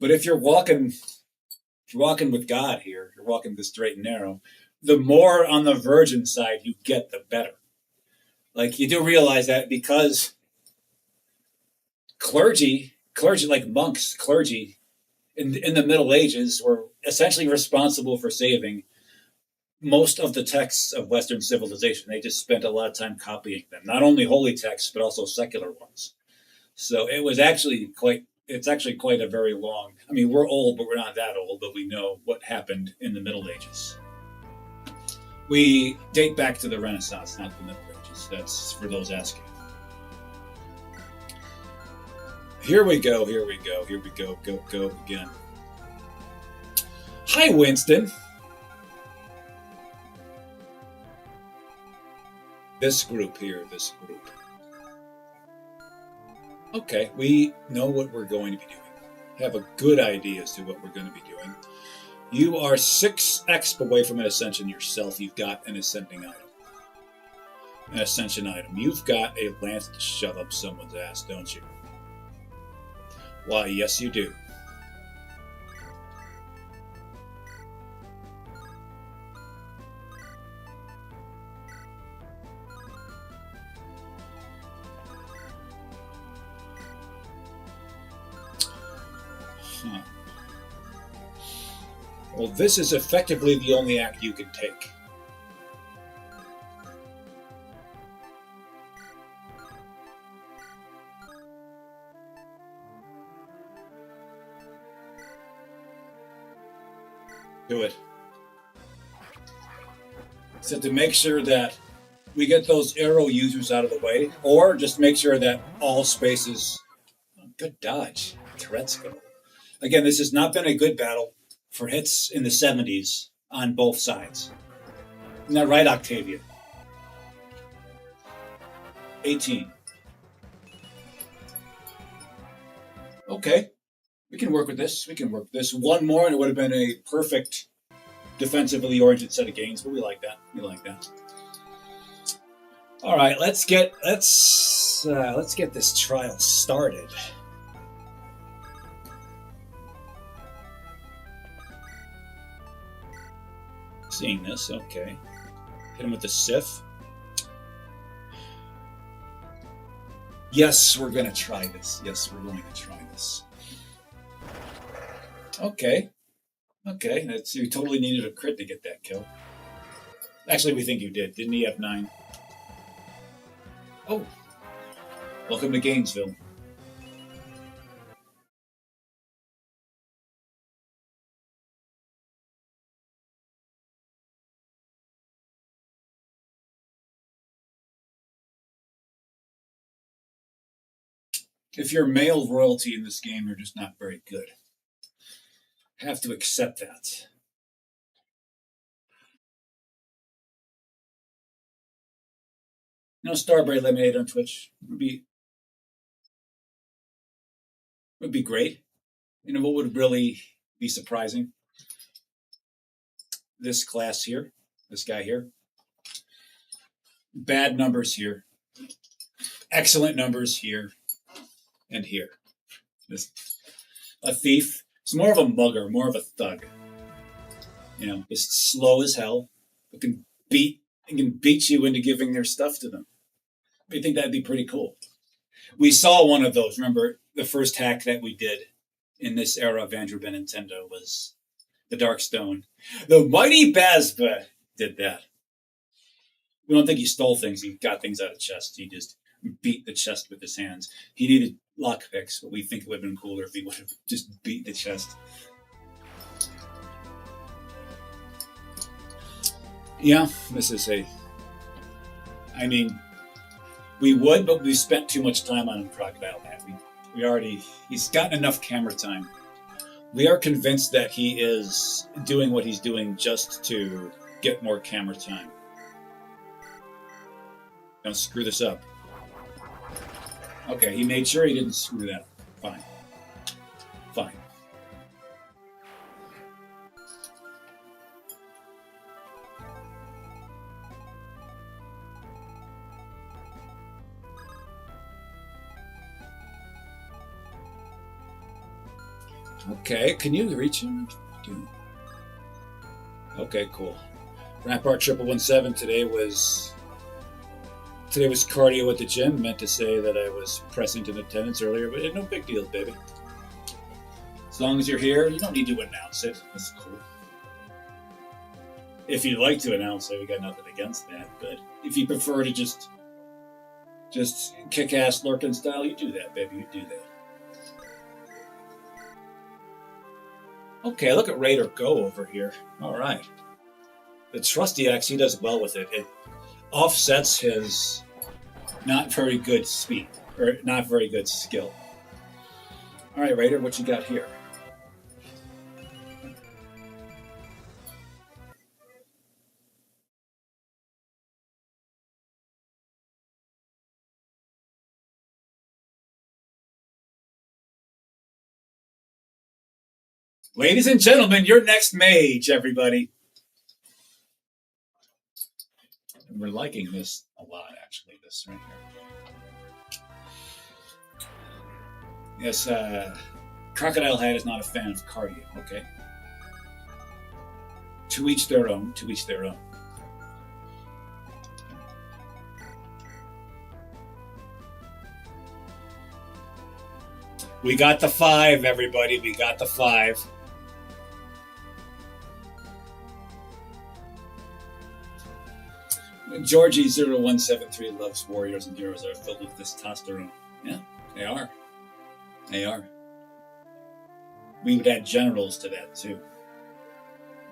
But if you're walking with God here, you're walking the straight and narrow, the more on the Virgin side you get, the better. Like you do realize that because clergy like monks, clergy in the Middle Ages were essentially responsible for saving most of the texts of Western civilization. They just spent a lot of time copying them, not only holy texts but also secular ones. So it's actually quite a very long. I mean, we're old, but we're not that old. But we know what happened in the Middle Ages. We date back to the Renaissance, not the Middle Ages. That's for those asking. Here we go. Go again. Hi, Winston. This group. Okay, we know what we're going to be doing. Have a good idea as to what we're going to be doing. You are 6 away from an ascension yourself. You've got an ascending item. An ascension item. You've got a lance to shove up someone's ass, don't you? Why, yes you do. Well, this is effectively the only act you can take. Do it. So to make sure that we get those arrow users out of the way, or just make sure that all spaces. Oh, good dodge, Turretsko. Again, this has not been a good battle for hits in the 70s on both sides. Isn't that right, Octavia? 18. Okay. We can work with this. We can work with this. One more, and it would have been a perfect defensively oriented set of games. But we like that. We like that. All right, let's get this trial started. Seeing this, okay. Hit him with the Sif. Yes, we're gonna try this. Yes, we're going to try this. Okay. Okay, you totally needed a crit to get that kill. Actually, we think you did. Didn't he have 9? Oh. Welcome to Gainesville. If you're male royalty in this game, you're just not very good. Have to accept that. No Starbright Lemonade on Twitch would be great. You know what would really be surprising? This class here, this guy here. Bad numbers here. Excellent numbers here and here. This, a thief. It's more of a mugger, more of a thug. You know, just slow as hell, but can beat you into giving their stuff to them. I think that'd be pretty cool. We saw one of those. Remember, the first hack that we did in this era of Andrew Ben Nintendo was the Dark Stone. The mighty Bazba did that. We don't think he stole things. He got things out of chests. He just beat the chest with his hands. He needed lockpicks, but we think it would have been cooler if he would have just beat the chest. Yeah, this is I mean, we would, but we spent too much time on him, Crocodile Hat. He's gotten enough camera time. We are convinced that he is doing what he's doing just to get more camera time. Don't screw this up. Okay, he made sure he didn't screw that up. Fine. Fine. Okay, can you reach him? Okay, cool. Rampart 1117 today was cardio at the gym. Meant to say that I was present in attendance earlier, but no big deal, baby. As long as you're here, you don't need to announce it. That's cool. If you'd like to announce it, we got nothing against that. But if you prefer to just kick ass lurking style, you do that, baby. You do that. Okay, look at Raider go over here. All right. The Trusty Axe, he does well with it. It offsets his not very good speed, or not very good skill. All right, Raider, what you got here? Ladies and gentlemen, your next mage, everybody. We're liking this a lot, actually, this right here. Yes, Crocodile Hat is not a fan of cardio, okay? To each their own, to each their own. We got the 5, everybody. We got the 5. Georgie0173 loves warriors and heroes that are filled with testosterone. Yeah, they are. They are. We would add generals to that too.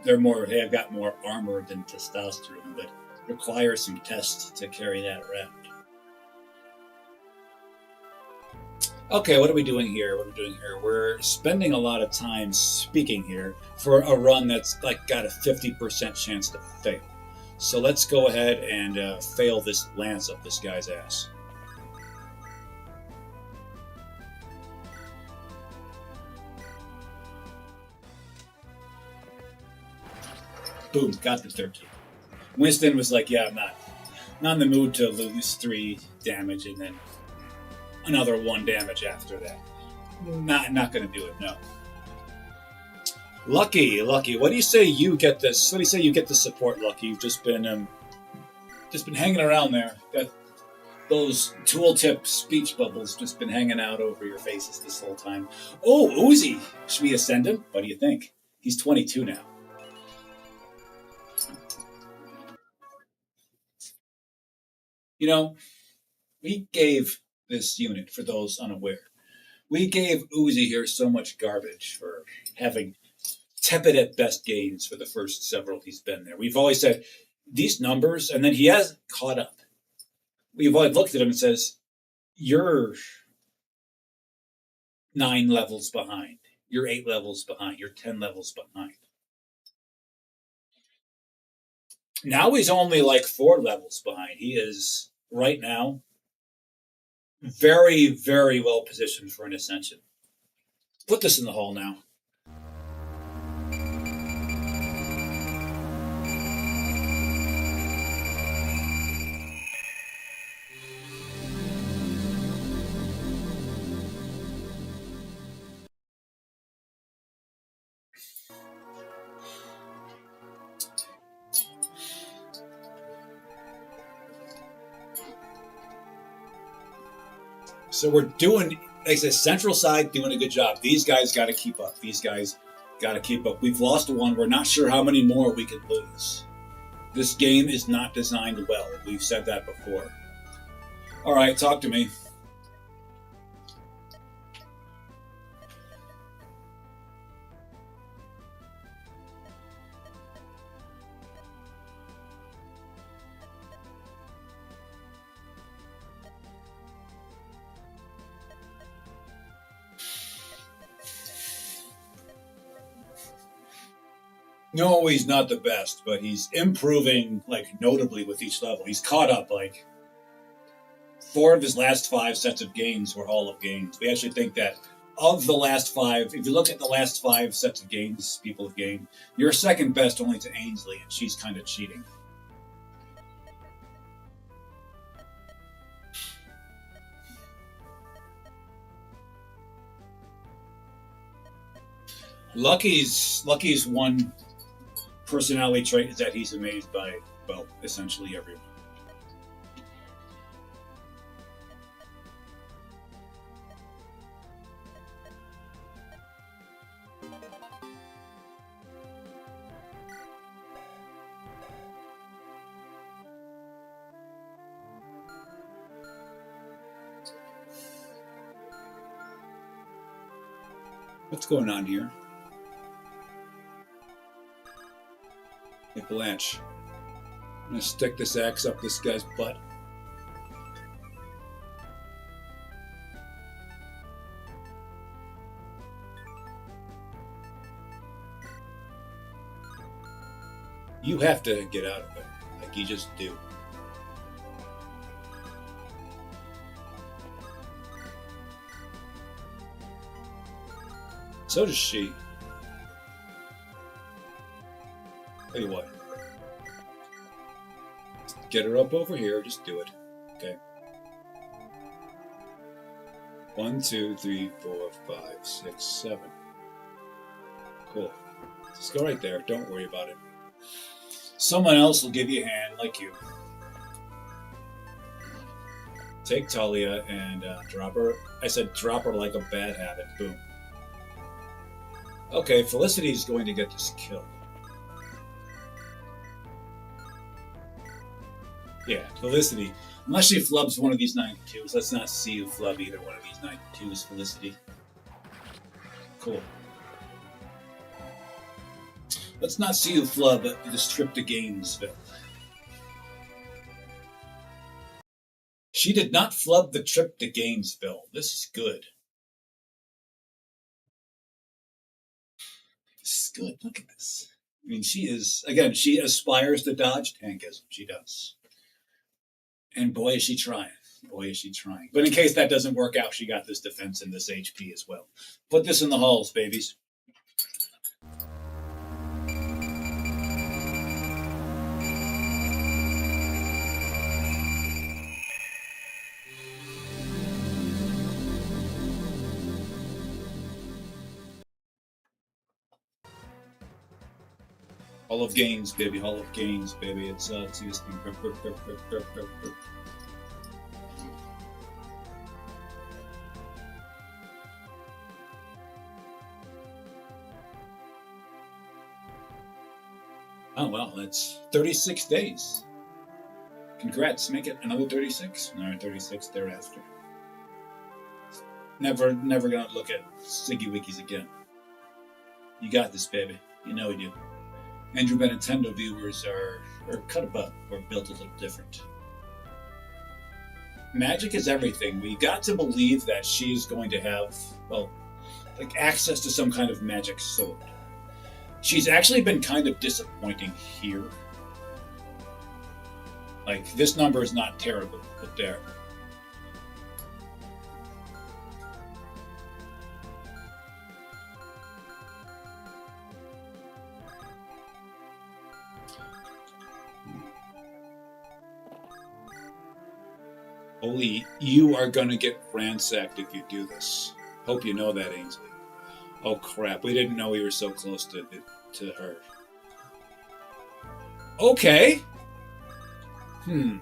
They have got more armor than testosterone, but require some tests to carry that around. Okay, what are we doing here? We're spending a lot of time speaking here for a run that's got a 50% chance to fail. So let's go ahead and fail this lance up this guy's ass. Boom, got the 13. Winston was like, yeah, I'm not in the mood to lose 3 damage and then another 1 damage after that. Not going to do it, no. Lucky. What do you say you get this? What do you say you get the support, Lucky? You've just been hanging around there. Got those tooltip speech bubbles just been hanging out over your faces this whole time. Oh, Uzi! Should we ascend him? What do you think? He's 22 now. You know, we gave this unit, for those unaware, we gave Uzi here so much garbage for having tepid at best gains for the first several he's been there. We've always said these numbers, and then he has caught up. We've always looked at him and says, you're 9 levels behind. You're 8 levels behind. You're 10 levels behind. Now he's only like 4 levels behind. He is, right now, very, very well positioned for an ascension. Put this in the hole now. So we're doing, like I said, Central side doing a good job. These guys got to keep up. We've lost 1. We're not sure how many more we could lose. This game is not designed well. We've said that before. All right, talk to me. No, he's not the best, but he's improving like notably with each level. He's caught up. Like 4 of his last 5 sets of gains were Hall of Gains. We actually think that of the last 5, if you look at the last 5 sets of gains people have gained, you're second best only to Ainsley, and she's kind of cheating. Lucky's one personality trait is that he's amazed by, well, essentially everyone. What's going on here? Hey, Blanche. I'm going to stick this axe up this guy's butt. You have to get out of it. Like you just do. So does she. Tell you what. Get her up over here. Just do it. Okay. 1, 2, 3, 4, 5, 6, 7. Cool. Just go right there. Don't worry about it. Someone else will give you a hand, like you. Take Talia and drop her. I said drop her like a bad habit. Boom. Okay, Felicity's going to get this kill. Yeah, Felicity. Unless she flubs one of these 92s. Let's not see you flub either one of these 92s, Felicity. Cool. Let's not see you flub this trip to Gainesville. She did not flub the trip to Gainesville. This is good. This is good. Look at this. I mean, she is, again, she aspires to dodge tankism. She does. And boy, is she trying. Boy, is she trying. But in case that doesn't work out, she got this defense and this HP as well. Put this in the halls, babies. Hall of Gains, baby. Hall of Gains, baby. Let's see this thing. Oh, well, that's 36 days. Congrats, make it another 36. Another 36 thereafter. Never gonna look at Siggy Wikis again. You got this, baby. You know you do. Andrew by Nintendo viewers are cut above or built a little different. Magic is everything. We got to believe that she's going to have, well, like access to some kind of magic sword. She's actually been kind of disappointing here. Like, this number is not terrible, but there. Holy, you are gonna get ransacked if you do this. Hope you know that, Ainsley. Oh crap, we didn't know we were so close to her. Okay. Hmm.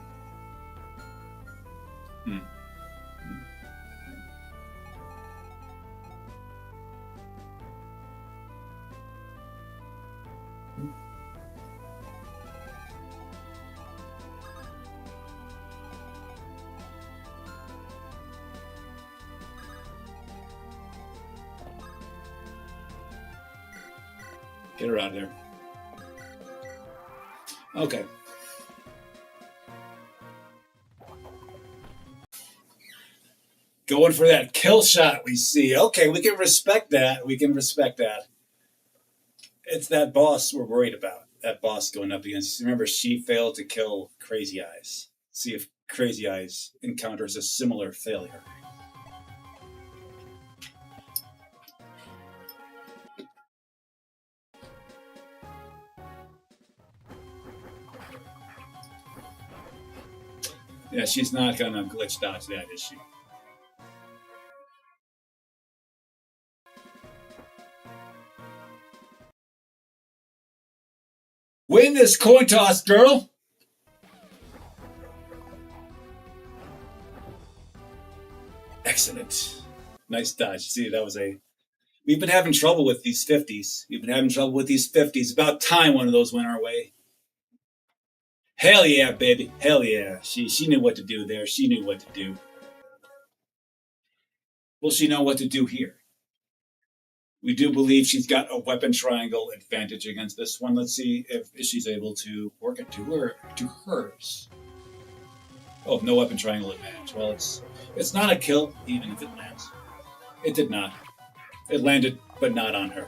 Get her out of there. Okay. Going for that kill shot, we see. Okay, we can respect that. We can respect that. It's that boss we're worried about. That boss going up against. Remember, she failed to kill Crazy Eyes. See if Crazy Eyes encounters a similar failure. Yeah, she's not gonna glitch dodge that, is she? Win this coin toss, girl! Excellent. Nice dodge. See, that was a... We've been having trouble with these 50s. We've been having trouble with these 50s. About time one of those went our way. Hell yeah, baby. Hell yeah. She knew what to do there. She knew what to do. Will she know what to do here? We do believe she's got a weapon triangle advantage against this one. Let's see if she's able to work it to hers. Oh, no weapon triangle advantage. Well, it's not a kill, even if it lands. It did not. It landed, but not on her.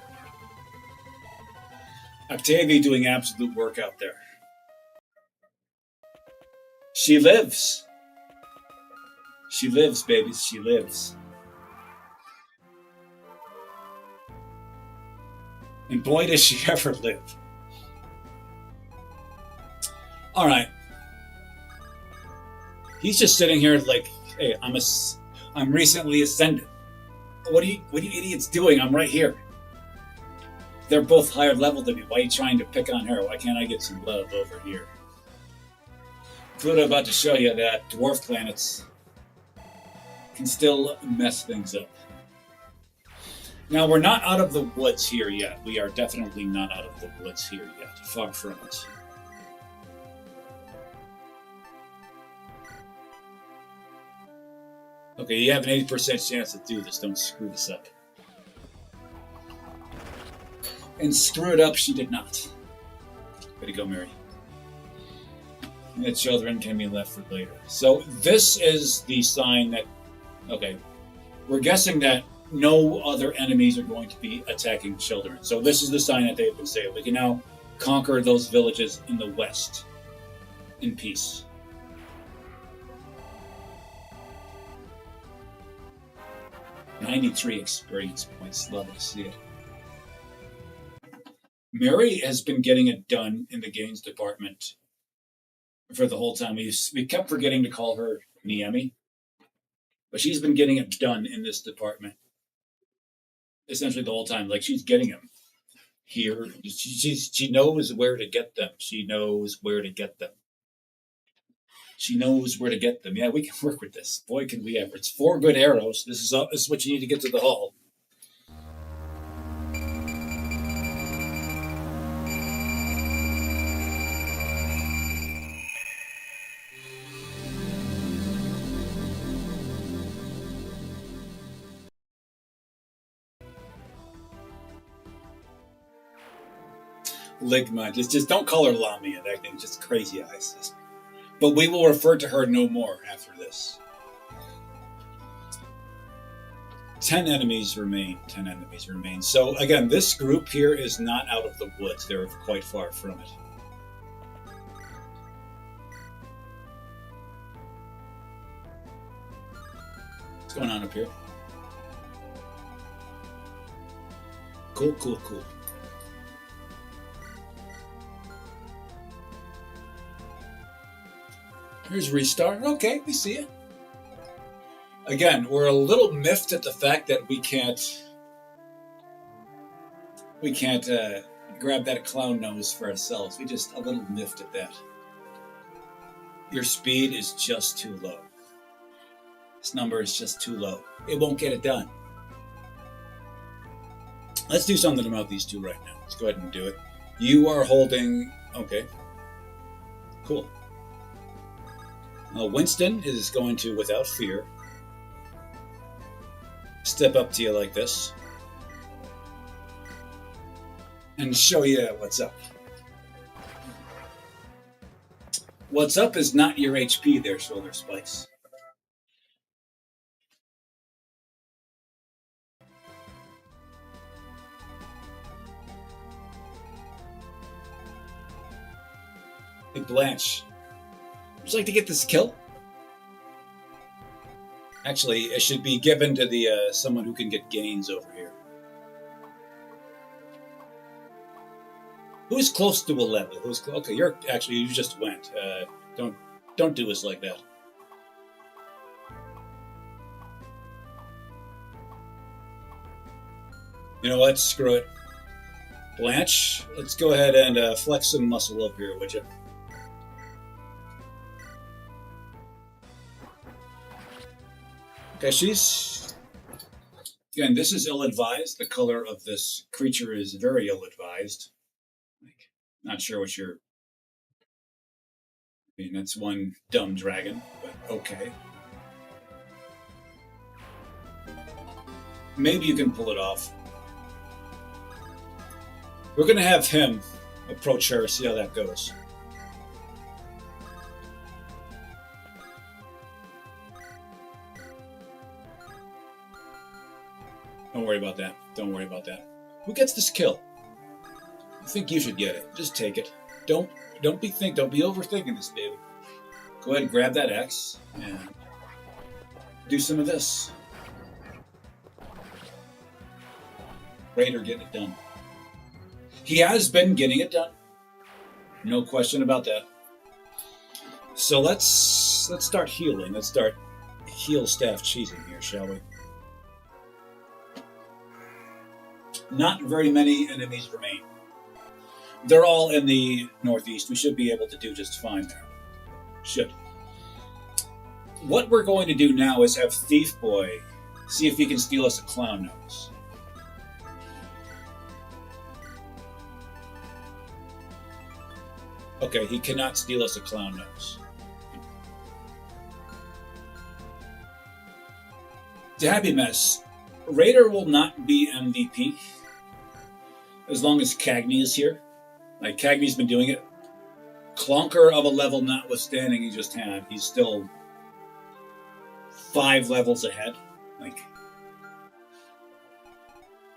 Octavia doing absolute work out there. She lives. She lives, babies. She lives. And boy, does she ever live. All right. He's just sitting here like, hey, I'm recently ascended. What are you idiots doing? I'm right here. They're both higher level than me. Why are you trying to pick on her? Why can't I get some love over here? Pluto about to show you that dwarf planets can still mess things up. Now, we're not out of the woods here yet. We are definitely not out of the woods here yet. Far from it. Okay, you have an 80% chance to do this. Don't screw this up. And screw it up, she did not. Way to go, Mary. And the children can be left for later. So this is the sign that... Okay. We're guessing that no other enemies are going to be attacking children. So this is the sign that they've been saying. We can now conquer those villages in the west in peace. $93 experience points. Love to see it. Mary has been getting it done in the games department for the whole time. We kept forgetting to call her Niemi, but she's been getting it done in this department essentially the whole time. Like, she's getting him. here. She knows where to get them. She knows where to get them. She knows where to get them. Yeah, we can work with this. Boy, can we ever. It's 4 good arrows. This is what you need to get to the hull. Ligma. Just don't call her Lamia. That thing just crazy eyes. But we will refer to her no more after this. 10 enemies remain. 10 enemies remain. So again, this group here is not out of the woods. They're quite far from it. What's going on up here? Cool, cool, cool. Here's restart. Okay, we see it. Again, we're a little miffed at the fact that we can't grab that clown nose for ourselves. We just a little miffed at that. Your speed is just too low. This number is just too low. It won't get it done. Let's do something about these two right now. Let's go ahead and do it. You are holding... Okay. Cool. Winston is going to, without fear, step up to you like this and show you what's up. What's up is not your HP there, Shoulder Spikes. Hey, Blanche. Would you like to get this kill? Actually, it should be given to the someone who can get gains over here. Who's close to a level? Okay? You're actually you just went. Don't do us like that. You know what? Screw it. Blanche, let's go ahead and flex some muscle up here, would you? Okay, she's... Again, this is ill-advised. The color of this creature is very ill-advised. Like, not sure what you're... I mean, that's one dumb dragon, but okay. Maybe you can pull it off. We're going to have him approach her, see how that goes. Don't worry about that. Don't worry about that. Who gets this kill? I think you should get it. Just take it. Don't be overthinking this, baby. Go ahead and grab that axe and do some of this. Raider getting it done. He has been getting it done. No question about that. So let's start healing. Let's start heal staff cheesing here, shall we? Not very many enemies remain. They're all in the northeast. We should be able to do just fine there. Should. What we're going to do now is have Thief Boy see if he can steal us a clown nose. Okay, he cannot steal us a clown nose. To Happy Mess, Raider will not be MVP as long as Cagney is here. Like, Cagney's been doing it. Clunker of a level notwithstanding he just had, he's still 5 levels ahead. Like,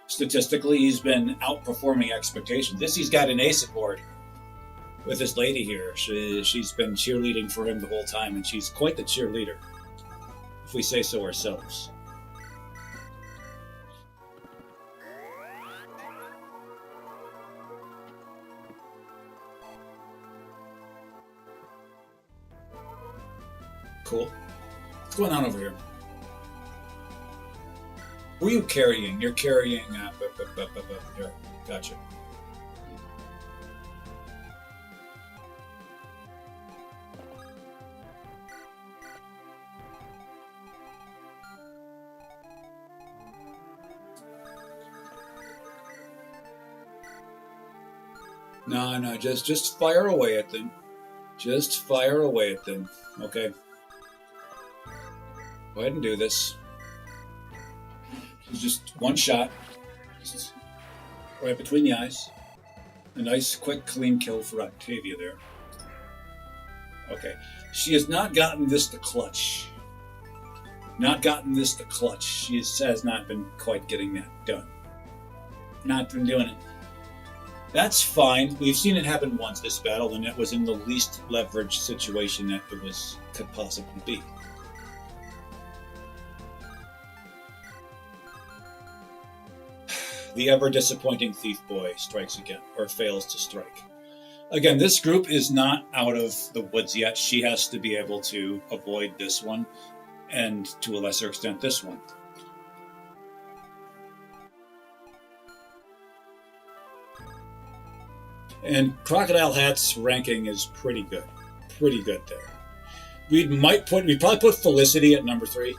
statistically, he's been outperforming expectations. He's got an ace aboard with this lady here. She's been cheerleading for him the whole time, and she's quite the cheerleader, if we say so ourselves. Cool. What's going on over here? Who are you carrying? You're carrying... Here, gotcha. No, no, just fire away at them. Just fire away at them. Okay. Go ahead and do this. Just one shot. Just right between the eyes. A nice, quick, clean kill for Octavia there. Okay. She has not gotten this to clutch. Not gotten this to clutch. She has not been quite getting that done. Not been doing it. That's fine. We've seen it happen once this battle, and it was in the least leveraged situation that it could possibly be. The ever disappointing thief boy strikes again, or fails to strike. Again, this group is not out of the woods yet. She has to be able to avoid this one, and to a lesser extent, this one. And Crocodile Hat's ranking is pretty good. Pretty good there. We'd probably put Felicity at number 3.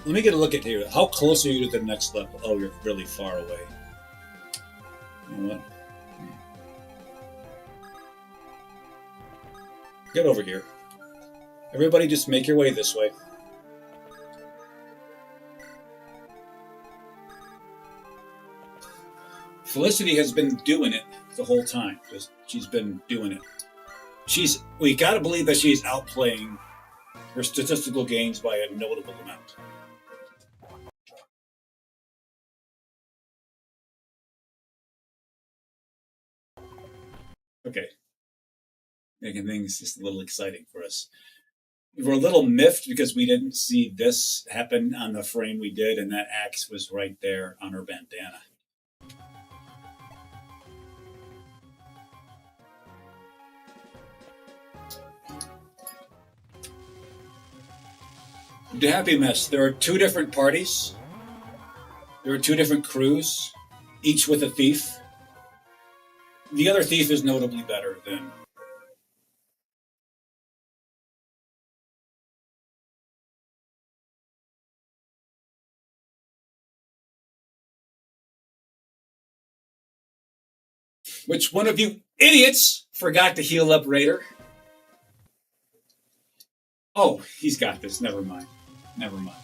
Let me get a look at here. How close are you to the next level? Oh, you're really far away. You know what? Get over here. Everybody just make your way this way. Felicity has been doing it the whole time. She's been doing it. We gotta believe that she's outplaying her statistical gains by a notable amount. Okay. Making things just a little exciting for us. We're a little miffed because we didn't see this happen on the frame we did, and that axe was right there on her bandana. The Happy Mess. There are 2 different parties. There are 2 different crews, each with a thief. The other thief is notably better than. Which one of you idiots forgot to heal up Raider? Oh, he's got this. Never mind. Never mind.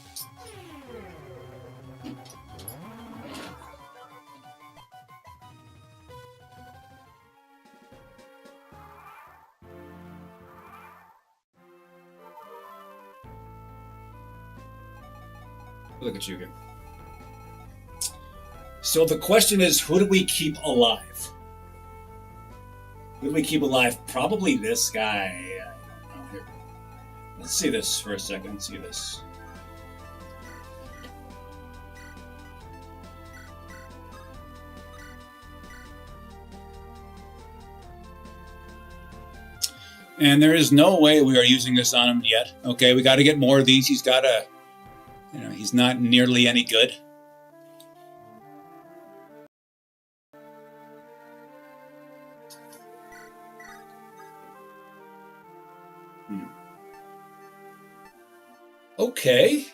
Look at you again. So the question is, who do we keep alive? Who do we keep alive? Probably this guy. Oh, here. Let's see this for a second. Let's see this. And there is no way we are using this on him yet. Okay, we got to get more of these. He's got to, he's not nearly any good. Okay.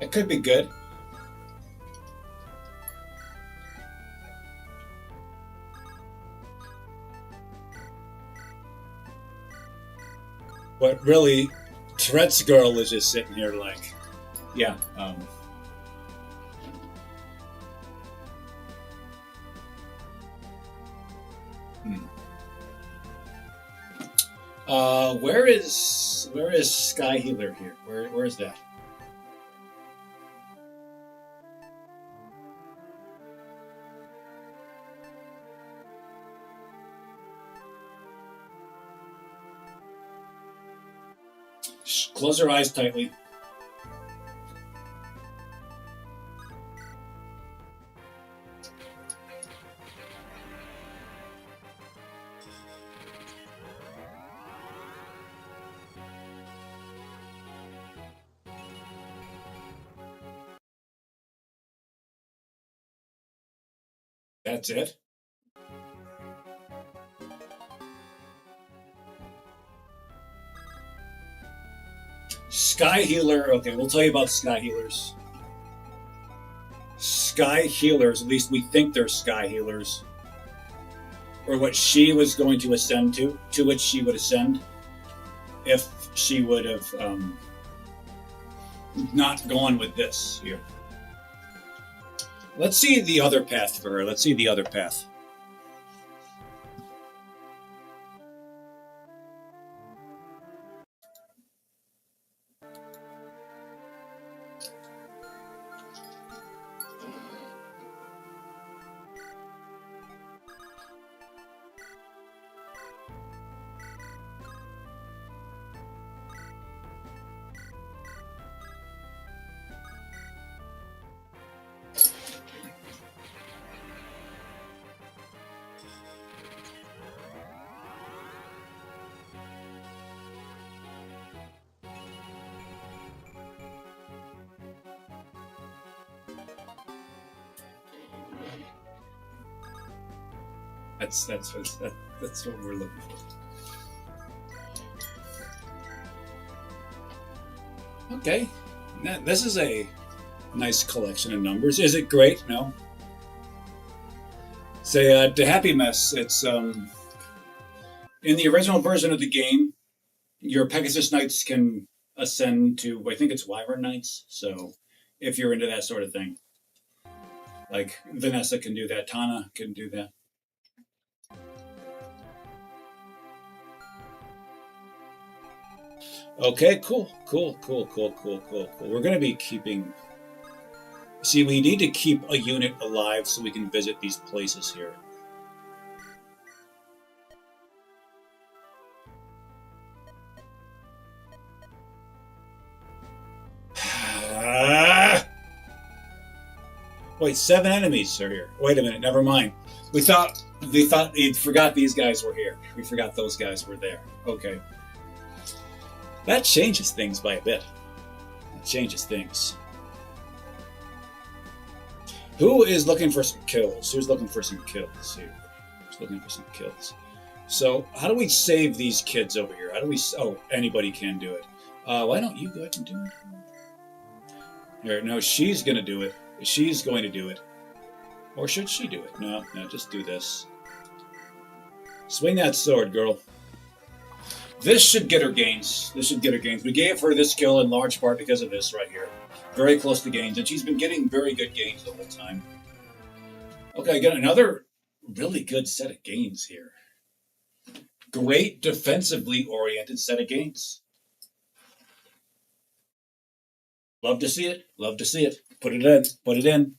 That could be good. But really, Tourette's girl is just sitting here like, yeah. Where is Sky Healer here? Where is that? Close her eyes tightly. That's it? Sky Healer. Okay, we'll tell you about Sky Healers. Sky Healers, at least we think they're Sky Healers, or what she was going to ascend to which she would ascend if she would have not gone with this here. Let's see the other path for her. Let's see the other path. That's what we're looking for. Okay, this is a nice collection of numbers. Is it great? No. Say to Happy Mess. It's in the original version of the game, your Pegasus Knights can ascend to, I think it's Wyvern Knights. So if you're into that sort of thing, like Vanessa can do that, Tana can do that. Okay, cool. We're going to be keeping... See, we need to keep a unit alive so we can visit these places here. Wait, 7 enemies are here. Wait a minute, never mind. We thought we forgot these guys were here. We forgot those guys were there. Okay. That changes things by a bit. It changes things. Who is looking for some kills? Who's looking for some kills here? Who's looking for some kills? So, how do we save these kids over here? How do we... Oh, anybody can do it. Why don't you go ahead and do it? Here, no, she's going to do it. She's going to do it. Or should she do it? No, just do this. Swing that sword, girl. This should get her gains. We gave her this kill in large part because of this right here. Very close to gains, and she's been getting very good gains the whole time. Okay, I got another really good set of gains here. Great defensively oriented set of gains. Love to see it. Put it in.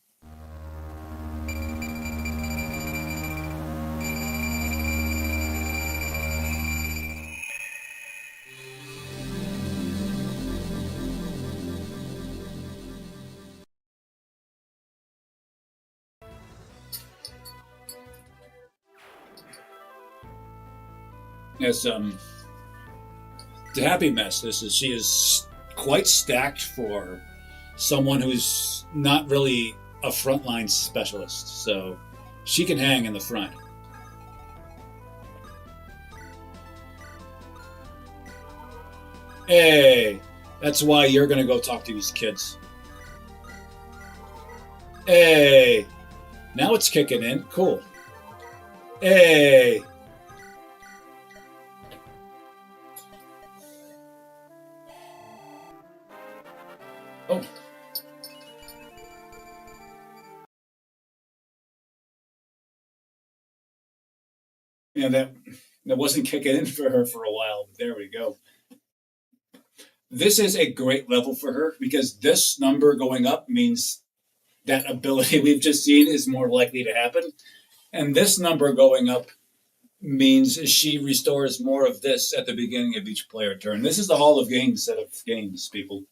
Yes, the Happy Mess. She is quite stacked for someone who's not really a frontline specialist, so she can hang in the front. Hey, that's why you're gonna go talk to these kids. Hey, now it's kicking in. Cool. Hey. Oh. Yeah, that wasn't kicking in for her for a while. But there we go. This is a great level for her because this number going up means that ability we've just seen is more likely to happen. And this number going up means she restores more of this at the beginning of each player turn. This is the Hall of Games set of games, people.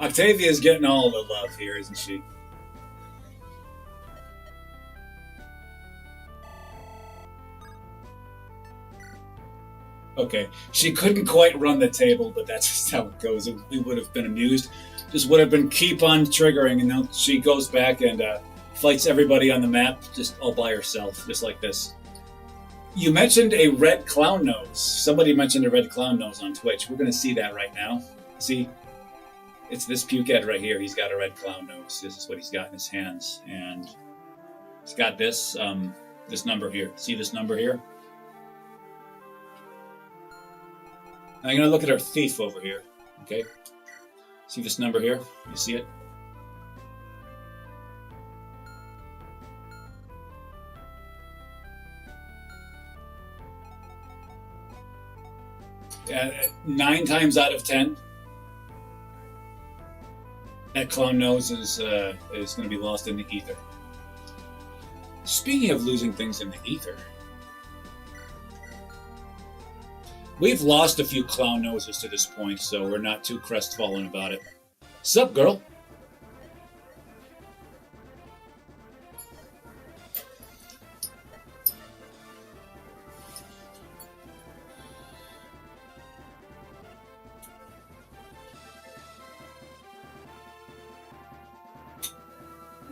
Octavia's getting all the love here, isn't she? Okay, she couldn't quite run the table, but that's just how it goes. We would have been amused. Just would have been keep on triggering, and now she goes back and fights everybody on the map just all by herself, just like this. You mentioned a red clown nose. Somebody mentioned a red clown nose on Twitch. We're going to see that right now. See, it's this pukehead right here. He's got a red clown nose. This is what he's got in his hands, and he's got this this number here. See this number here? I'm going to look at our thief over here. Okay. See this number here? You see it? Uh, 9 times out of 10, that clown nose is going to be lost in the ether. Speaking of losing things in the ether, we've lost a few clown noses to this point, so we're not too crestfallen about it. Sup, girl?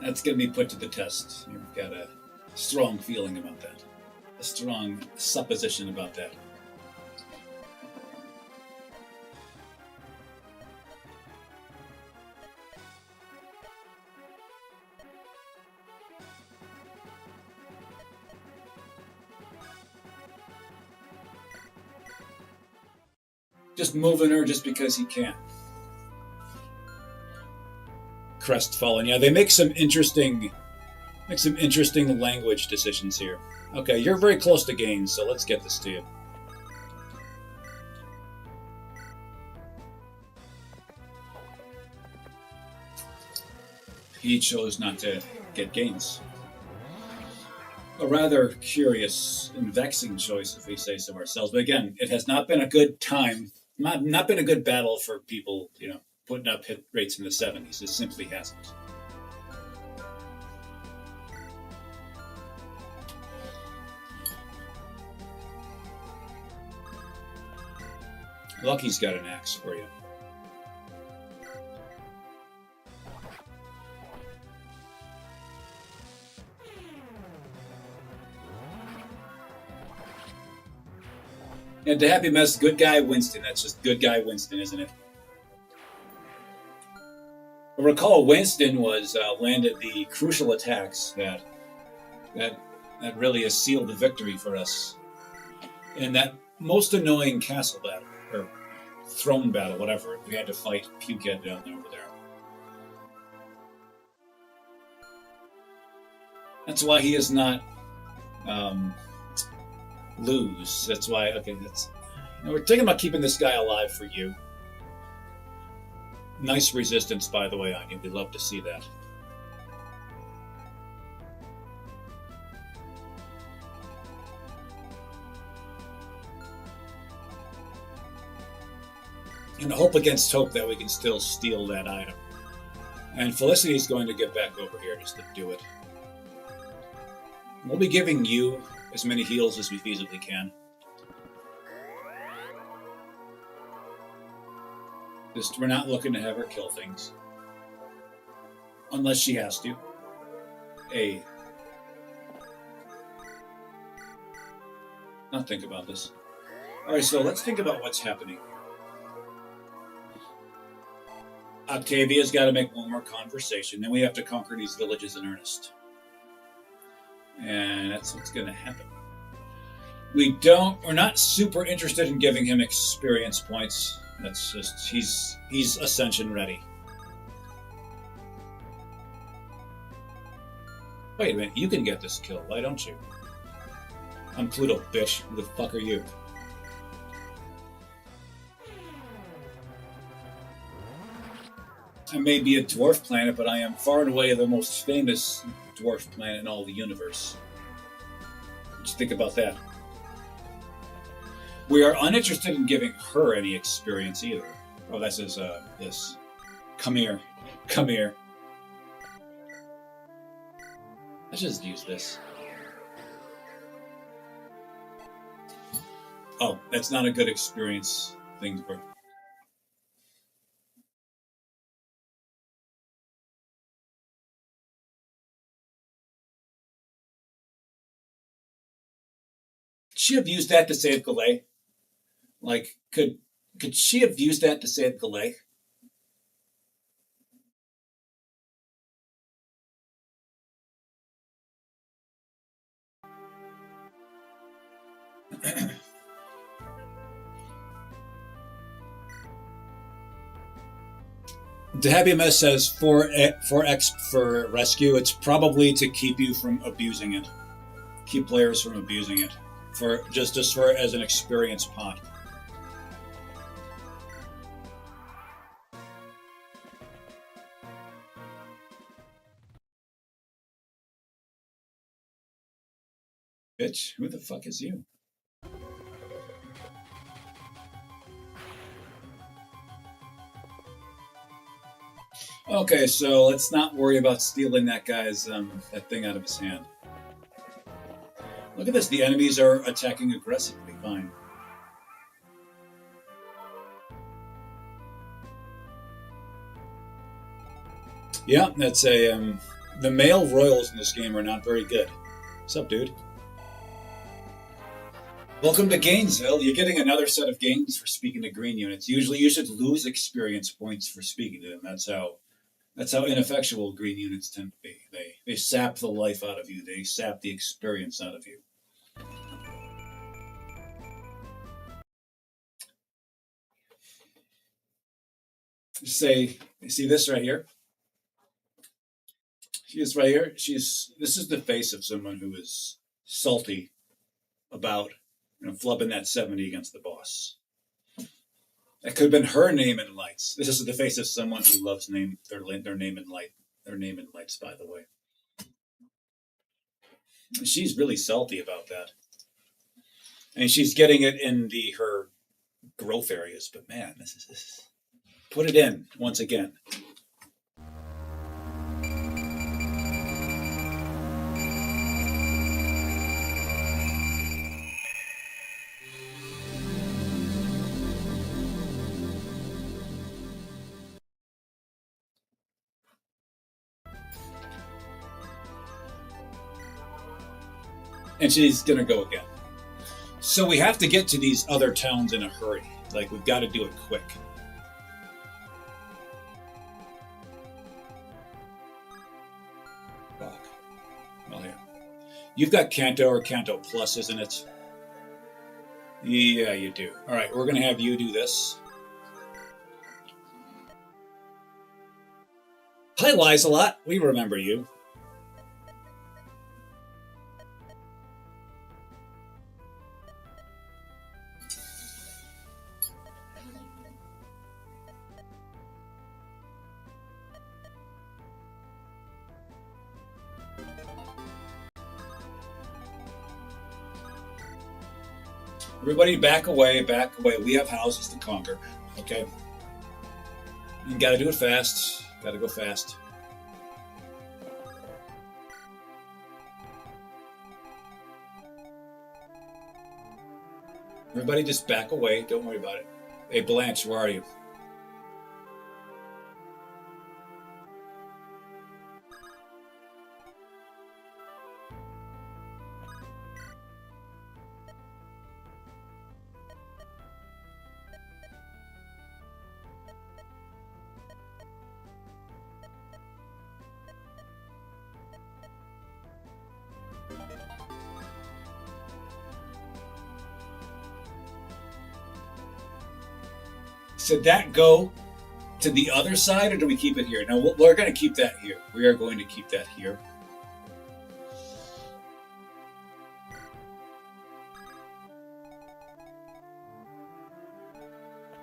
That's going to be put to the test. You've got a strong feeling about that. A strong supposition about that. Just moving her just because he can. Crestfallen. Yeah, they make some interesting language decisions here. Okay, you're very close to gains, so let's get this to you. He chose not to get gains. A rather curious and vexing choice, if we say so ourselves. But again, it has not been a good time, not been a good battle for people, putting up hit rates in the 70s. It simply hasn't. Lucky's got an axe for you. And to Happy Mess, good guy Winston. That's just good guy Winston, isn't it? I recall Winston was landed the crucial attacks that really has sealed the victory for us in that most annoying castle battle or throne battle, whatever. We had to fight Pukehead down there over there. That's why he is not lose. That's why. Okay, we're thinking about keeping this guy alive for you. Nice resistance, by the way, on you. We'd love to see that. And hope against hope that we can still steal that item. And Felicity's going to get back over here just to do it. We'll be giving you as many heals as we feasibly can. Just, we're not looking to have her kill things. Unless she has to. Now think about this. Alright, so let's think about what's happening. Octavia's got to make one more conversation, then we have to conquer these villages in earnest. And that's what's going to happen. We're not super interested in giving him experience points. That's just, he's ascension ready. Wait a minute, you can get this kill, why don't you? I'm Pluto, bitch. Who the fuck are you? I may be a dwarf planet, but I am far and away the most famous dwarf planet in all the universe. Just think about that. We are uninterested in giving her any experience either. Oh, that says, this. Come here. Come here. Let's just use this. Oh, that's not a good experience thing for. She have used that to save Galay? Like, could she have used that to save Galay? The Happy Mess says for X for rescue. It's probably to keep you from abusing it, keep players from abusing it, for just for as an experience pot. Bitch, who the fuck is you? Okay, so let's not worry about stealing that guy's that thing out of his hand. Look at this. The enemies are attacking aggressively. Fine. Yeah, that's a the male royals in this game are not very good. What's up, dude? Welcome to Gainesville. You're getting another set of gains for speaking to green units. Usually, you should lose experience points for speaking to them. That's how ineffectual green units tend to be. They sap the life out of you. They sap the experience out of you. Say, you see this right here? She's right here. This is the face of someone who is salty about flubbing that 70 against the boss. That could have been her name in lights. This is the face of someone who loves their name in light. Their name in lights, by the way. She's really salty about that, and she's getting it in her growth areas. But man, this put it in once again. And she's gonna go again. So we have to get to these other towns in a hurry. Like, we've got to do it quick. Fuck. Well, yeah. You've got Kanto or Kanto Plus, isn't it? Yeah, you do. All right, we're going to have you do this. Hi, Lies-a-Lot. We remember you. Everybody back away, back away. We have houses to conquer, okay? You gotta do it fast. Gotta go fast. Everybody just back away. Don't worry about it. Hey, Blanche, where are you? Should that go to the other side, or do we keep it here? No, we're going to keep that here. We are going to keep that here.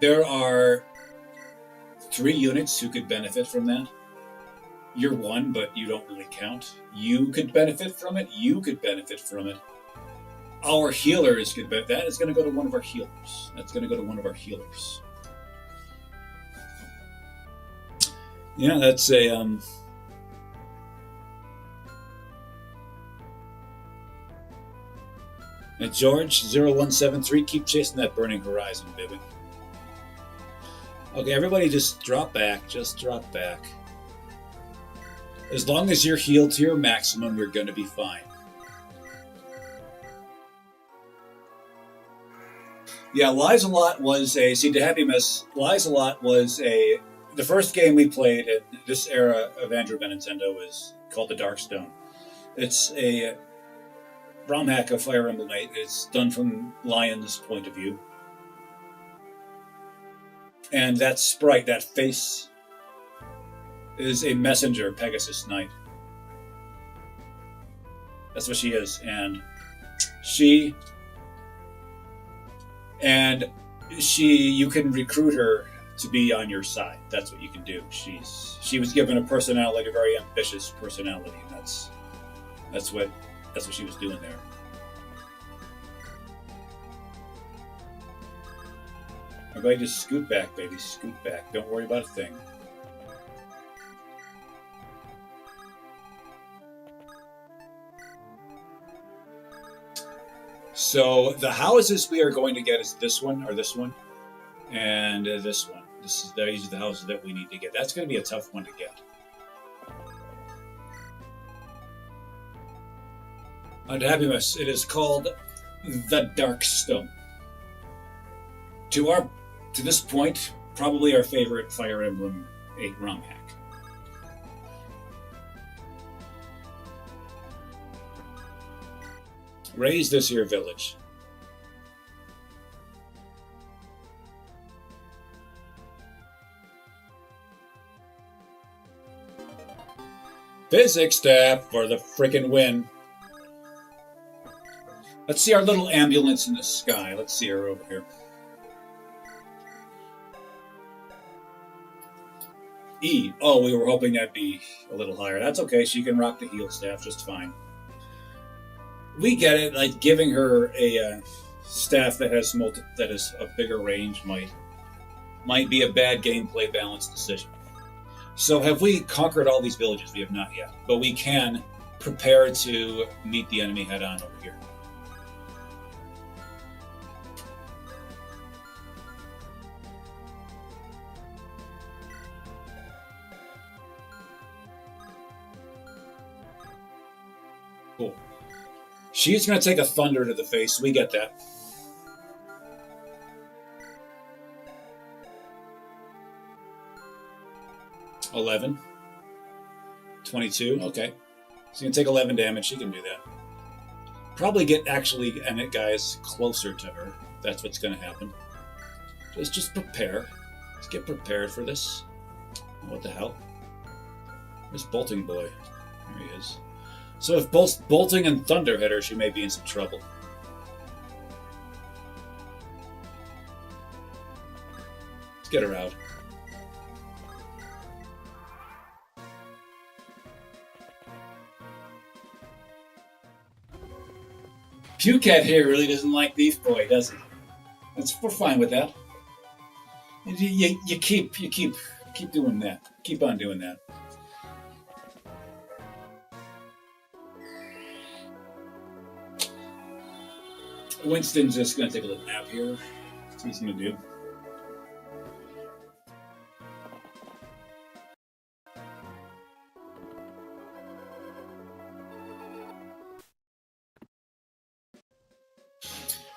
There are 3 units who could benefit from that. You're one, but you don't really count. You could benefit from it. You could benefit from it. Our healers could benefit. That is going to go to one of our healers. That's going to go to one of our healers. Yeah, that's a George0173, keep chasing that burning horizon, baby. Okay, everybody just drop back. Just drop back. As long as you're healed to your maximum, you're going to be fine. Yeah, Lies a Lot was a... See, to Happy Miss, Lies a Lot was a... The first game we played in this era of Andrew Nintendo is called The Darkstone. It's a Romhack of Fire Emblem 8. It's done from Lion's point of view. And that sprite, that face, is a messenger, Pegasus Knight. That's what she is. And you can recruit her to be on your side. That's what you can do. She was given a personality, a very ambitious personality, and that's what she was doing there. Everybody just scoot back, baby. Scoot back. Don't worry about a thing. So the houses we are going to get is this one, or this one, and this one. These are the houses that we need to get. That's going to be a tough one to get. To Happiness, it is called the Darkstone. To this point, probably our favorite Fire Emblem 8 ROM hack. Raise this here village. Physics staff for the frickin' win. Let's see our little ambulance in the sky. Let's see her over here. E. Oh, we were hoping that'd be a little higher. That's okay. She can rock the heal staff just fine. We get it. Like giving her a staff that has a bigger range might be a bad gameplay balance decision. So have we conquered all these villages? We have not yet, but we can prepare to meet the enemy head on over here. Cool. She's going to take a thunder to the face. We get that. $11. $22. Okay. She's going to take 11 damage. She can do that. Probably get guys closer to her. That's what's going to happen. Just prepare. Let's get prepared for this. What the hell? Where's Bolting Boy? There he is. So if both Bolting and Thunder hit her, she may be in some trouble. Let's get her out. Pukehead here really doesn't like Beef Boy, does he? We're fine with that. You keep doing that. Keep on doing that. Winston's just going to take a little nap here. That's what he's going to do.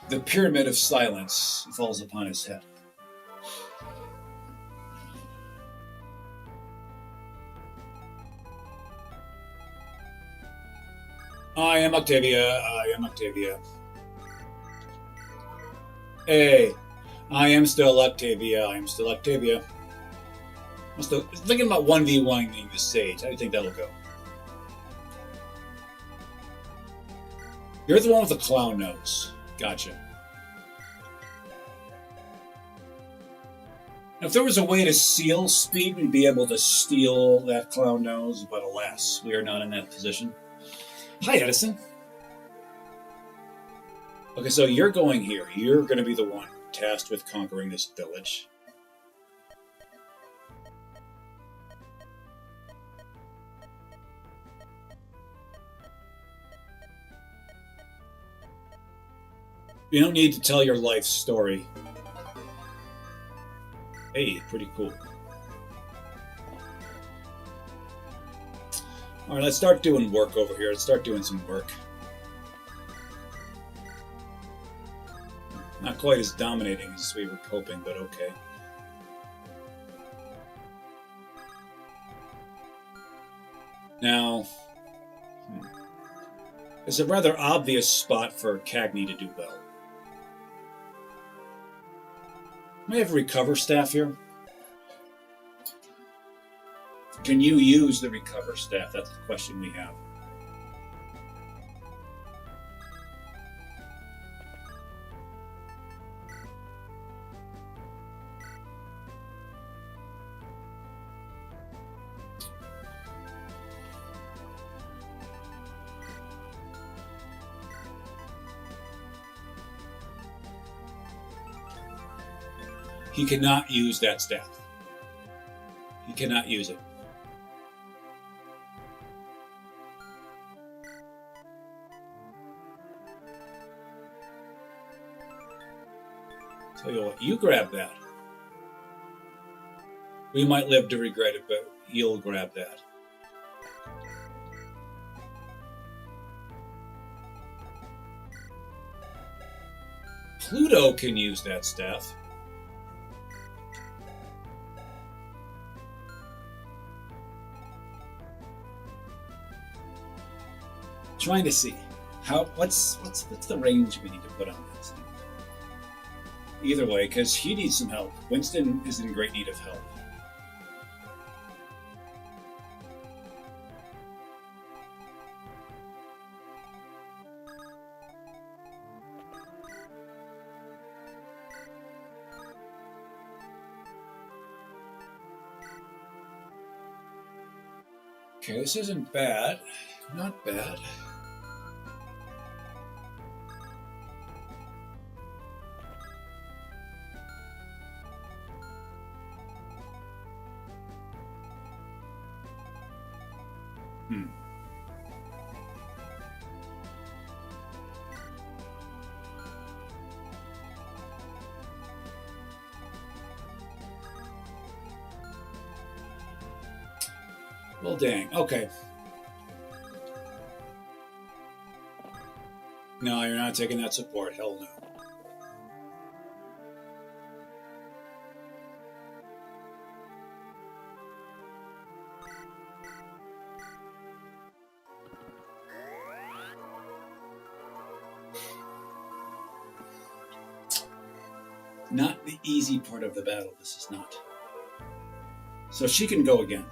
The Pyramid of Silence falls upon his head. I am Octavia. Hey, I am still Octavia. I'm still thinking about 1v1ing the stage. How do you think that'll go? You're the one with the clown nose. Gotcha. If there was a way to seal speed, we'd be able to steal that clown nose, but alas, we are not in that position. Hi, Edison. Okay, so you're going here. You're going to be the one tasked with conquering this village. You don't need to tell your life story. Hey, pretty cool. All right, let's start doing work over here. Let's start doing some work. Not quite as dominating as we were hoping, but okay. Now, it's a rather obvious spot for Cagney to do well. We have a recover staff here. Can you use the recover staff? That's the question we have. He cannot use that staff. He cannot use it. Tell you what, you grab that. We might live to regret it, but you'll grab that. Pluto can use that staff. Trying to see what's the range we need to put on this. Either way, because he needs some help. Winston is in great need of help. Okay, this isn't bad. Not bad. Well, dang. Okay. No, you're not taking that support. Hell no. Not the easy part of the battle. This is not. So she can go again.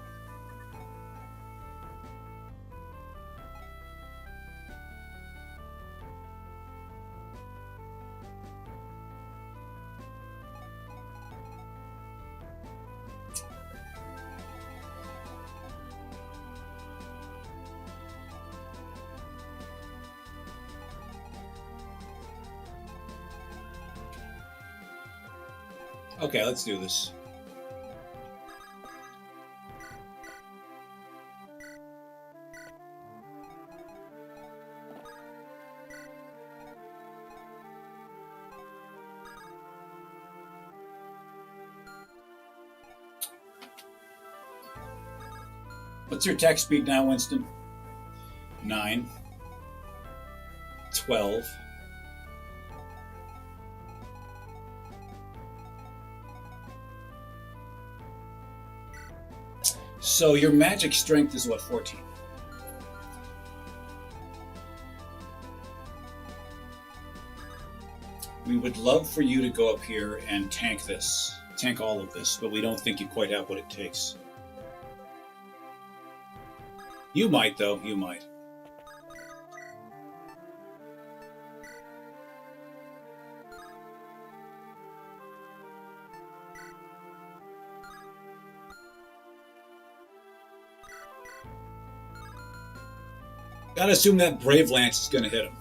Okay, let's do this. What's your attack speed now, Winston? 9. 12. So your magic strength is what, 14? We would love for you to go up here and tank this. Tank all of this, but we don't think you quite have what it takes. You might, though. You might. Gotta assume that Brave Lance is gonna hit him.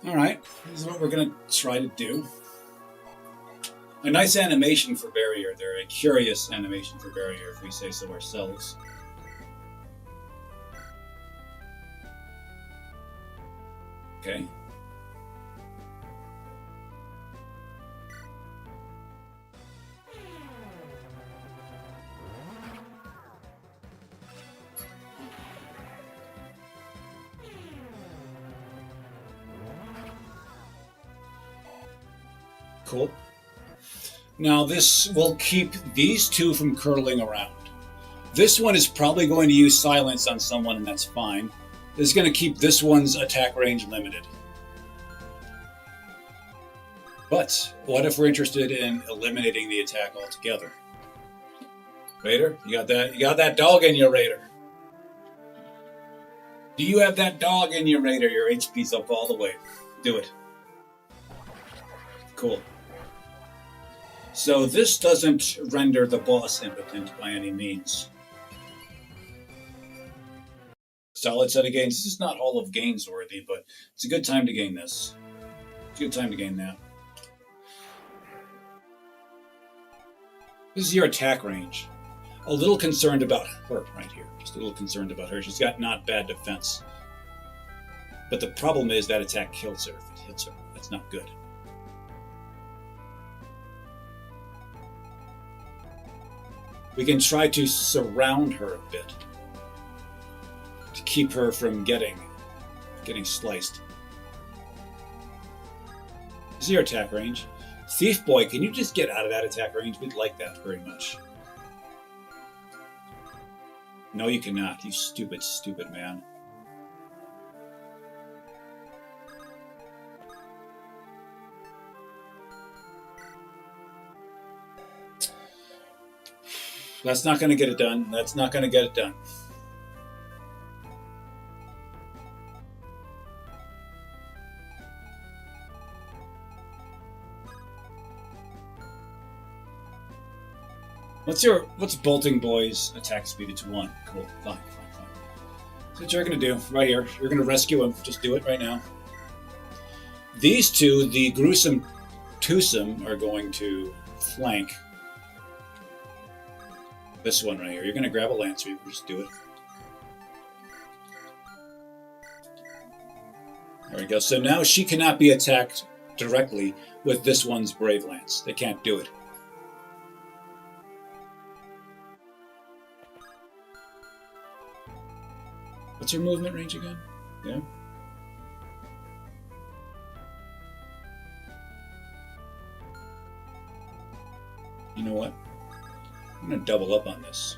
All right, this is what we're going to try to do. A nice animation for barrier. They're a curious animation for barrier, if we say so ourselves. Okay. Cool. Now this will keep these two from curling around. This one is probably going to use silence on someone, and that's fine. This is going to keep this one's attack range limited. But what if we're interested in eliminating the attack altogether? Raider, you got that? You got that dog in you, Raider. Do you have that dog in you, Raider? Your HP's up all the way. Do it. Cool. So this doesn't render the boss impotent by any means. Solid set of gains. This is not Hall of Gains worthy, but it's a good time to gain this. It's a good time to gain that. This is your attack range. A little concerned about her right here. Just a little concerned about her. She's got not bad defense. But the problem is that attack kills her if it hits her. That's not good. We can try to surround her a bit to keep her from getting sliced. This is your attack range. Thief Boy, can you just get out of that attack range? We'd like that very much. No, you cannot, you stupid, stupid man. That's not going to get it done. That's not going to get it done. What's Bolting Boy's attack speed? It's 1. Cool. Fine. That's what you're going to do right here. You're going to rescue him. Just do it right now. These two, the Gruesome Twosome, are going to flank this one right here. You're going to grab a Lance Reaver. Just do it. There we go. So now she cannot be attacked directly with this one's Brave Lance. They can't do it. What's your movement range again? Yeah. You know what? I'm going to double up on this.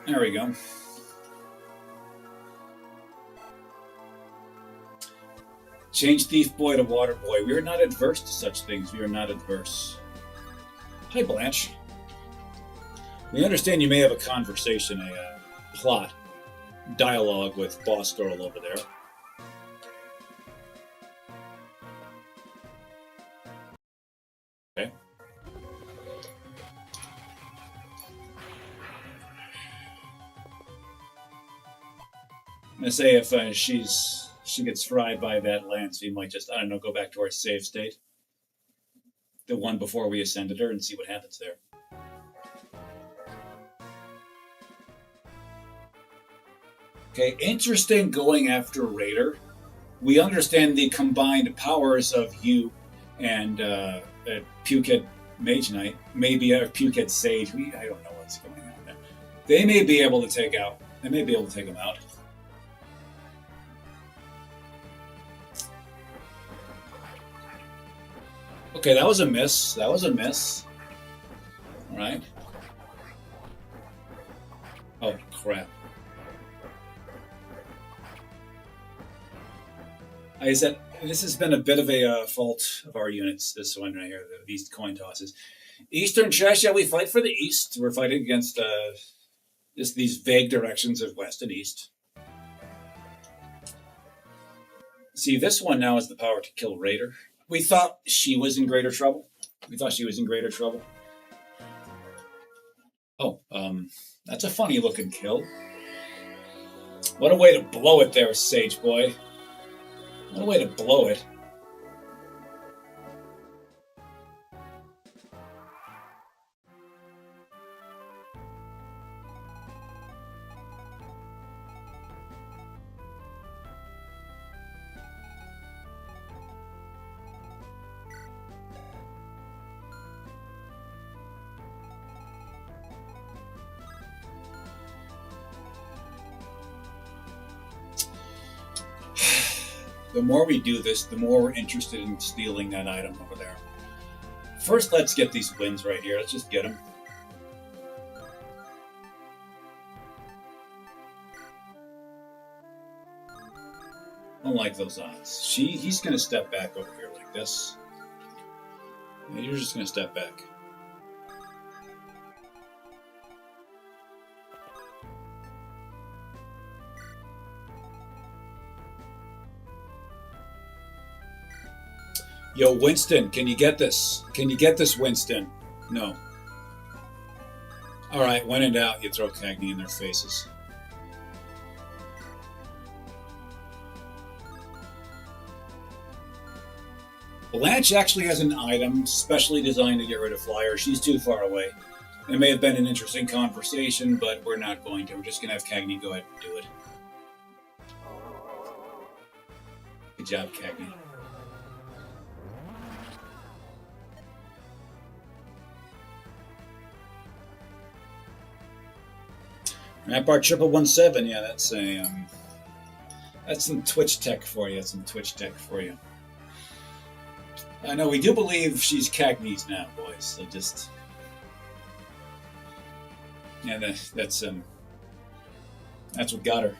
There we go. Change Thief Boy to Water Boy. We are not adverse to such things. We are not adverse. Hi, Blanche. We understand you may have a conversation, a plot, dialogue with Boss Girl over there. Okay. I'm going to say if she gets fried by that Lance, we might just, I don't know, go back to our save state. The one before we ascended her and see what happens there. Okay, interesting going after Raider. We understand the combined powers of you and Pukehead Mage Knight, maybe a Pukehead Sage. I don't know what's going on there. They may be able to take out. They may be able to take him out. Okay, that was a miss. That was a miss. All right. Oh crap. Like I said, this has been a bit of a fault of our units, this one right here, these coin tosses. Eastern Cheshire, we fight for the East. We're fighting against just these vague directions of West and East. See, this one now has the power to kill Raider. We thought she was in greater trouble. Oh, that's a funny looking kill. What a way to blow it there, Sage Boy. What a way to blow it. The more we do this, the more we're interested in stealing that item over there. First, let's get these wins right here. Let's just get them. I don't like those odds. He's going to step back over here like this. And you're just going to step back. Yo, Winston, can you get this? Can you get this, Winston? No. Alright, when in doubt, you throw Cagney in their faces. Blanche actually has an item specially designed to get rid of Flyer. She's too far away. It may have been an interesting conversation, but we're not going to. We're just going to have Cagney go ahead and do it. Good job, Cagney. Rampart 1117, yeah, that's some Twitch tech for you. That's some Twitch tech for you. I know we do believe she's Cagney's now, boys. So just, yeah, that's what got her.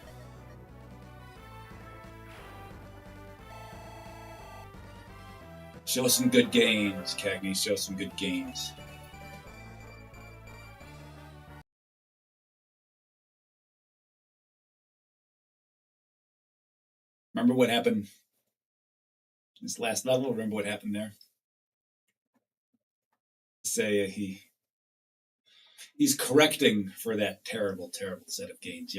Show us some good games, Cagney. Show us some good games. Remember what happened this last level? Remember what happened there? Say he's correcting for that terrible, terrible set of games.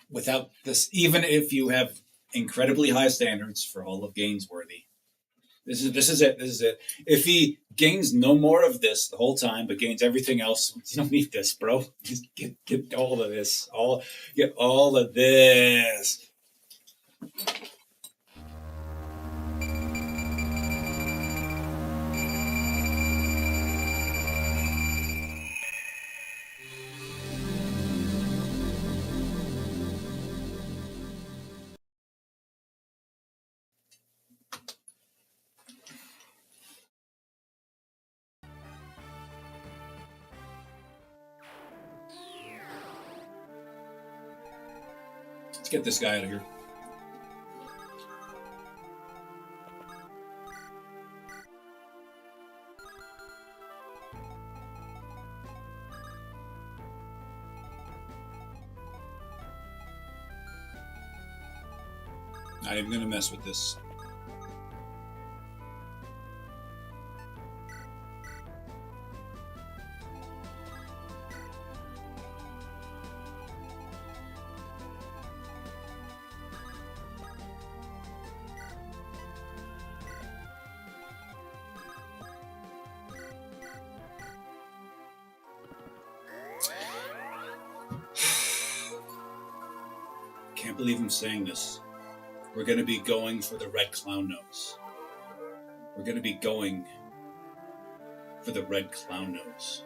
Without this, even if you have incredibly high standards for all of Gainsworthy, this is it. If he gains no more of this the whole time, but gains everything else, you don't need this, bro. Just get all of this. Get all of this. Let's get this guy out of here. Not even going to mess with this. Can't believe I'm saying this. We're going to be going for the red clown nose. We're going to be going for the red clown nose.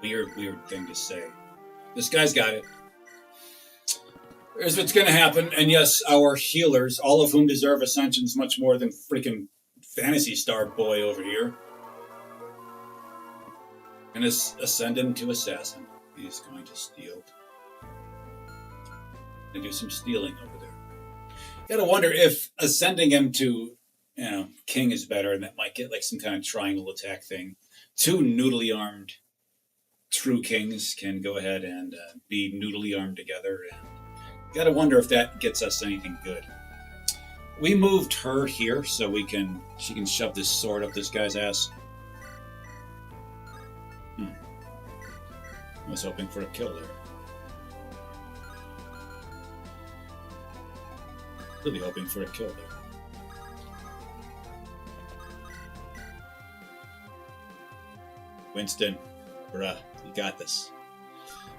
Weird thing to say. This guy's got it. Here's what's going to happen. And yes, our healers, all of whom deserve ascensions much more than freaking Fantasy Star Boy over here, going to ascend him to Assassin. He's going to steal. And do some stealing over there. You gotta wonder if ascending him to, King is better, and that might get like some kind of triangle attack thing. Two noodly armed true kings can go ahead and be noodly armed together, and you gotta wonder if that gets us anything good. We moved her here so she can shove this sword up this guy's ass. I was hoping for a kill there. Really hoping for a kill there. Winston, bruh, you got this.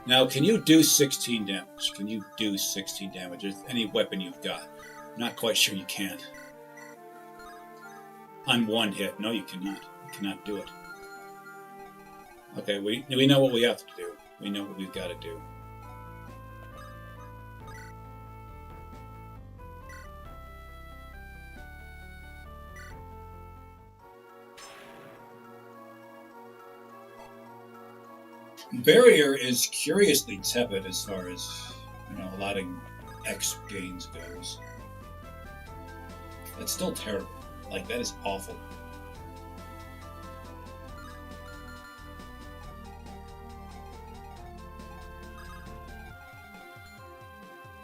Now, can you do 16 damage? Can you do 16 damage with any weapon you've got? I'm not quite sure you can. On one hit. No, you cannot. You cannot do it. Okay, we know what we have to do. We know what we've got to do. Barrier is curiously tepid as far as, allowing X gains goes. That's still terrible. Like, that is awful.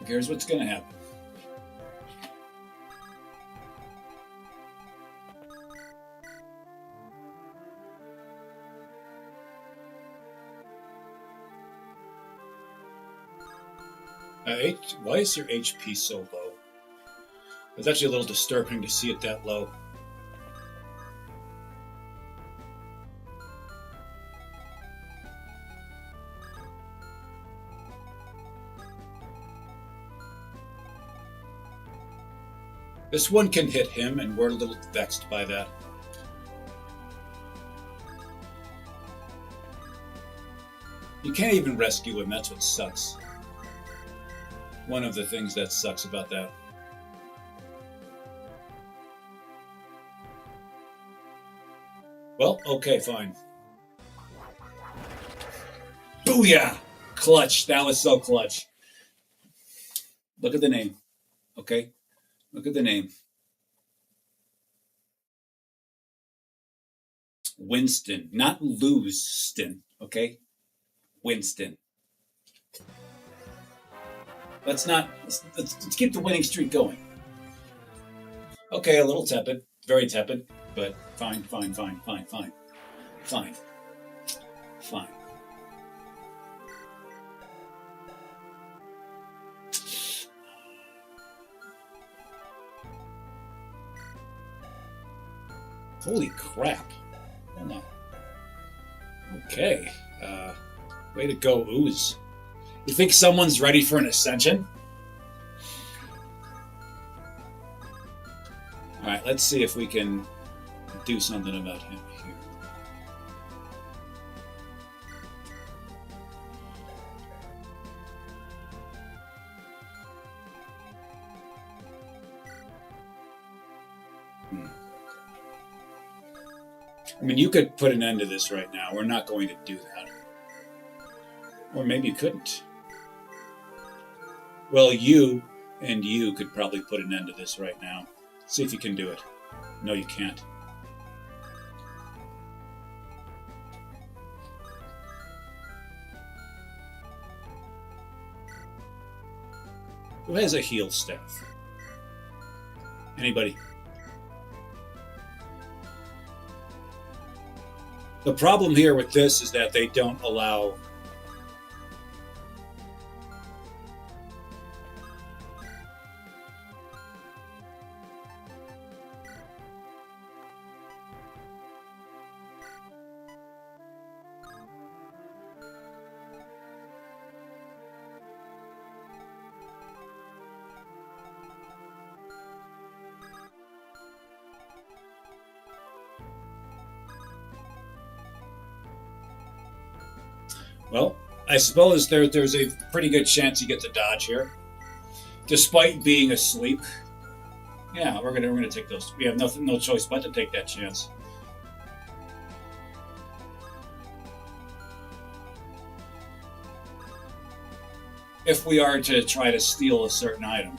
Here's what's going to happen. Why is your HP so low? It's actually a little disturbing to see it that low. This one can hit him, and we're a little vexed by that. You can't even rescue him, that's what sucks. One of the things that sucks about that. Well, okay, fine. Booyah! Clutch. That was so clutch. Look at the name. Okay? Look at the name. Winston. Not Lose-ston. Okay? Winston. Let's keep the winning streak going. Okay, a little tepid. Very tepid. But fine. Holy crap. Hold on. Okay. Way to go, Ooze. You think someone's ready for an ascension? Alright, let's see if we can do something about him here. I mean, you could put an end to this right now. We're not going to do that. Or maybe you couldn't. Well, you could probably put an end to this right now. See if you can do it. No, you can't. Who has a heal staff? Anybody? The problem here with this is that they don't allow... Well, I suppose there's a pretty good chance you get to dodge here, despite being asleep. Yeah, we're gonna take those. We have no choice but to take that chance. If we are to try to steal a certain item.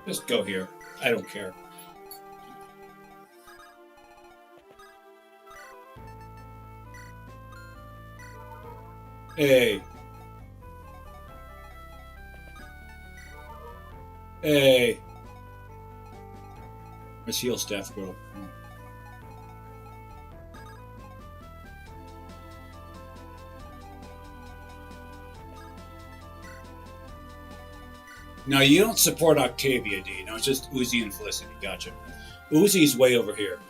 Just go here. I don't care. Hey. Hey. Let's heal staff girl. Now, you don't support Octavia, do you? No, it's just Uzi and Felicity. Gotcha. Uzi's way over here.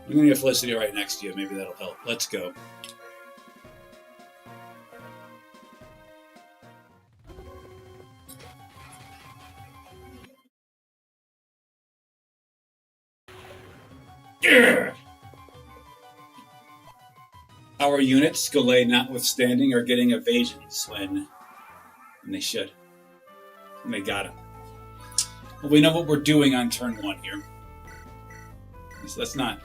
I'm going to get Felicity right next to you. Maybe that'll help. Let's go. Yeah. Our units, Galay notwithstanding, are getting evasions when they should. And they got him. Well, we know what we're doing on turn 1 here. So let's not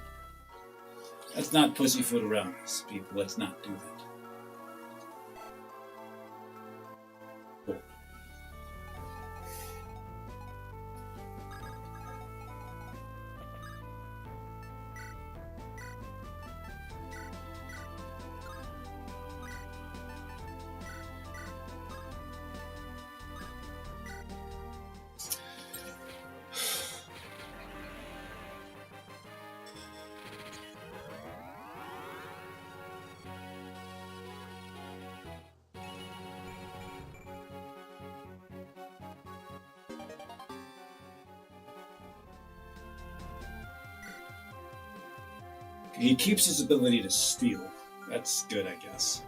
pussyfoot around this, people. Let's not do that. Cool. He keeps his ability to steal. That's good, I guess.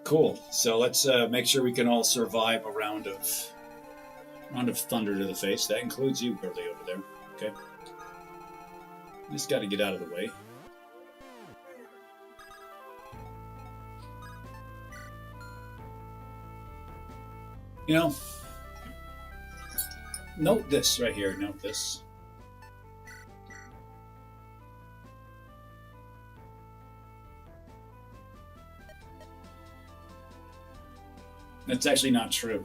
Cool. So let's make sure we can all survive a round of thunder to the face. That includes you, Burley, over there. Okay. Just got to get out of the way. You know, note this right here. Note this. That's actually not true.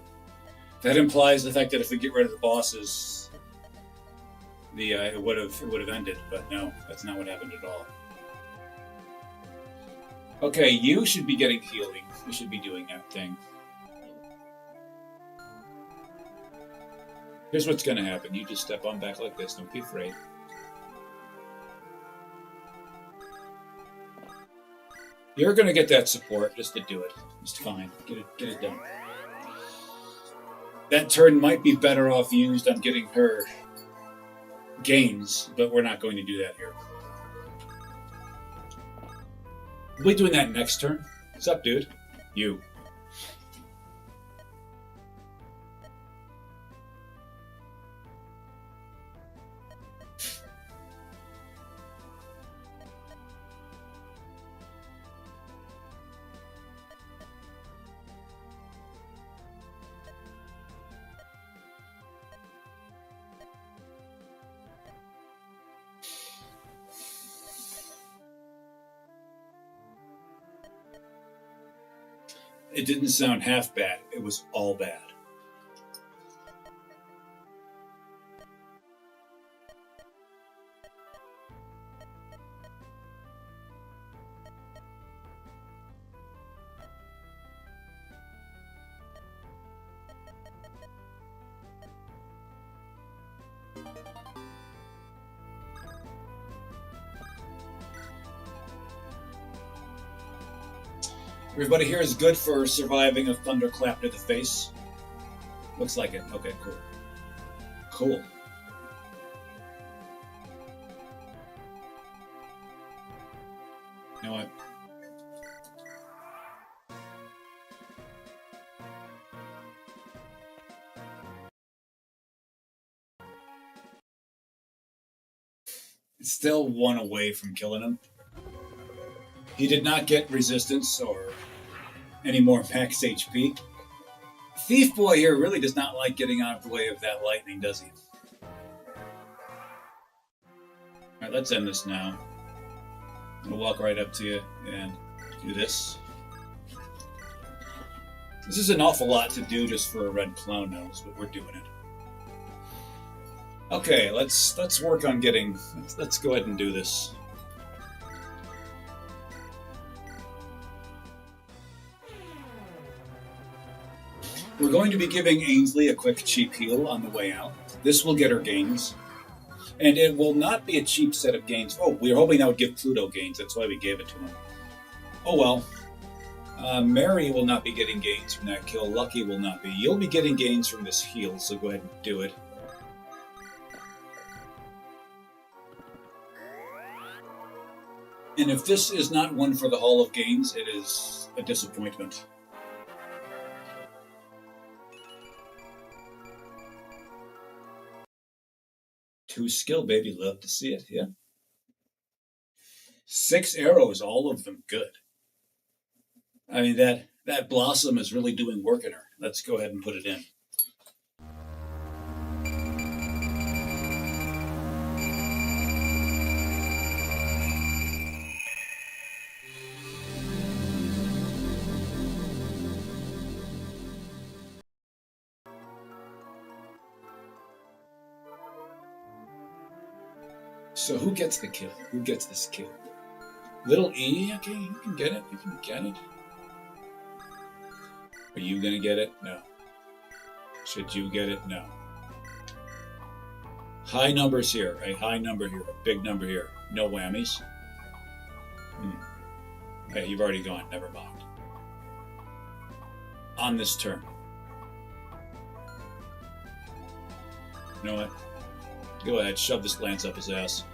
That implies the fact that if we get rid of the bosses, it would have ended. But no, that's not what happened at all. Okay, you should be getting healing. You should be doing that thing. Here's what's going to happen. You just step on back like this. Don't be afraid. You're going to get that support just to do it. Just fine. Get it done. That turn might be better off used on getting her gains, but we're not going to do that here. We'll be doing that next turn. What's up, dude? You. It didn't sound half bad. It was all bad. Everybody here is good for surviving a thunderclap to the face. Looks like it. Okay, cool. Cool. You know what? It's still one away from killing him. He did not get resistance or any more max HP. Thief Boy here really does not like getting out of the way of that lightning, does he? Alright, let's end this now. I'm going to walk right up to you and do this. This is an awful lot to do just for a red clown nose, but we're doing it. Okay, let's work on getting... Let's go ahead and do this. We're going to be giving Ainsley a quick cheap heal on the way out. This will get her gains. And it will not be a cheap set of gains. Oh, we were hoping that would give Pluto gains. That's why we gave it to him. Oh well. Mary will not be getting gains from that kill. Lucky will not be. You'll be getting gains from this heal, so go ahead and do it. And if this is not one for the Hall of Gains, it is a disappointment. Two skill, baby. Love to see it, yeah. 6 arrows, all of them good. I mean, that Blossom is really doing work in her. Let's go ahead and put it in. So who gets the kill? Who gets this kill? Little E? Okay, you can get it. You can get it. Are you going to get it? No. Should you get it? No. High numbers here. A high number here. A big number here. No whammies. Okay, you've already gone. Never mind. On this turn. You know what? Go ahead. Shove this lance up his ass.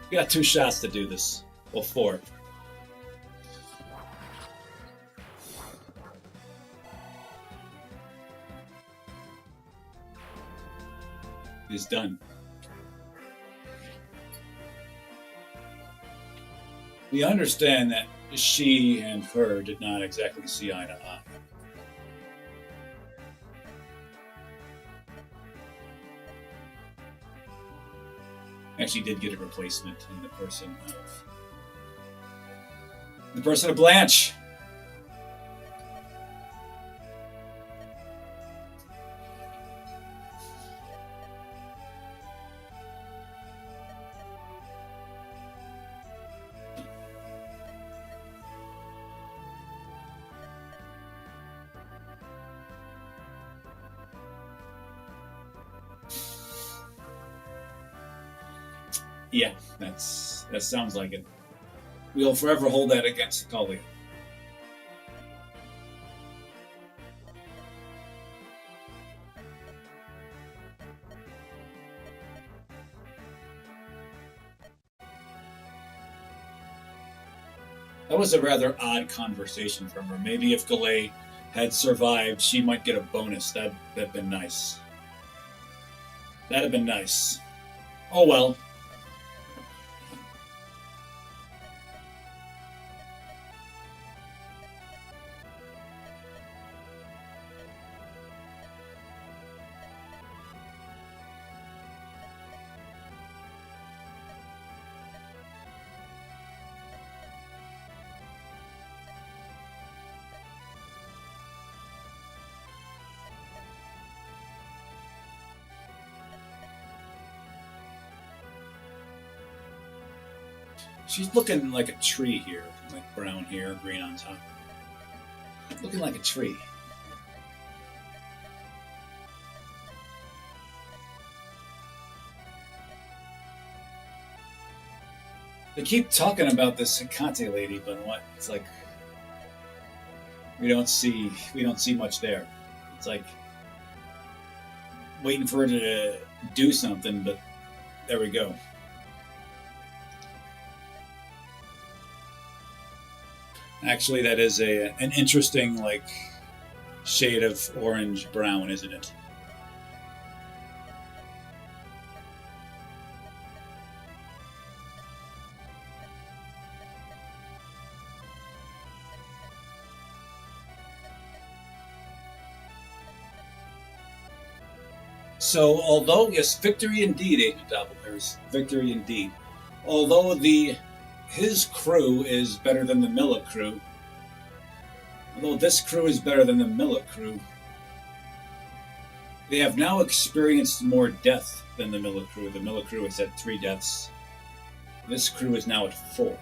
We got 2 shots to do this. Well, 4. It's done. We understand that she and her did not exactly see eye to eye. Actually did get a replacement in the person of Blanche. Yeah, that sounds like it. We'll forever hold that against Talia. That was a rather odd conversation from her. Maybe if Galay had survived, she might get a bonus. That'd been nice. That'd have been nice. Oh well. She's looking like a tree here. Like brown hair, green on top. Looking like a tree. They keep talking about this Hecate lady, but what? It's like we don't see much there. It's like waiting for her to do something, but there we go. Actually, that is an interesting shade of orange brown, isn't it? So, although, yes, victory indeed, Agent Doppelgangers, victory indeed. Although his crew is better than the Milla crew, although this crew is better than the Milla crew, they have now experienced more death than the Milla crew. The Milla crew has had 3 deaths. This crew is now at 4.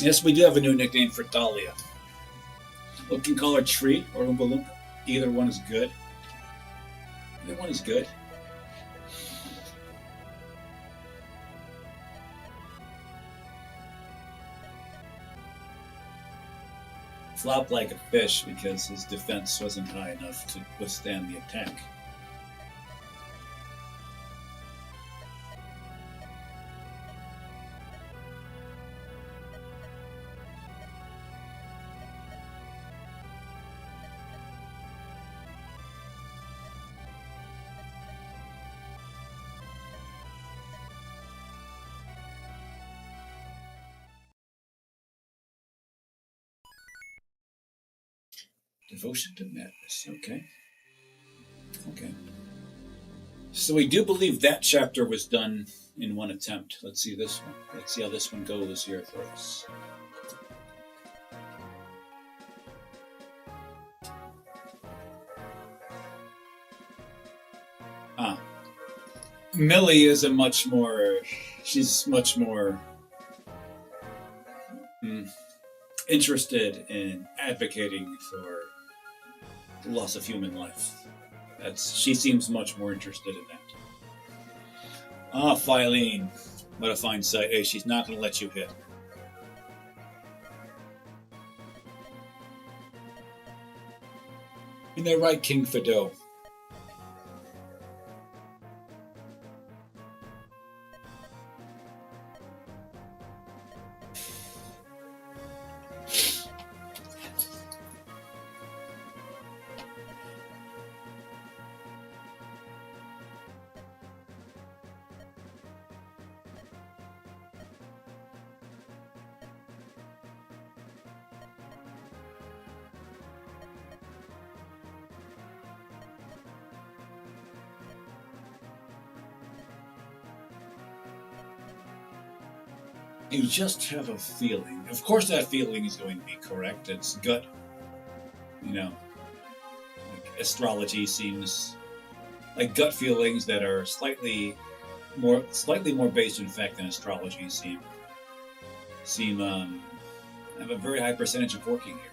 Yes, we do have a new nickname for Dahlia. We can call her Tree or Oompa Loompa. Either one is good. Either one is good. Flopped like a fish because his defense wasn't high enough to withstand the attack. Devotion to madness. Okay. Okay. So we do believe that chapter was done in one attempt. Let's see this one. Let's see how this one goes here for us. Ah. Millie is a much more. She's much more interested in advocating for the loss of human life. She seems much more interested in that. Ah, Filene. What a fine sight. Hey, she's not going to let you hit. And they're right, King Fido. You just have a feeling. Of course, that feeling is going to be correct. It's gut. You know, like astrology seems like gut feelings that are slightly more based in fact than astrology seem have a very high percentage of working here.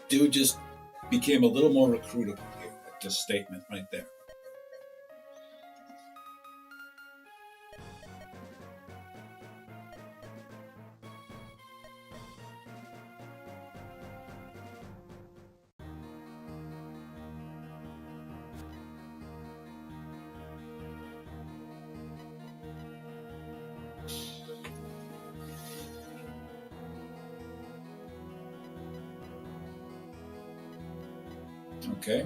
Dude just became a little more recruitable here with this statement right there. Okay.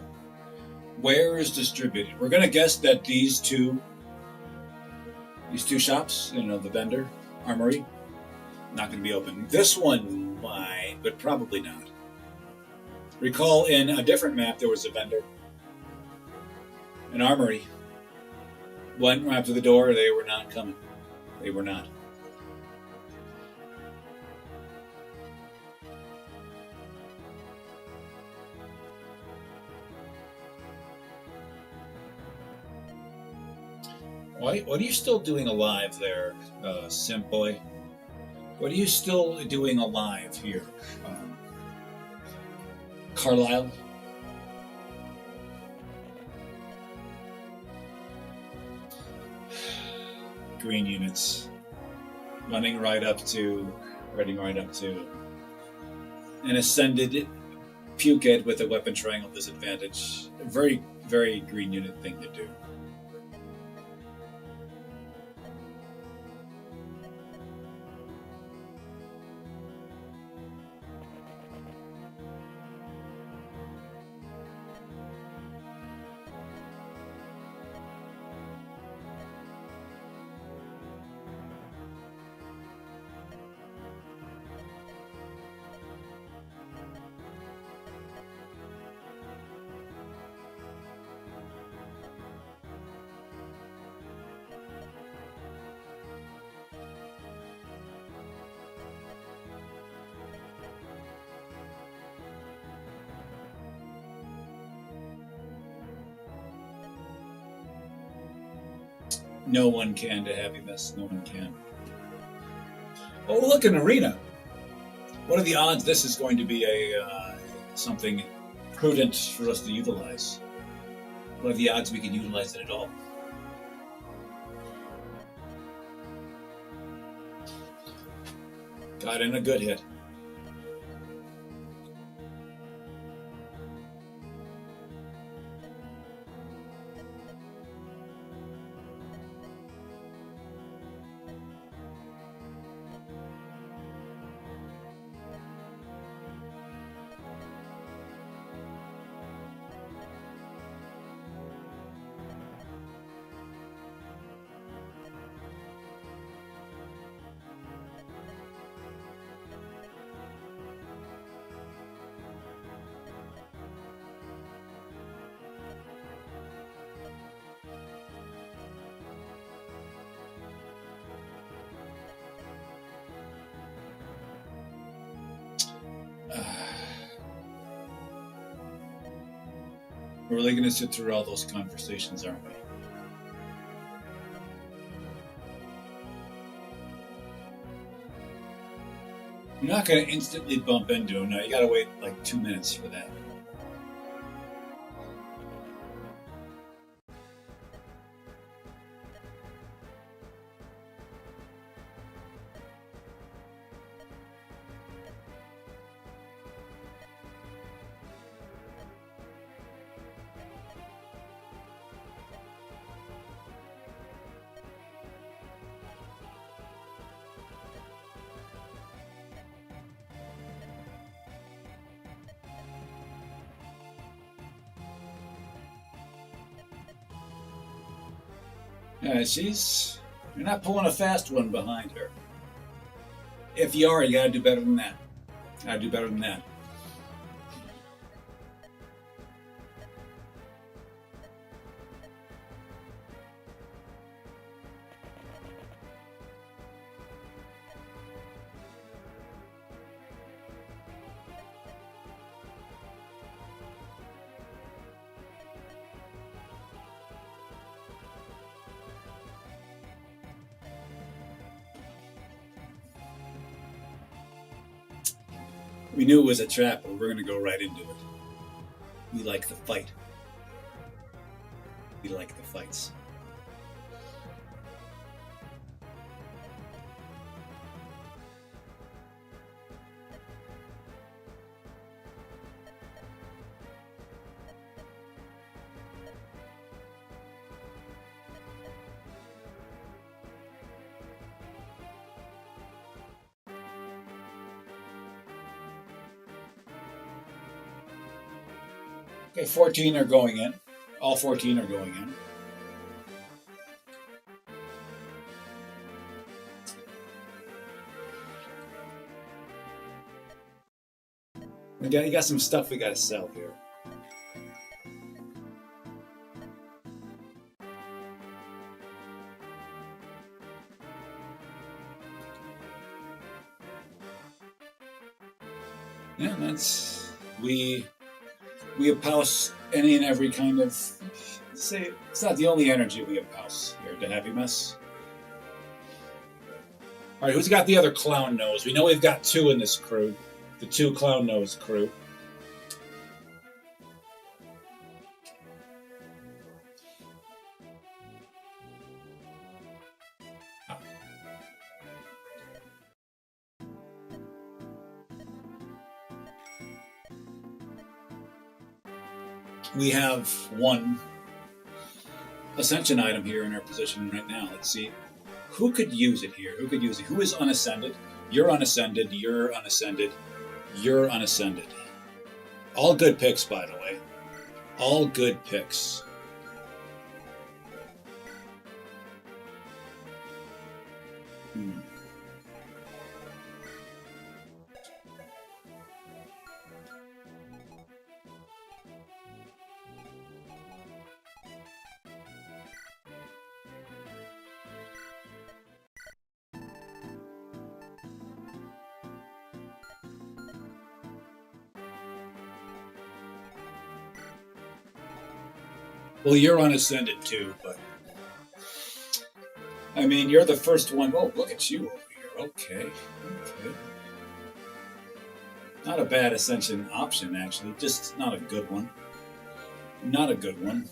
Where is distributed? We're going to guess that these two shops, the vendor, armory, not going to be open. This one might, but probably not. Recall in a different map there was a vendor, an armory. Went after the door, they were not coming. They were not. What are you still doing alive there, Simp Boy? What are you still doing alive here, Carlisle? Green units running right up to an ascended Puked with a weapon triangle disadvantage. A very, very green unit thing to do. No one can to have you miss. No one can. Oh, look, an arena. What are the odds this is going to be a something prudent for us to utilize? What are the odds we can utilize it at all? Got in a good hit. We're really going to sit through all those conversations, aren't we? You're not going to instantly bump into him. Now you got to wait like 2 minutes for that. Yeah, you're not pulling a fast one behind her. If you are, you gotta do better than that. Gotta do better than that. We knew it was a trap, but we're gonna go right into it. We like the fight. We like the fights. Okay, 14 are going in. All 14 are going in. You got some stuff we got to sell here. Yeah, that's we espouse any and every kind of. Say it's not the only energy we espouse here to Happy Mess. All right, who's got the other clown nose? We know we've got 2 in this crew. The 2 clown nose crew. We have 1 ascension item here in our position right now. Let's see. Who could use it here? Who could use it? Who is unascended? You're unascended. You're unascended. You're unascended. All good picks, by the way. All good picks. Well, you're unascended too, but I mean, you're the first one. Oh, look at you over here. Okay. Okay. Not a bad ascension option, actually. Just not a good one. Not a good one.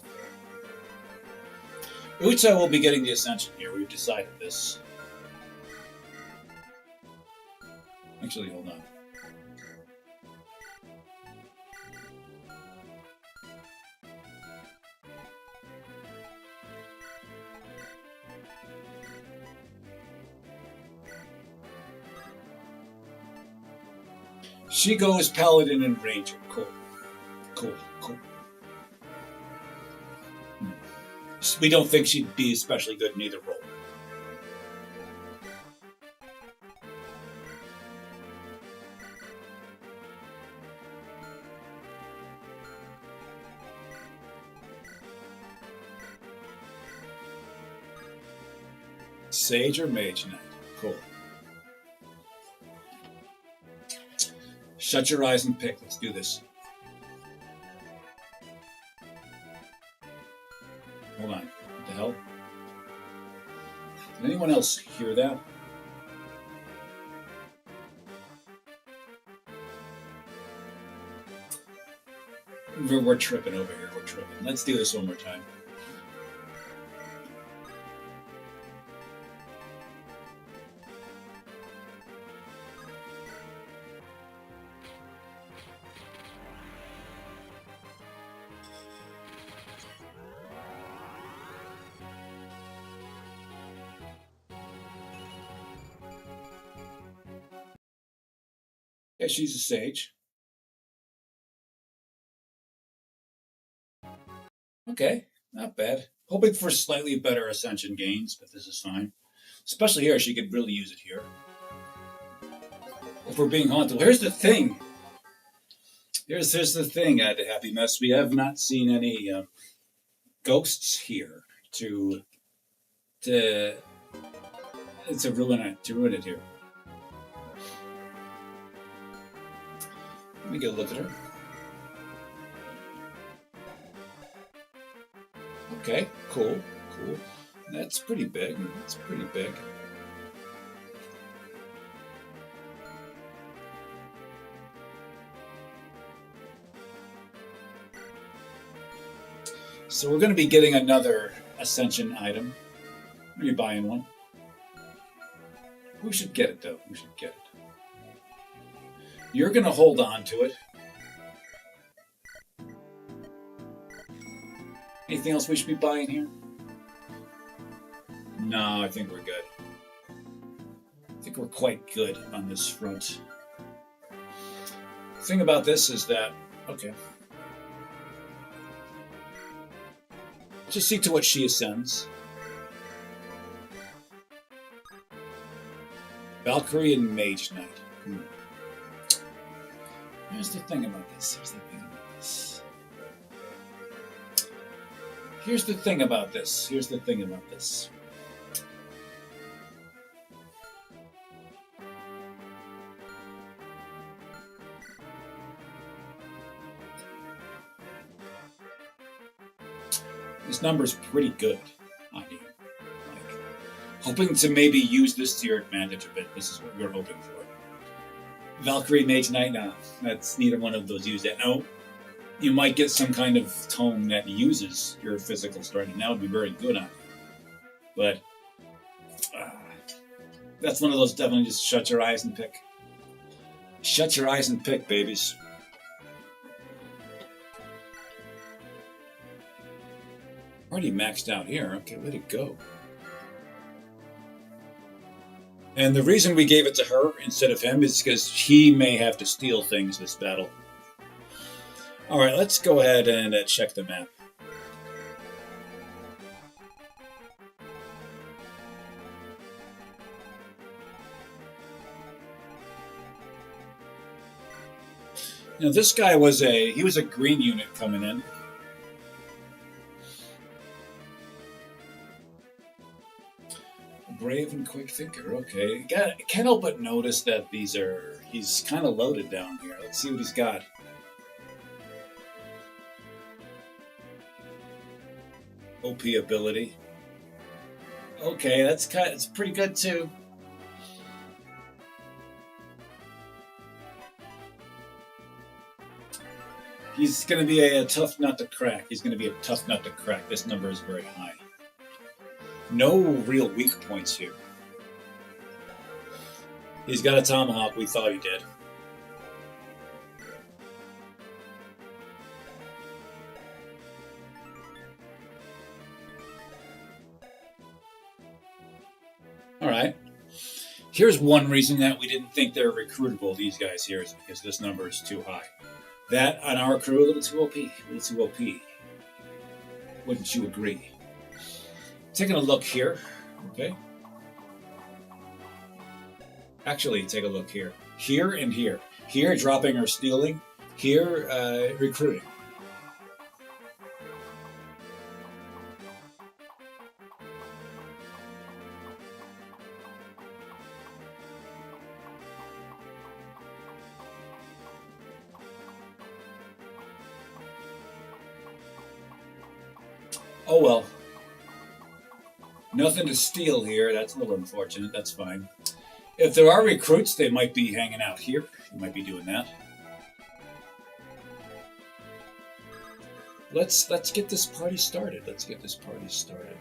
Ucha will be getting the ascension here. We've decided this. Actually, hold on. She goes Paladin and Ranger. Cool. Cool. Cool. We don't think she'd be especially good in either role. Sage or Mage Knight? Cool. Shut your eyes and pick. Let's do this. Hold on. What the hell? Did anyone else hear that? We're tripping over here. We're tripping. Let's do this one more time. Yeah, she's a sage. Okay, not bad. Hoping for slightly better ascension gains, but this is fine. Especially here, she could really use it here. If we're being haunted. Well, here's the thing. Here's the thing, Happy Mess. We have not seen any ghosts here to ruin it here. Let me get a look at her. Okay, cool. That's pretty big. So we're going to be getting another ascension item. Are you buying one? Who should get it, though? Who should get it? You're going to hold on to it. Anything else we should be buying here? No, I think we're good. I think we're quite good on this front. The thing about this is that, okay. Just see to what she ascends. Valkyrie and Mage Knight. Here's the thing about this. Here's the thing about this. This number's pretty good on you. Like, hoping to maybe use this to your advantage a bit. This is what we're hoping for. Valkyrie Mage Knight, no, that's neither one of those use that. No, you might get some kind of tome that uses your physical strength, and that would be very good on you. But that's one of those definitely just shut your eyes and pick. Shut your eyes and pick, babies. Already maxed out here. Okay, let it go. And the reason we gave it to her instead of him is because he may have to steal things this battle. All right, let's go ahead and check the map. Now this guy was a green unit coming in. Brave and quick thinker. Okay, can't help but notice that he's kind of loaded down here. Let's see what he's got. OP ability. Okay, it's pretty good too. He's going to be a tough nut to crack. He's going to be a tough nut to crack. This number is very high. No real weak points here. He's got a tomahawk. We thought he did. All right. Here's one reason that we didn't think they're recruitable, these guys here, is because this number is too high. That on our crew, a little too OP. A little too OP. Wouldn't you agree? Taking a look here. Okay. Actually, take a look here. Here and here. Here, dropping or stealing. Here, recruiting. Oh well. Nothing to steal here. That's a little unfortunate. That's fine. If there are recruits, they might be hanging out here. They might be doing that. Let's get this party started. Let's get this party started.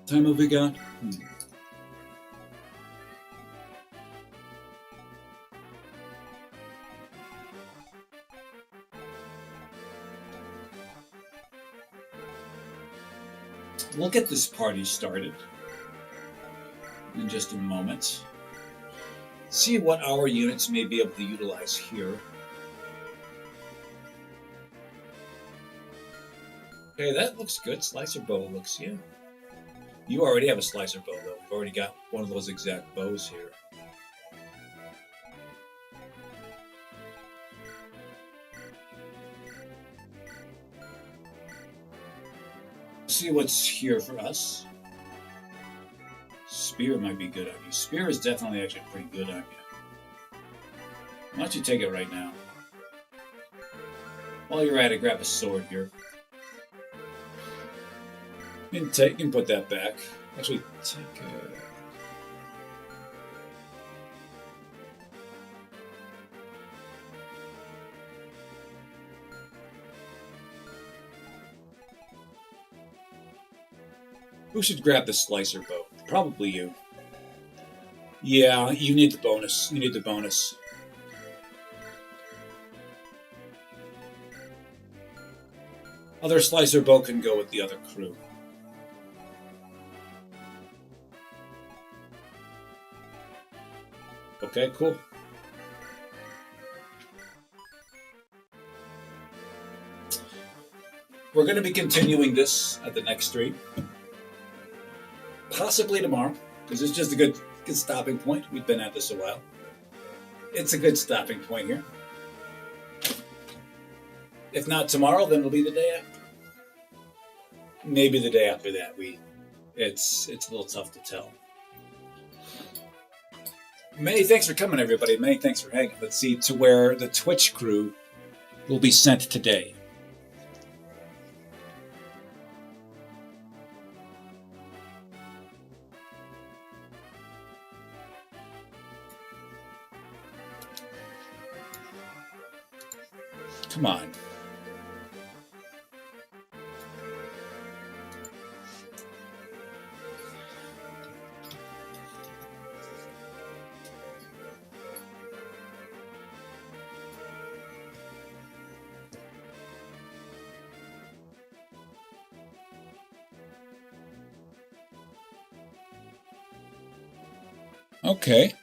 Time have we got? We'll get this party started in just a moment. See what our units may be able to utilize here. Okay, that looks good. Slicer bow looks, yeah. You already have a slicer bow, though. We've already got one of those exact bows here. See what's here for us. Spear might be good on you. Spear is definitely actually pretty good on you. Why don't you take it right now? While you're at it, grab a sword here. You can put that back. Actually, take Who should grab the slicer bow? Probably you. Yeah, you need the bonus. You need the bonus. Other slicer bow can go with the other crew. Okay, cool. We're going to be continuing this at the next stream. Possibly tomorrow, because it's just a good stopping point. We've been at this a while. It's a good stopping point here. If not tomorrow, then it'll be the day after. Maybe the day after that. It's a little tough to tell. Many thanks for coming, everybody. Many thanks for hanging. Let's see to where the Twitch crew will be sent today. Come on. Okay.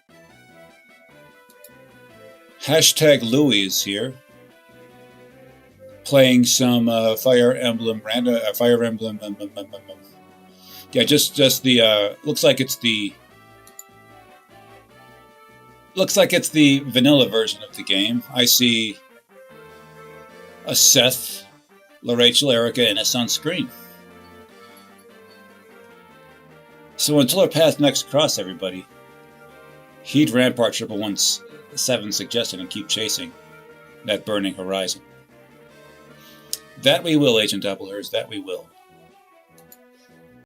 Hashtag Louis is here. Playing some Fire Emblem Fire Emblem. Yeah, just the looks like it's the vanilla version of the game. I see a Seth, LaRachel, Erica, and us on screen. So until our path next cross, everybody, heed Rampart 117 suggested and keep chasing that burning horizon. That we will, Agent Applehurst, that we will.